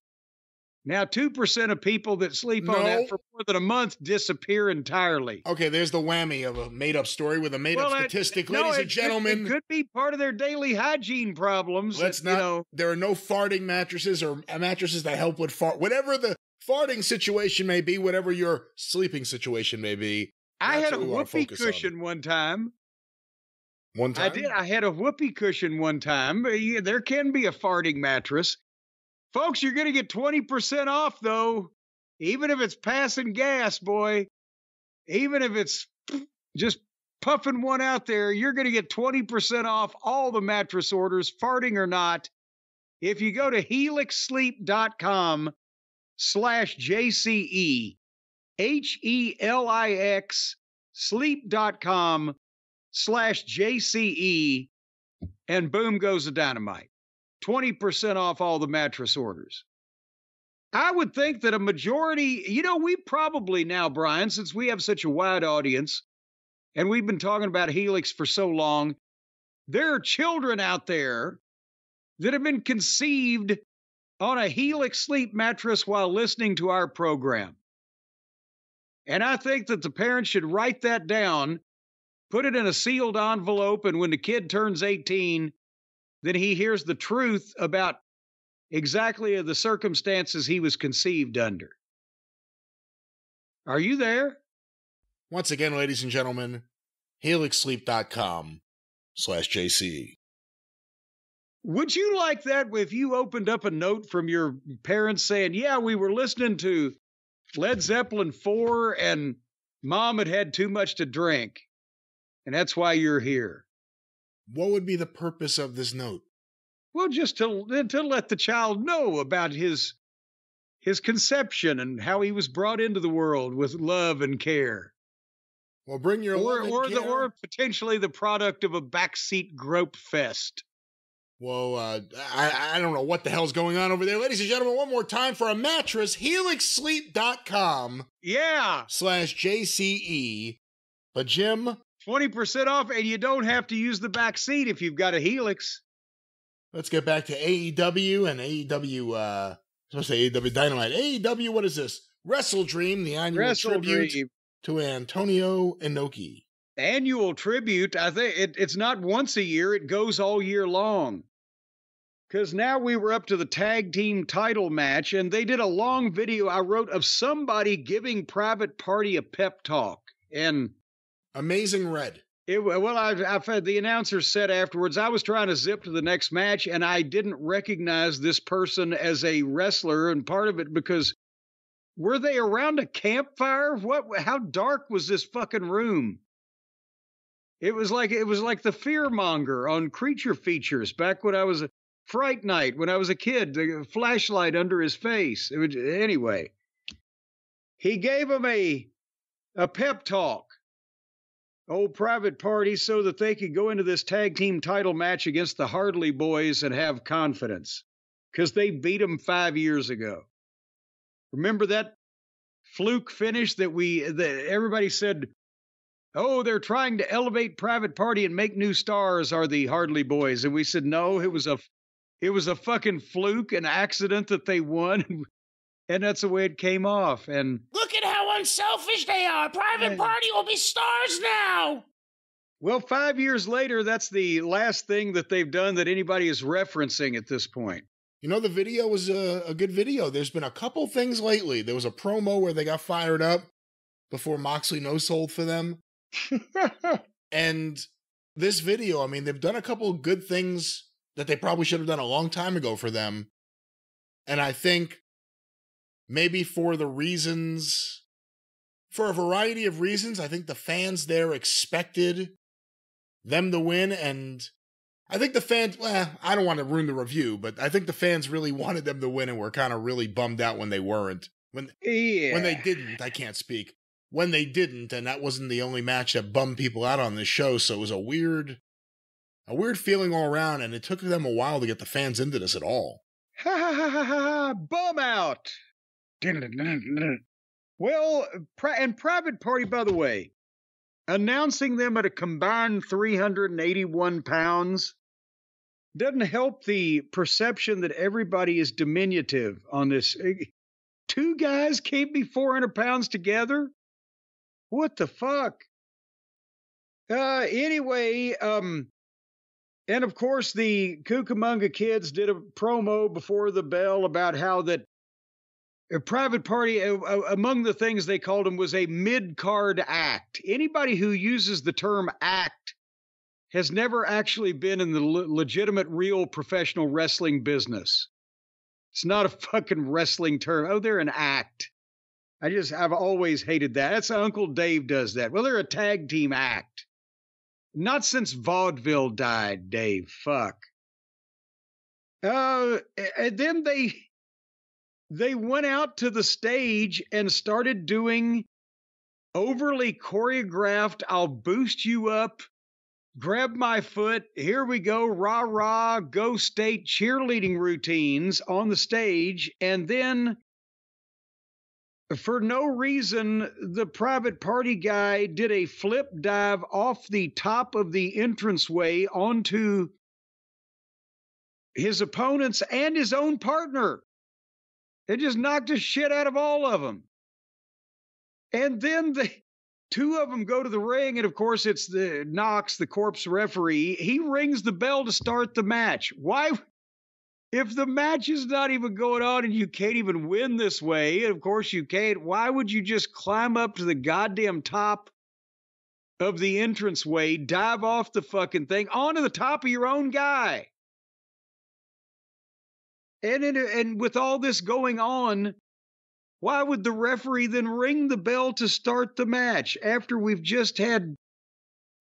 Now, 2% of people that sleep on that for more than a month disappear entirely. Okay, there's the whammy of a made-up story with a made-up statistic. Ladies and gentlemen. It could be part of their daily hygiene problems. There are no farting mattresses or mattresses that help with fart. Whatever the farting situation may be, whatever your sleeping situation may be. I had a whoopee cushion one time. One time? I did. I had a whoopee cushion one time. There can be a farting mattress. Folks, you're going to get 20% off, though. Even if it's passing gas, boy. Even if it's just puffing one out there, you're going to get 20% off all the mattress orders, farting or not. If you go to helixsleep.com/JCE, HELIX sleep.com/JCE, and boom goes the dynamite. 20% off all the mattress orders. I would think that a majority, we probably now, Brian, since we have such a wide audience, and we've been talking about Helix for so long, there are children out there that have been conceived on a Helix sleep mattress while listening to our program. And I think that the parents should write that down, put it in a sealed envelope, and when the kid turns 18, then he hears the truth about exactly the circumstances he was conceived under. Are you there? Once again, ladies and gentlemen, helixsleep.com/JCE. Would you like that if you opened up a note from your parents saying, yeah, we were listening to Led Zeppelin 4 and Mom had too much to drink, and that's why you're here? What would be the purpose of this note? Well, just to let the child know about his conception and how he was brought into the world with love and care. Well, bring your love and care. Or potentially the product of a backseat grope fest. Well, I don't know what the hell's going on over there. Ladies and gentlemen, one more time for a mattress, helixsleep.com. Yeah. /JCE. But Jim, 20% off, and you don't have to use the back seat if you've got a Helix. Let's get back to AEW and AEW, I was going to say AEW Dynamite. AEW, what is this? WrestleDream, the annual tribute to Antonio Inoki. Annual tribute, I think it's not once a year, it goes all year long. Because now we were up to the tag team title match, and they did a long video I wrote of somebody giving Private Party a pep talk. And Amazing Red. I've had the announcer said afterwards, I was trying to zip to the next match, and I didn't recognize this person as a wrestler, and part of it because were they around a campfire? How dark was this fucking room? It was like the fearmonger on Creature Features back when I was a Fright Night, when I was a kid, the flashlight under his face. Anyway, he gave him a pep talk. Old Private Party, so that they could go into this tag team title match against the Hardley Boys and have confidence, because they beat them 5 years ago. Remember that fluke finish that everybody said, oh, they're trying to elevate Private Party and make new stars, are the Hardley Boys. And we said, no, it was a fucking fluke, an accident that they won. And that's the way it came off. And look at how unselfish they are. Private Party will be stars now. Well, 5 years later, that's the last thing that they've done that anybody is referencing at this point. You know, the video was a good video. There's been a couple things lately. There was a promo where they got fired up before Moxley no-sold for them. And this video, I mean, they've done a couple of good things that they probably should have done a long time ago for them. And I think maybe for a variety of reasons, I think the fans there expected them to win. And I think the fans, I don't want to ruin the review, but I think the fans really wanted them to win and were kind of really bummed out when they weren't. When they didn't, I can't speak. When they didn't, and that wasn't the only match that bummed people out on this show, so it was a weird A weird feeling all around, and it took them a while to get the fans into this at all. Ha ha ha ha ha! Bum out! Well, and Private Party, by the way, announcing them at a combined 381 pounds doesn't help the perception that everybody is diminutive on this. Two guys can't be 400 pounds together? What the fuck? Anyway, and of course the Cucamonga Kids did a promo before the bell about how that a Private Party, among the things they called him, was a mid-card act. Anybody who uses the term act has never actually been in the legitimate, real professional wrestling business. It's not a fucking wrestling term. Oh, they're an act. I've always hated that. That's how Uncle Dave does that. Well, they're a tag team act. Not since vaudeville died, Dave. Fuck. And then they went out to the stage and started doing overly choreographed, I'll boost you up, grab my foot, here we go, rah, rah, go state cheerleading routines on the stage. And then, for no reason, the Private Party guy did a flip dive off the top of the entranceway onto his opponents and his own partner. It just knocked the shit out of all of them. And then the two of them go to the ring, and of course it's the Knox, the corpse referee. He rings the bell to start the match. Why? If the match is not even going on and you can't even win this way, and of course you can't, why would you just climb up to the goddamn top of the entranceway, dive off the fucking thing onto the top of your own guy? And with all this going on, why would the referee then ring the bell to start the match after we've just had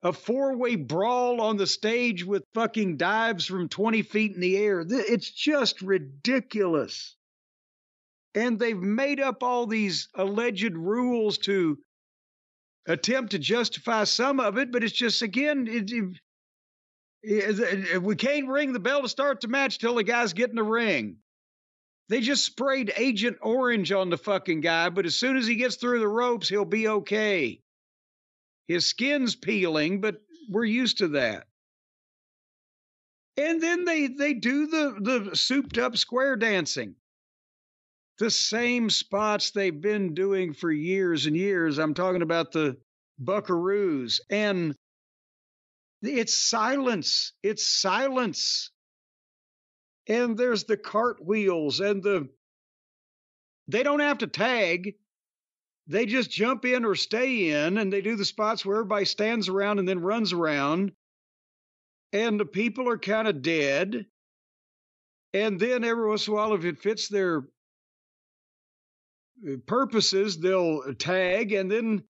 a four-way brawl on the stage with fucking dives from 20 feet in the air? It's just ridiculous. And they've made up all these alleged rules to attempt to justify some of it, but it's just, again, we can't ring the bell to start the match till the guys get in the ring. They just sprayed Agent Orange on the fucking guy, but as soon as he gets through the ropes, he'll be okay. His skin's peeling, but we're used to that. And then they do the souped up square dancing. The same spots they've been doing for years and years. I'm talking about the Buckaroos. And it's silence. It's silence. And there's the cartwheels and they don't have to tag. They just jump in or stay in, and they do the spots where everybody stands around and then runs around. And the people are kind of dead. And then every once in a while, if it fits their purposes, they'll tag, and then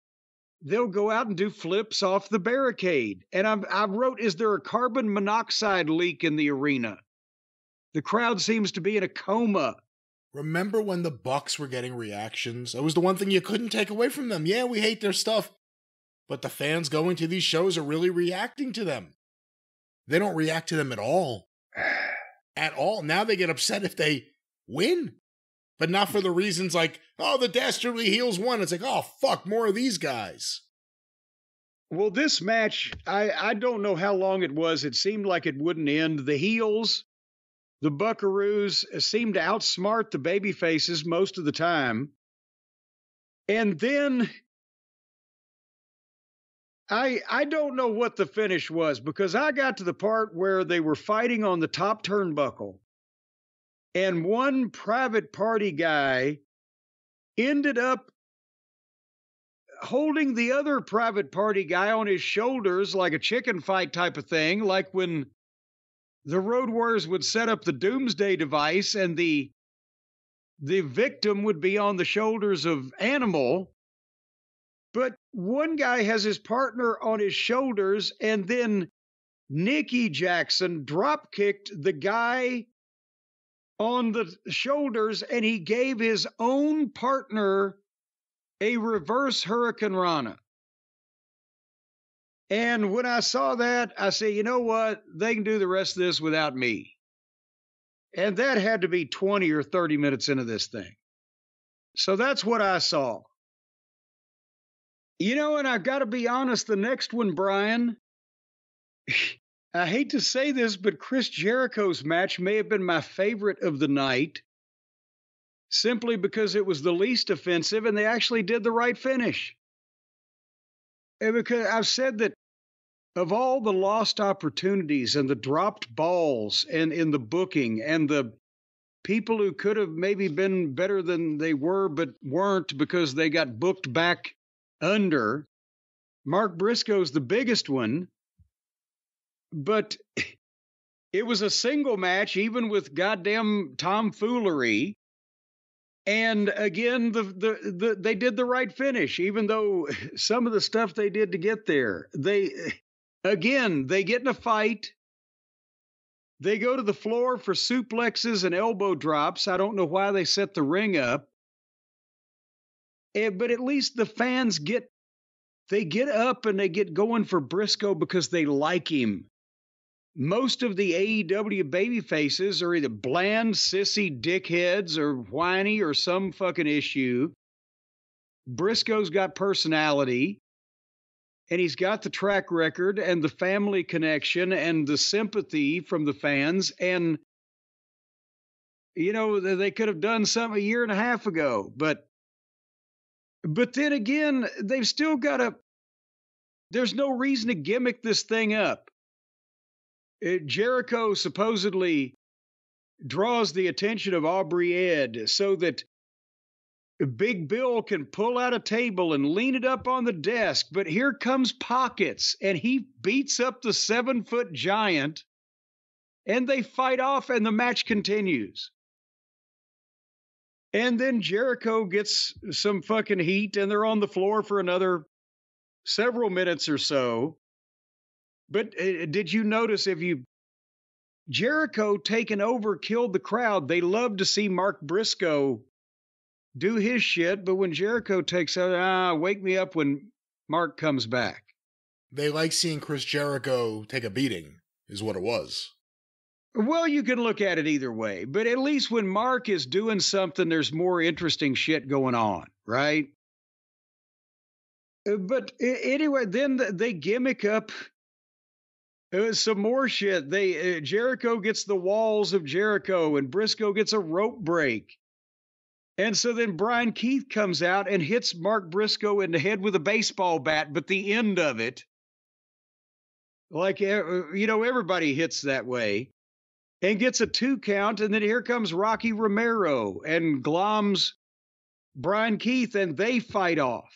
they'll go out and do flips off the barricade. And I wrote, is there a carbon monoxide leak in the arena? The crowd seems to be in a coma. Remember when the Bucks were getting reactions? It was the one thing you couldn't take away from them. Yeah, we hate their stuff, but the fans going to these shows are really reacting to them. They don't react to them at all. At all. Now they get upset if they win, but not for the reasons like, oh, the Dastardly Heels won. It's like, oh, fuck, more of these guys. Well, this match, I don't know how long it was. It seemed like it wouldn't end. The heels, the Buckaroos, seemed to outsmart the babyfaces most of the time. And then I don't know what the finish was, because I got to the part where they were fighting on the top turnbuckle. And one Private Party guy ended up holding the other Private Party guy on his shoulders like a chicken fight type of thing, like when the Road Warriors would set up the Doomsday device and the victim would be on the shoulders of Animal. But one guy has his partner on his shoulders, and then Nikki Jackson drop kicked the guy on the shoulders, and he gave his own partner a reverse Hurricane Rana. And when I saw that, I said, you know what? They can do the rest of this without me. And that had to be 20 or 30 minutes into this thing. So that's what I saw. You know, and I've got to be honest, the next one, Brian, I hate to say this, but Chris Jericho's match may have been my favorite of the night, simply because it was the least offensive and they actually did the right finish. And because I've said that of all the lost opportunities and the dropped balls and in the booking and the people who could have maybe been better than they were but weren't because they got booked back under, Mark Briscoe's the biggest one. But it was a single match, even with goddamn tomfoolery. And again, they did the right finish, even though some of the stuff they did to get there. They get in a fight. They go to the floor for suplexes and elbow drops. I don't know why they set the ring up. But at least the fans get up and they get going for Briscoe because they like him. Most of the AEW baby faces are either bland, sissy dickheads or whiny or some fucking issue. Briscoe's got personality, and he's got the track record and the family connection and the sympathy from the fans. And, you know, they could have done something a year and a half ago. But then again, they've still got there's no reason to gimmick this thing up. Jericho supposedly draws the attention of Aubrey Ed so that Big Bill can pull out a table and lean it up on the desk. But here comes Pockets, and he beats up the 7-foot giant, and they fight off, and the match continues. And then Jericho gets some fucking heat, and they're on the floor for another several minutes or so. But did you notice Jericho taking over killed the crowd? They love to see Mark Briscoe do his shit, but when Jericho takes out, wake me up when Mark comes back. They like seeing Chris Jericho take a beating, is what it was. Well, you can look at it either way, but at least when Mark is doing something, there's more interesting shit going on, right? But anyway, then they gimmick up some more shit. Jericho gets the walls of Jericho, and Briscoe gets a rope break. And so then Brian Keith comes out and hits Mark Briscoe in the head with a baseball bat, but the end of it, like, you know, everybody hits that way, and gets a 2 count. And then here comes Rocky Romero and gloms Brian Keith, and they fight off.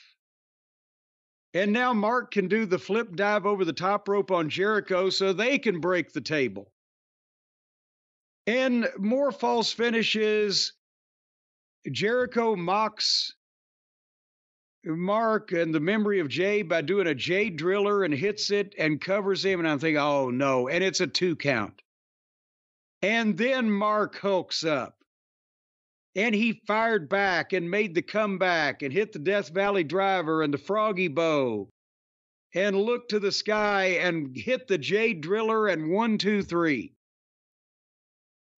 And now Mark can do the flip dive over the top rope on Jericho so they can break the table. And more false finishes. Jericho mocks Mark and the memory of Jay by doing a Jay driller and hits it and covers him. And I'm thinking, oh no. And it's a 2 count. And then Mark hulks up. And he fired back and made the comeback and hit the Death Valley Driver and the Froggy Bow and looked to the sky and hit the Jay Driller and 1, 2, 3.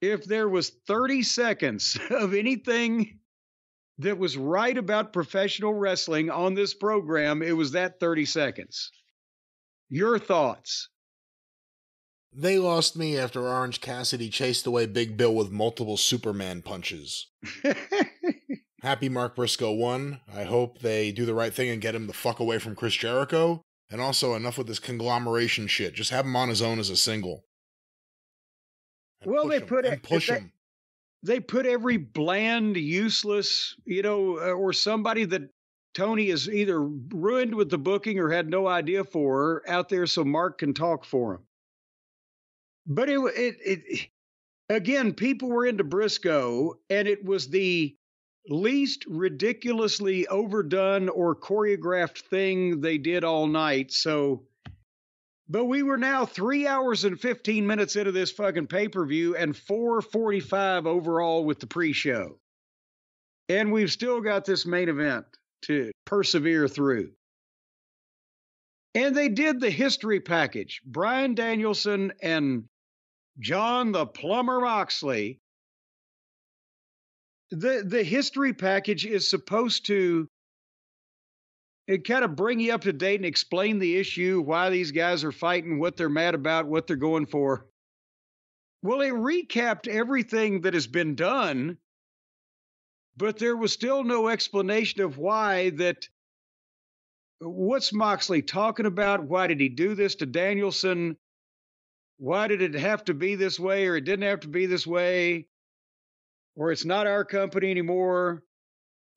If there was 30 seconds of anything that was right about professional wrestling on this program, it was that 30 seconds. Your thoughts? They lost me after Orange Cassidy chased away Big Bill with multiple Superman punches. Happy Mark Briscoe won. I hope they do the right thing and get him the fuck away from Chris Jericho. And also, enough with this conglomeration shit. Just have him on his own as a single. Well, they put every bland, useless, you know, or somebody that Tony has either ruined with the booking or had no idea for out there so Mark can talk for him. But again, people were into Briscoe, and it was the least ridiculously overdone or choreographed thing they did all night. So, but we were now 3 hours and 15 minutes into this fucking pay-per-view and 4:45 overall with the pre-show. And we've still got this main event to persevere through. And they did the history package. Bryan Danielson and John the Plumber Moxley. The history package is supposed to kind of bring you up to date and explain the issue, why these guys are fighting, what they're mad about, what they're going for. Well, it recapped everything that has been done, but there was still no explanation of why that. What's Moxley talking about? Why did he do this to Danielson? Why did it have to be this way, or it didn't have to be this way? Or it's not our company anymore?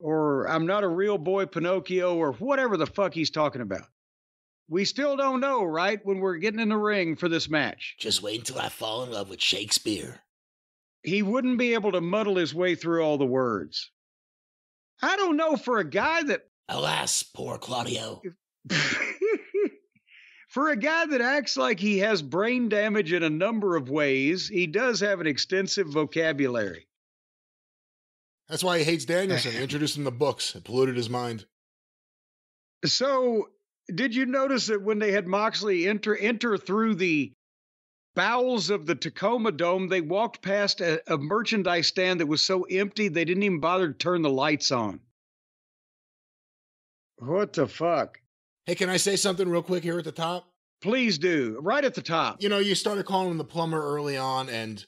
Or I'm not a real boy Pinocchio, or whatever the fuck he's talking about. We still don't know, right, when we're getting in the ring for this match. Just wait until I fall in love with Shakespeare. He wouldn't be able to muddle his way through all the words. I don't know, for a guy that... Alas, poor Claudio. For a guy that acts like he has brain damage in a number of ways, he does have an extensive vocabulary. That's why he hates Danielson. He introduced him to books. It polluted his mind. So, did you notice that when they had Moxley enter through the bowels of the Tacoma Dome, they walked past a merchandise stand that was so empty they didn't even bother to turn the lights on? What the fuck? Hey, can I say something real quick here at the top? Please do. Right at the top. You know, you started calling him the plumber early on, and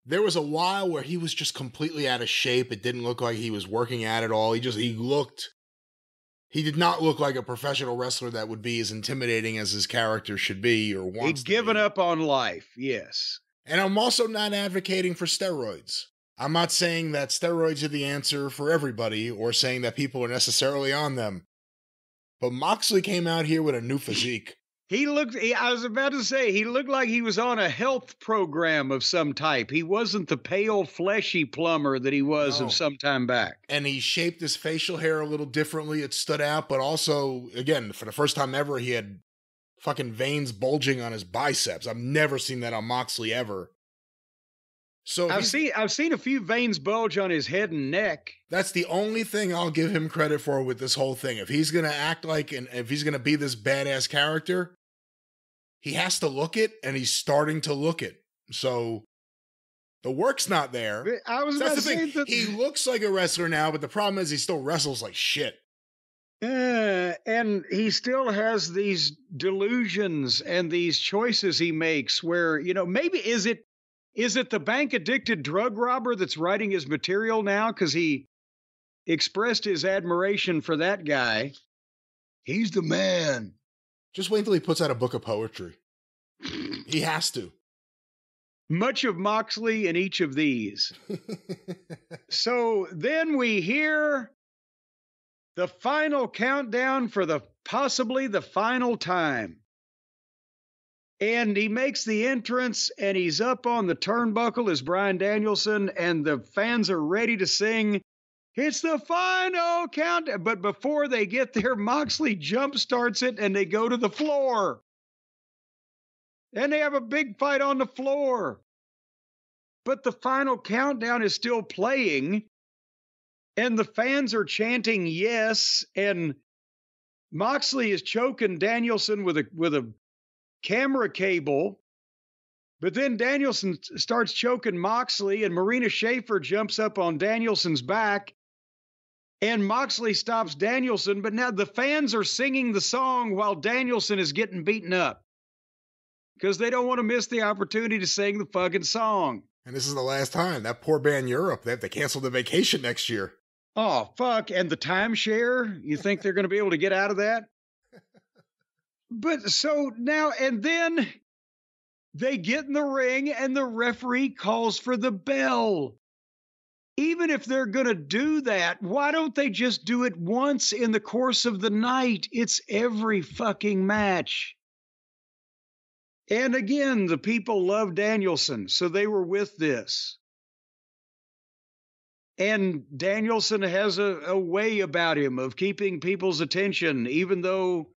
there was a while where he was just completely out of shape. It didn't look like he was working at it all. He did not look like a professional wrestler that would be as intimidating as his character should be or wants to be. He'd given up on life, yes. And I'm also not advocating for steroids. I'm not saying that steroids are the answer for everybody or saying that people are necessarily on them. But Moxley came out here with a new physique. I was about to say, he looked like he was on a health program of some type. He wasn't the pale, fleshy plumber that he was of some time back. And he shaped his facial hair a little differently. It stood out, but also, again, for the first time ever, he had fucking veins bulging on his biceps. I've never seen that on Moxley ever. So I've seen a few veins bulge on his head and neck. That's the only thing I'll give him credit for with this whole thing. If he's going to act like, and if he's going to be this badass character, he has to look it, and he's starting to look it. So the work's not there. I was about to say that he looks like a wrestler now, but the problem is he still wrestles like shit. And he still has these delusions and these choices he makes where, maybe is it the bank-addicted drug robber that's writing his material now because he expressed his admiration for that guy? He's the man. Just wait until he puts out a book of poetry. He has to. Much of Moxley in each of these. So then we hear the final countdown for possibly the final time. And he makes the entrance, and he's up on the turnbuckle as Bryan Danielson, and the fans are ready to sing, "It's the final count." But before they get there, Moxley jump starts it, and they go to the floor. And they have a big fight on the floor. But the final countdown is still playing, and the fans are chanting yes, and Moxley is choking Danielson with a camera cable, but then Danielson starts choking Moxley, and Marina Shafir jumps up on Danielson's back, and Moxley stops Danielson, but now the fans are singing the song while Danielson is getting beaten up because they don't want to miss the opportunity to sing the fucking song. And this is the last time. That poor band Europe, they have to cancel the vacation next year. Oh, fuck. And the timeshare? You think they're going to be able to get out of that? But so now, and then they get in the ring and the referee calls for the bell. Even if they're going to do that, why don't they just do it once in the course of the night? It's every fucking match. And again, the people love Danielson, so they were with this. And Danielson has a way about him of keeping people's attention, even though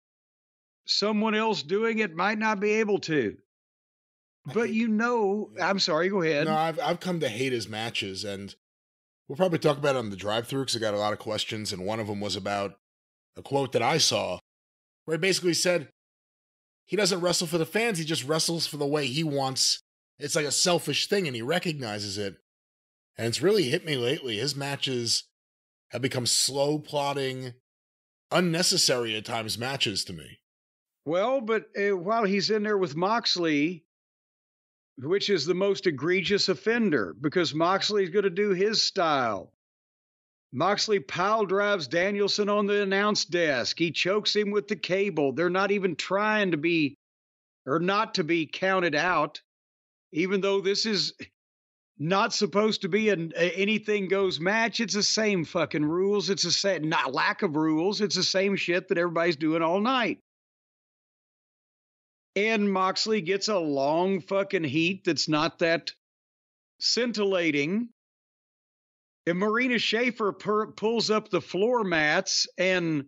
someone else doing it might not be able to. But I'm sorry, go ahead. No, I've come to hate his matches, and we'll probably talk about it on the Drive-Thru because I got a lot of questions, and one of them was about a quote that I saw where he basically said, he doesn't wrestle for the fans. He just wrestles for the way he wants. It's like a selfish thing, and he recognizes it. And it's really hit me lately. His matches have become slow, plodding, unnecessary at times matches to me. Well, but while he's in there with Moxley, which is the most egregious offender, because Moxley's going to do his style. Moxley pile drives Danielson on the announce desk. He chokes him with the cable. They're not even trying to be, or not to be counted out, even though this is not supposed to be an anything goes match. It's the same fucking rules. It's the same, not lack of rules. It's the same shit that everybody's doing all night. And Moxley gets a long fucking heat that's not that scintillating. And Marina Schaefer pulls up the floor mats, and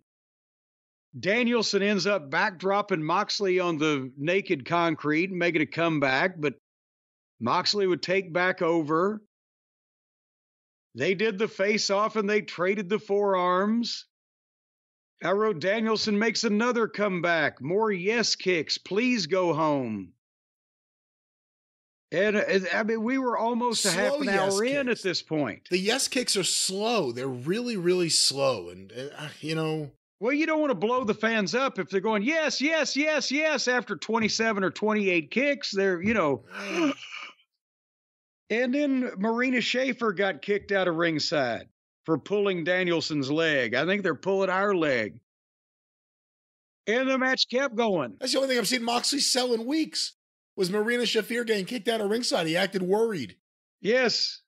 Danielson ends up backdropping Moxley on the naked concrete and making a comeback, but Moxley would take back over. They did the face-off, and they traded the forearms. I wrote, Danielson makes another comeback. More yes kicks. Please go home. And I mean, we were almost a half an hour in at this point. The yes kicks are slow. They're really, really slow. And, you know. Well, you don't want to blow the fans up if they're going, yes, yes, yes, yes, after 27 or 28 kicks. They're, you know. And then Marina Schaefer got kicked out of ringside for pulling Danielson's leg. I think they're pulling our leg. And the match kept going. That's the only thing I've seen Moxley sell in weeks. Was Marina Shafir getting kicked out of ringside. He acted worried. Yes.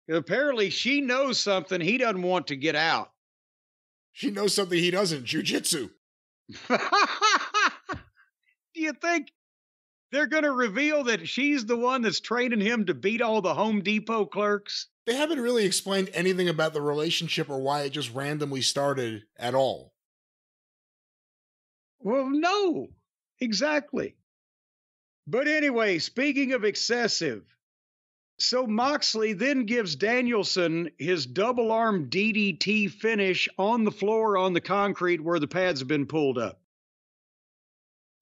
Apparently she knows something he doesn't want to get out. She knows something he doesn't. Jiu-jitsu. Do you think they're going to reveal that she's the one that's training him to beat all the Home Depot clerks? They haven't really explained anything about the relationship or why it just randomly started at all. Well, no. Exactly. But anyway, speaking of excessive, so Moxley then gives Danielson his double arm DDT finish on the floor on the concrete where the pads have been pulled up.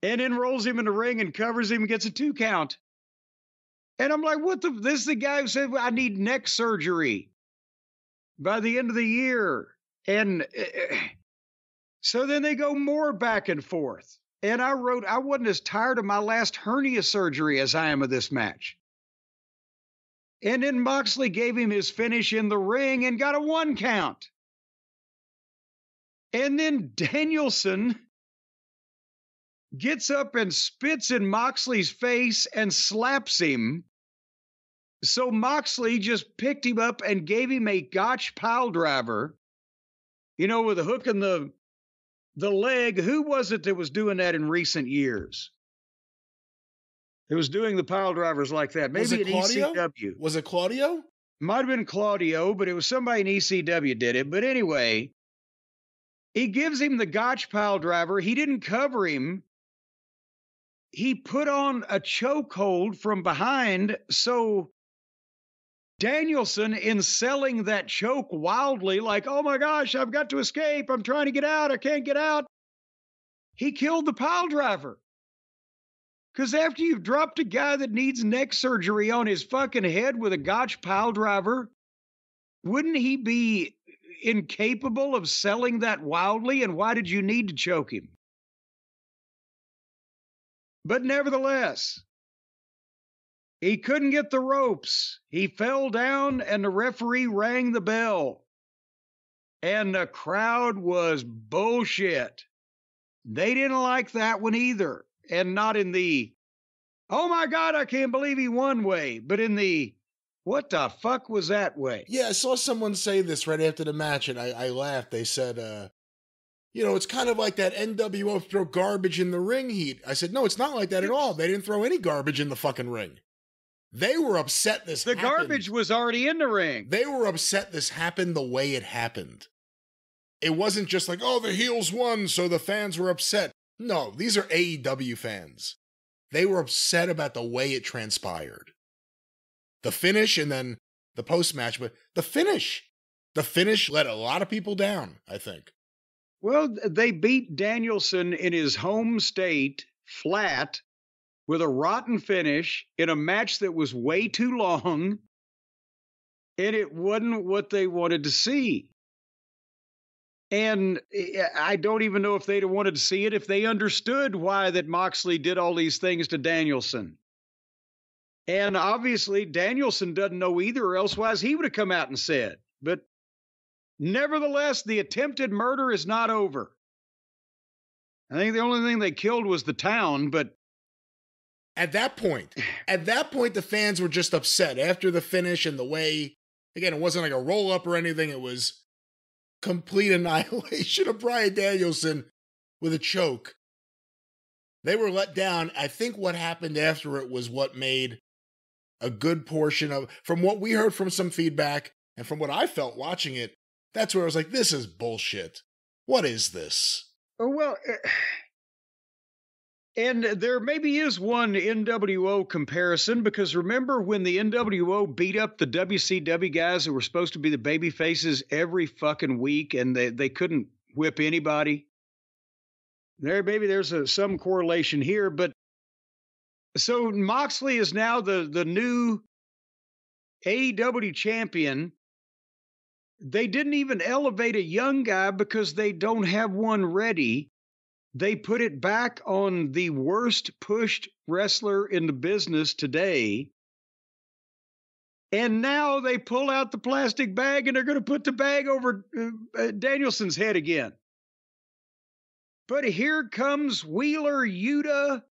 And then rolls him in the ring and covers him and gets a 2 count. And I'm like, this is the guy who said, I need neck surgery by the end of the year. And so then they go more back and forth. And I wrote, I wasn't as tired of my last hernia surgery as I am of this match. And then Moxley gave him his finish in the ring and got a 1 count. And then Danielson gets up and spits in Moxley's face and slaps him. So Moxley just picked him up and gave him a gotch pile driver, you know, with a hook in the leg. Who was it that was doing that in recent years? It was doing the pile drivers like that. Maybe an ECW. Was it Claudio? Might have been Claudio, but it was somebody in ECW did it. But anyway, he gives him the gotch pile driver. He didn't cover him. He put on a chokehold from behind. So Danielson, in selling that choke wildly, like, oh my gosh, I've got to escape. I'm trying to get out. I can't get out. He killed the pile driver. Because after you've dropped a guy that needs neck surgery on his fucking head with a gotch pile driver, wouldn't he be incapable of selling that wildly? And why did you need to choke him? But nevertheless, he couldn't get the ropes. He fell down and the referee rang the bell. And the crowd was bullshit. They didn't like that one either. And not in the, oh my God, I can't believe he won way, but in the, what the fuck was that way? Yeah, I saw someone say this right after the match, and I laughed. They said, you know, it's kind of like that NWO throw garbage in the ring heat. I said, no, it's not like that at all. They didn't throw any garbage in the fucking ring. They were upset this happened. The garbage was already in the ring. They were upset this happened the way it happened. It wasn't just like, oh, the heels won, so the fans were upset. No, these are AEW fans. They were upset about the way it transpired. The finish and then the post-match, but the finish let a lot of people down, I think. Well, they beat Danielson in his home state flat with a rotten finish in a match that was way too long, and it wasn't what they wanted to see. And I don't even know if they'd have wanted to see it if they understood why that Moxley did all these things to Danielson. And obviously, Danielson doesn't know either, or elsewise he would have come out and said. But nevertheless, the attempted murder is not over. I think the only thing they killed was the town, but At that point, the fans were just upset after the finish and the way, again, it wasn't like a roll-up or anything. It was complete annihilation of Bryan Danielson with a choke. They were let down. I think what happened after it was what made a good portion of, from what we heard from some feedback and from what I felt watching it, that's where I was like, this is bullshit. What is this? well, and there maybe is one NWO comparison, because remember when the NWO beat up the WCW guys who were supposed to be the baby faces every fucking week, and they couldn't whip anybody? Maybe there's some correlation here, but so Moxley is now the new AEW champion. They didn't even elevate a young guy because they don't have one ready. They put it back on the worst pushed wrestler in the business today. And now they pull out the plastic bag and they're going to put the bag over Danielson's head again. But here comes Wheeler Yuta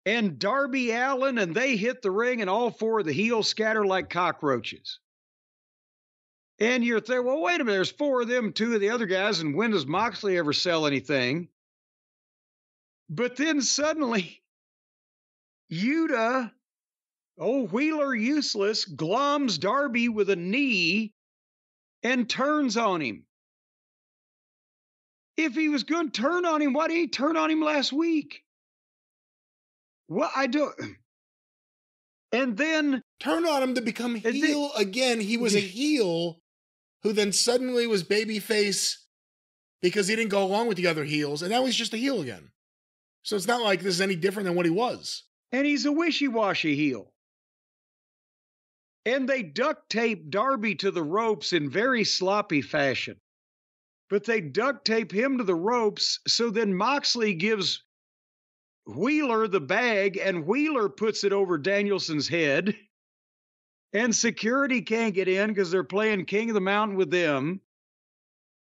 and Darby Allin, and they hit the ring, and all four of the heels scatter like cockroaches. And you're thinking, well, wait a minute, there's four of them, two of the other guys, and when does Moxley ever sell anything? But then suddenly, Yuta, Wheeler Useless, gloms Darby with a knee and turns on him. If he was going to turn on him, why did he turn on him last week? Well, I don't. And then turn on him to become heel again. He was a heel who then suddenly was babyface because he didn't go along with the other heels, and now he's just a heel again. So it's not like this is any different than what he was. And he's a wishy-washy heel. And they duct tape Darby to the ropes in very sloppy fashion. But they duct tape him to the ropes, so then Moxley gives Wheeler the bag, and Wheeler puts it over Danielson's head. And security can't get in because they're playing King of the Mountain with them.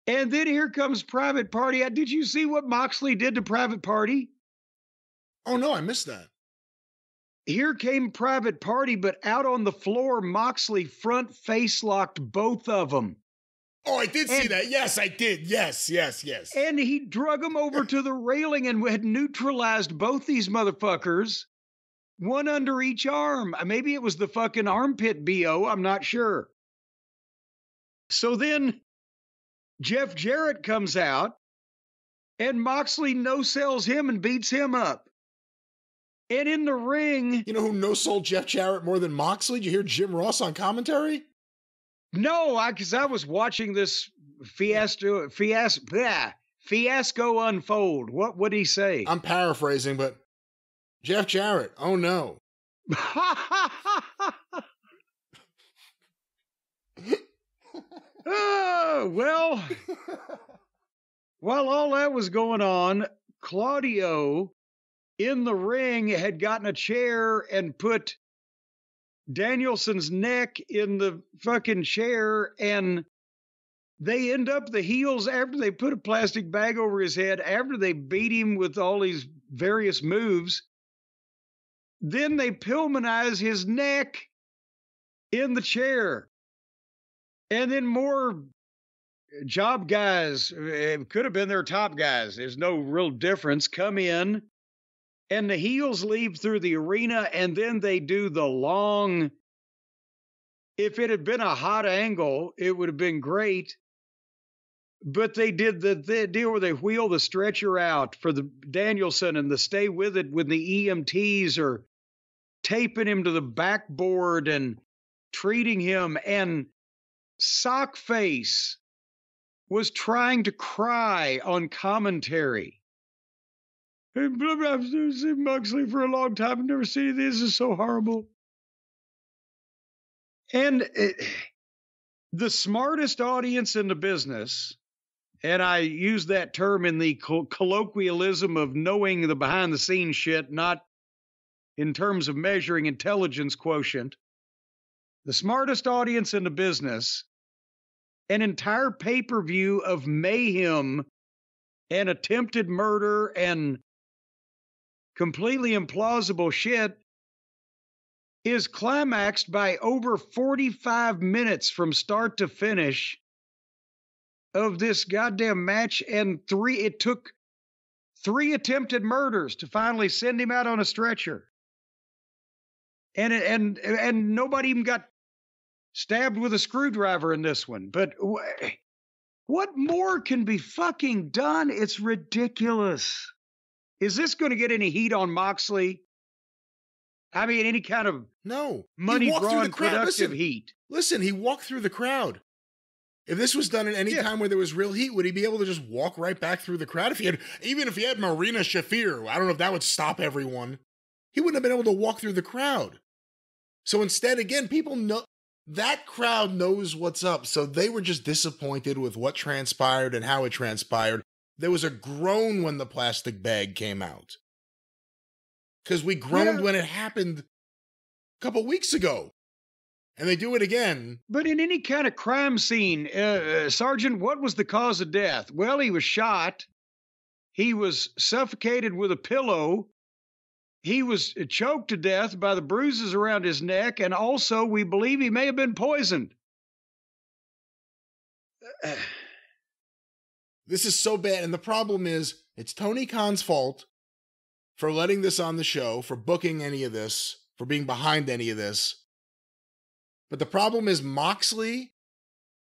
And then here comes Private Party. Did you see what Moxley did to Private Party? Oh, no, I missed that. Here came Private Party, but out on the floor, Moxley front face locked both of them. Oh, I did see that. Yes, I did. Yes. And he drug them over to the railing and had neutralized both these motherfuckers, one under each arm. Maybe it was the fucking armpit BO. I'm not sure. So then Jeff Jarrett comes out and Moxley no-sells him and beats him up. And in the ring... You know who no-sold Jeff Jarrett more than Moxley? Did you hear Jim Ross on commentary? No, because I was watching this fiasco unfold. What would he say? I'm paraphrasing, but Jeff Jarrett, oh no. Well, while all that was going on, Claudio in the ring had gotten a chair and put Danielson's neck in the fucking chair, and they end up the heels after they put a plastic bag over his head, after they beat him with all these various moves. Then they Pillmanize his neck in the chair. And then more job guys, it could have been their top guys, there's no real difference, come in. And the heels leave through the arena, and then they do the long... If it had been a hot angle, it would have been great. But they did the deal where they wheel the stretcher out for the Danielson, and the stay with it when the EMTs are taping him to the backboard and treating him. And Sockface was trying to cry on commentary. I've seen Moxley for a long time. I've never seen this. This is so horrible. And the smartest audience in the business, and I use that term in the colloquialism of knowing the behind-the-scenes shit, not in terms of measuring intelligence quotient. The smartest audience in the business, an entire pay-per-view of mayhem and attempted murder and completely implausible shit is climaxed by over 45 minutes from start to finish of this goddamn match, and it took 3 attempted murders to finally send him out on a stretcher. And nobody even got stabbed with a screwdriver in this one. But what more can be fucking done? It's ridiculous. Is this going to get any heat on Moxley? I mean, any kind of money-drawing productive heat. Listen, he walked through the crowd. If this was done at any time where there was real heat, would he be able to just walk right back through the crowd? Even if he had Marina Shafir, I don't know if that would stop everyone. He wouldn't have been able to walk through the crowd. So instead, again, people know that crowd knows what's up. So they were just disappointed with what transpired and how it transpired. There was a groan when the plastic bag came out. Because we groaned when it happened a couple weeks ago. And they do it again. But in any kind of crime scene, Sergeant, what was the cause of death? Well, he was shot. He was suffocated with a pillow. He was choked to death by the bruises around his neck. And also, we believe he may have been poisoned. This is so bad. And the problem is, it's Tony Khan's fault for letting this on the show, for booking any of this, for being behind any of this. But the problem is Moxley,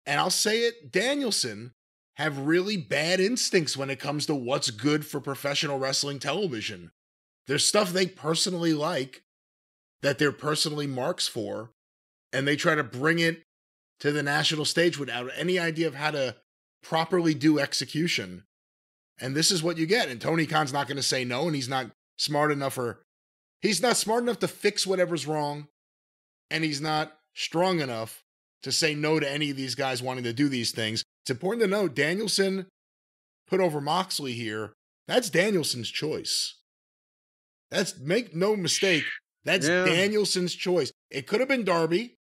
and I'll say it, Danielson, have really bad instincts when it comes to what's good for professional wrestling television. There's stuff they personally like, that they're personally marks for, and they try to bring it to the national stage without any idea of how to properly do execution. And this is what you get. And Tony Khan's not going to say no, and he's not smart enough to fix whatever's wrong, and he's not strong enough to say no to any of these guys wanting to do these things. It's important to note, Danielson put over Moxley here. That's Danielson's choice. Make no mistake, that's Danielson's choice. It could have been Darby.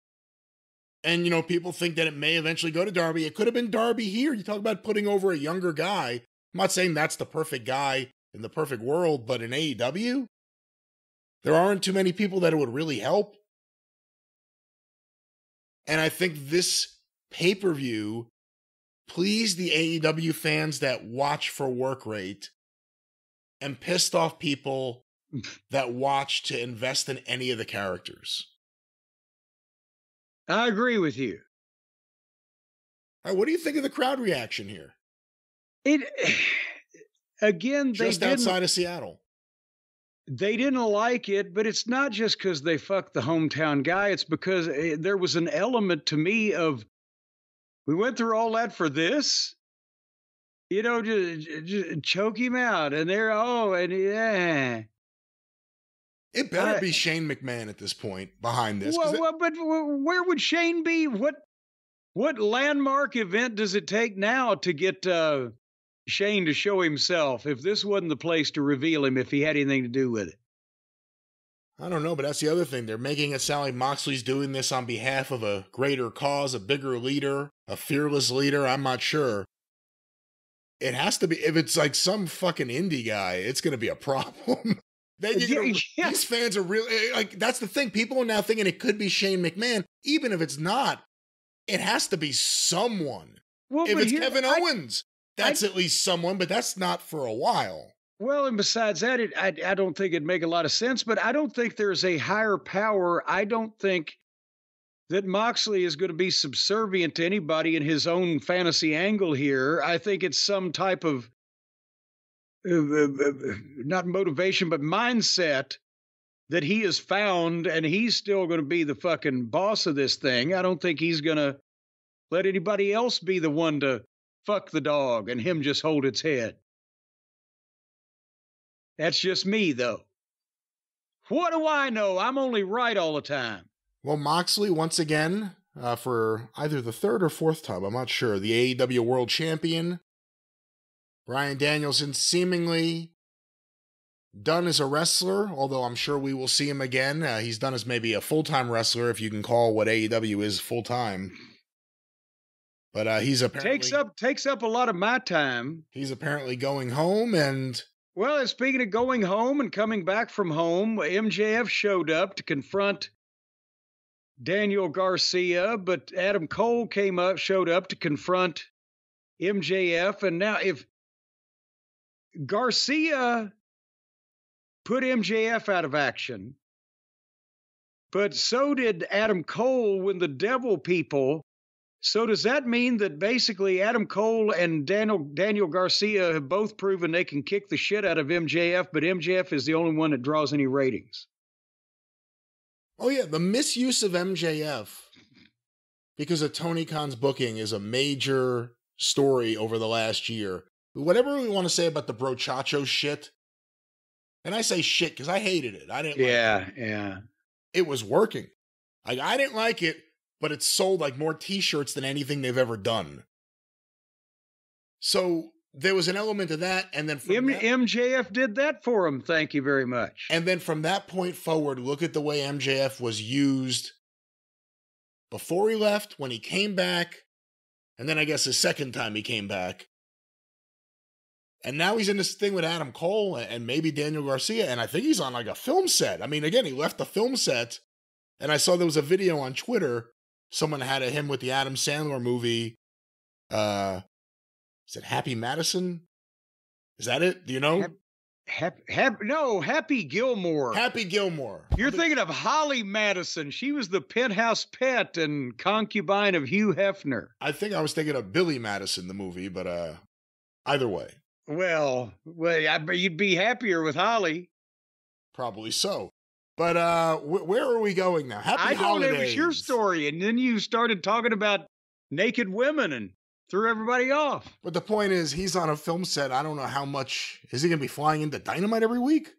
And, people think that it may eventually go to Darby. It could have been Darby here. You talk about putting over a younger guy. I'm not saying that's the perfect guy in the perfect world, but in AEW, there aren't too many people that it would really help. And I think this pay-per-view pleased the AEW fans that watch for work rate and pissed off people that watch to invest in any of the characters. I agree with you. All right, what do you think of the crowd reaction here? Again, just outside of Seattle. They didn't like it, but it's not just because they fucked the hometown guy. It's because there was an element to me of, we went through all that for this? Just choke him out. And It better be Shane McMahon at this point behind this. But where would Shane be? What landmark event does it take now to get Shane to show himself if this wasn't the place to reveal him if he had anything to do with it? I don't know, but that's the other thing. They're making it sound like Moxley's doing this on behalf of a greater cause, a bigger leader, a fearless leader. I'm not sure. It has to be. If it's like some fucking indie guy, it's going to be a problem. These fans are really, like, that's the thing. People are now thinking it could be Shane McMahon. Even if it's not, it has to be someone. Well, if it's Kevin Owens, that's at least someone, but that's not for a while. Well, and besides that, I don't think it'd make a lot of sense, but I don't think there's a higher power. I don't think that Moxley is going to be subservient to anybody in his own fantasy angle here. I think it's some type of, not motivation, but mindset that he has found, and he's still going to be the fucking boss of this thing. I don't think he's going to let anybody else be the one to fuck the dog and him just hold its head. That's just me, though. What do I know? I'm only right all the time. Well, Moxley, once again, for either the third or fourth time, I'm not sure, the AEW World Champion. Bryan Danielson seemingly done as a wrestler, although I'm sure we will see him again. He's done as maybe a full-time wrestler, if you can call what AEW is full-time. But he's apparently... Takes up a lot of my time. He's apparently going home, and... Well, and speaking of going home and coming back from home, MJF showed up to confront Daniel Garcia, but Adam Cole showed up to confront MJF, and now if Garcia put MJF out of action, but so did Adam Cole when the Devil people. So does that mean that basically Adam Cole and Daniel Garcia have both proven they can kick the shit out of MJF, but MJF is the only one that draws any ratings? Oh yeah, the misuse of MJF because of Tony Khan's booking is a major story over the last year. Whatever we want to say about the brochacho shit, and I say shit because I hated it. I didn't like it. Yeah. It was working. Like, I didn't like it, but it sold like more t-shirts than anything they've ever done. So there was an element of that, and then from MJF did that for him. Thank you very much. And then from that point forward, look at the way MJF was used before he left, when he came back, and then I guess the second time he came back. And now he's in this thing with Adam Cole and maybe Daniel Garcia, and I think he's on like a film set. I mean, again, he left the film set, and I saw there was a video on Twitter. Someone had him with the Adam Sandler movie. Is it Happy Madison? Is that it? Do you know? Happy Gilmore. Happy Gilmore. You're thinking of Holly Madison. She was the penthouse pet and concubine of Hugh Hefner. I think I was thinking of Billy Madison, the movie, but either way. Well, you'd be happier with Holly. Probably so. But where are we going now? Happy holidays. It was your story, and then you started talking about naked women and threw everybody off. But the point is, he's on a film set. I don't know how much. Is he going to be flying into Dynamite every week?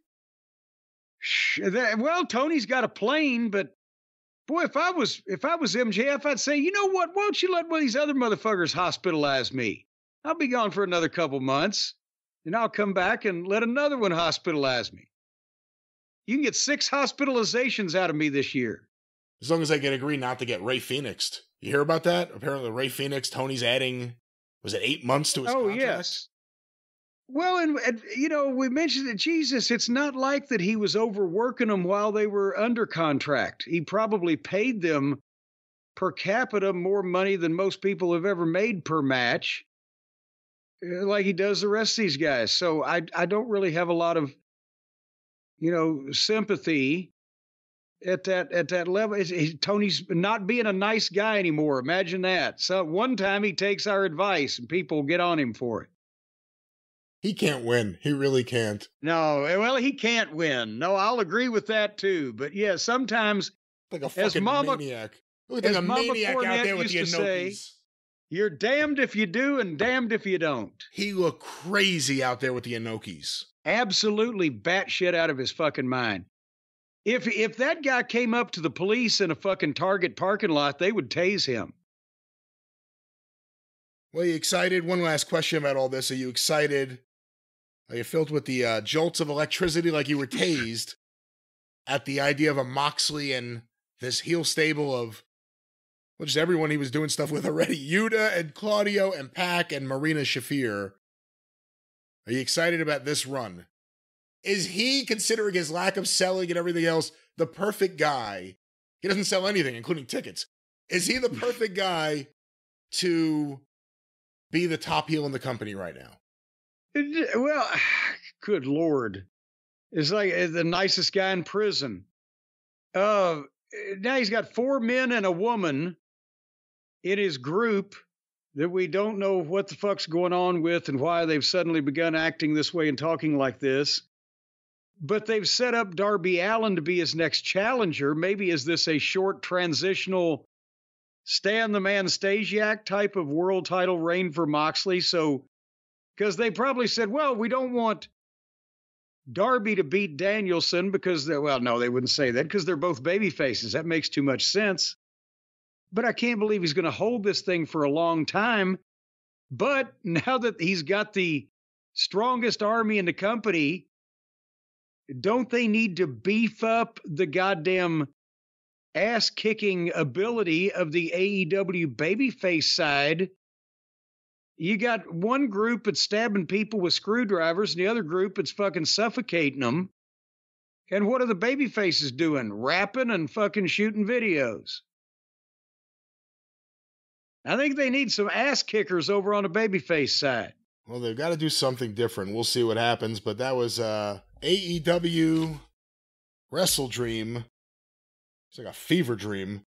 Well, Tony's got a plane, but boy, if I was MJF, I'd say, you know what? Why don't you let one of these other motherfuckers hospitalize me? I'll be gone for another couple months, and I'll come back and let another one hospitalize me. You can get 6 hospitalizations out of me this year. As long as I can agree not to get Ray Phoenixed. You hear about that? Apparently Ray Phoenix, Tony's adding, was it 8 months to his contract? Oh, yes. Well, and you know, we mentioned that, Jesus, it's not like that he was overworking them while they were under contract. He probably paid them per capita more money than most people have ever made per match, like he does the rest of these guys. So I don't really have a lot of, sympathy at that level. Tony's not being a nice guy anymore. Imagine that. So one time he takes our advice and people get on him for it. He can't win. He really can't. No, well, he can't win. No, I'll agree with that too. But yeah, sometimes like a fucking maniac. Like a maniac Cornette out there with the Inokis. You're damned if you do and damned if you don't. He looked crazy out there with the Inokis. Absolutely batshit out of his fucking mind. If that guy came up to the police in a fucking Target parking lot, they would tase him. Well, you excited? One last question about all this. Are you excited? Are you filled with the jolts of electricity like you were tased at the idea of a Moxley and this heel stable of, well, just everyone he was doing stuff with already? Yuta and Claudio and Pac and Marina Shafir. Are you excited about this run? Is he, considering his lack of selling and everything else, the perfect guy? He doesn't sell anything, including tickets. Is he the perfect guy to be the top heel in the company right now? Well, good Lord. It's like the nicest guy in prison. Now he's got 4 men and a woman in his group that we don't know what the fuck's going on with and why they've suddenly begun acting this way and talking like this. But they've set up Darby Allin to be his next challenger. Maybe is this a short transitional Stan the Man Stasiak type of world title reign for Moxley? So, because they probably said, well, we don't want Darby to beat Danielson because no, they wouldn't say that because they're both baby faces. That makes too much sense. But I can't believe he's going to hold this thing for a long time. But now that he's got the strongest army in the company, don't they need to beef up the goddamn ass-kicking ability of the AEW babyface side? You got one group that's stabbing people with screwdrivers, and the other group that's fucking suffocating them. And what are the babyfaces doing? Rapping and fucking shooting videos. I think they need some ass kickers over on the babyface side. Well, they've got to do something different. We'll see what happens. But that was AEW WrestleDream. It's like a fever dream.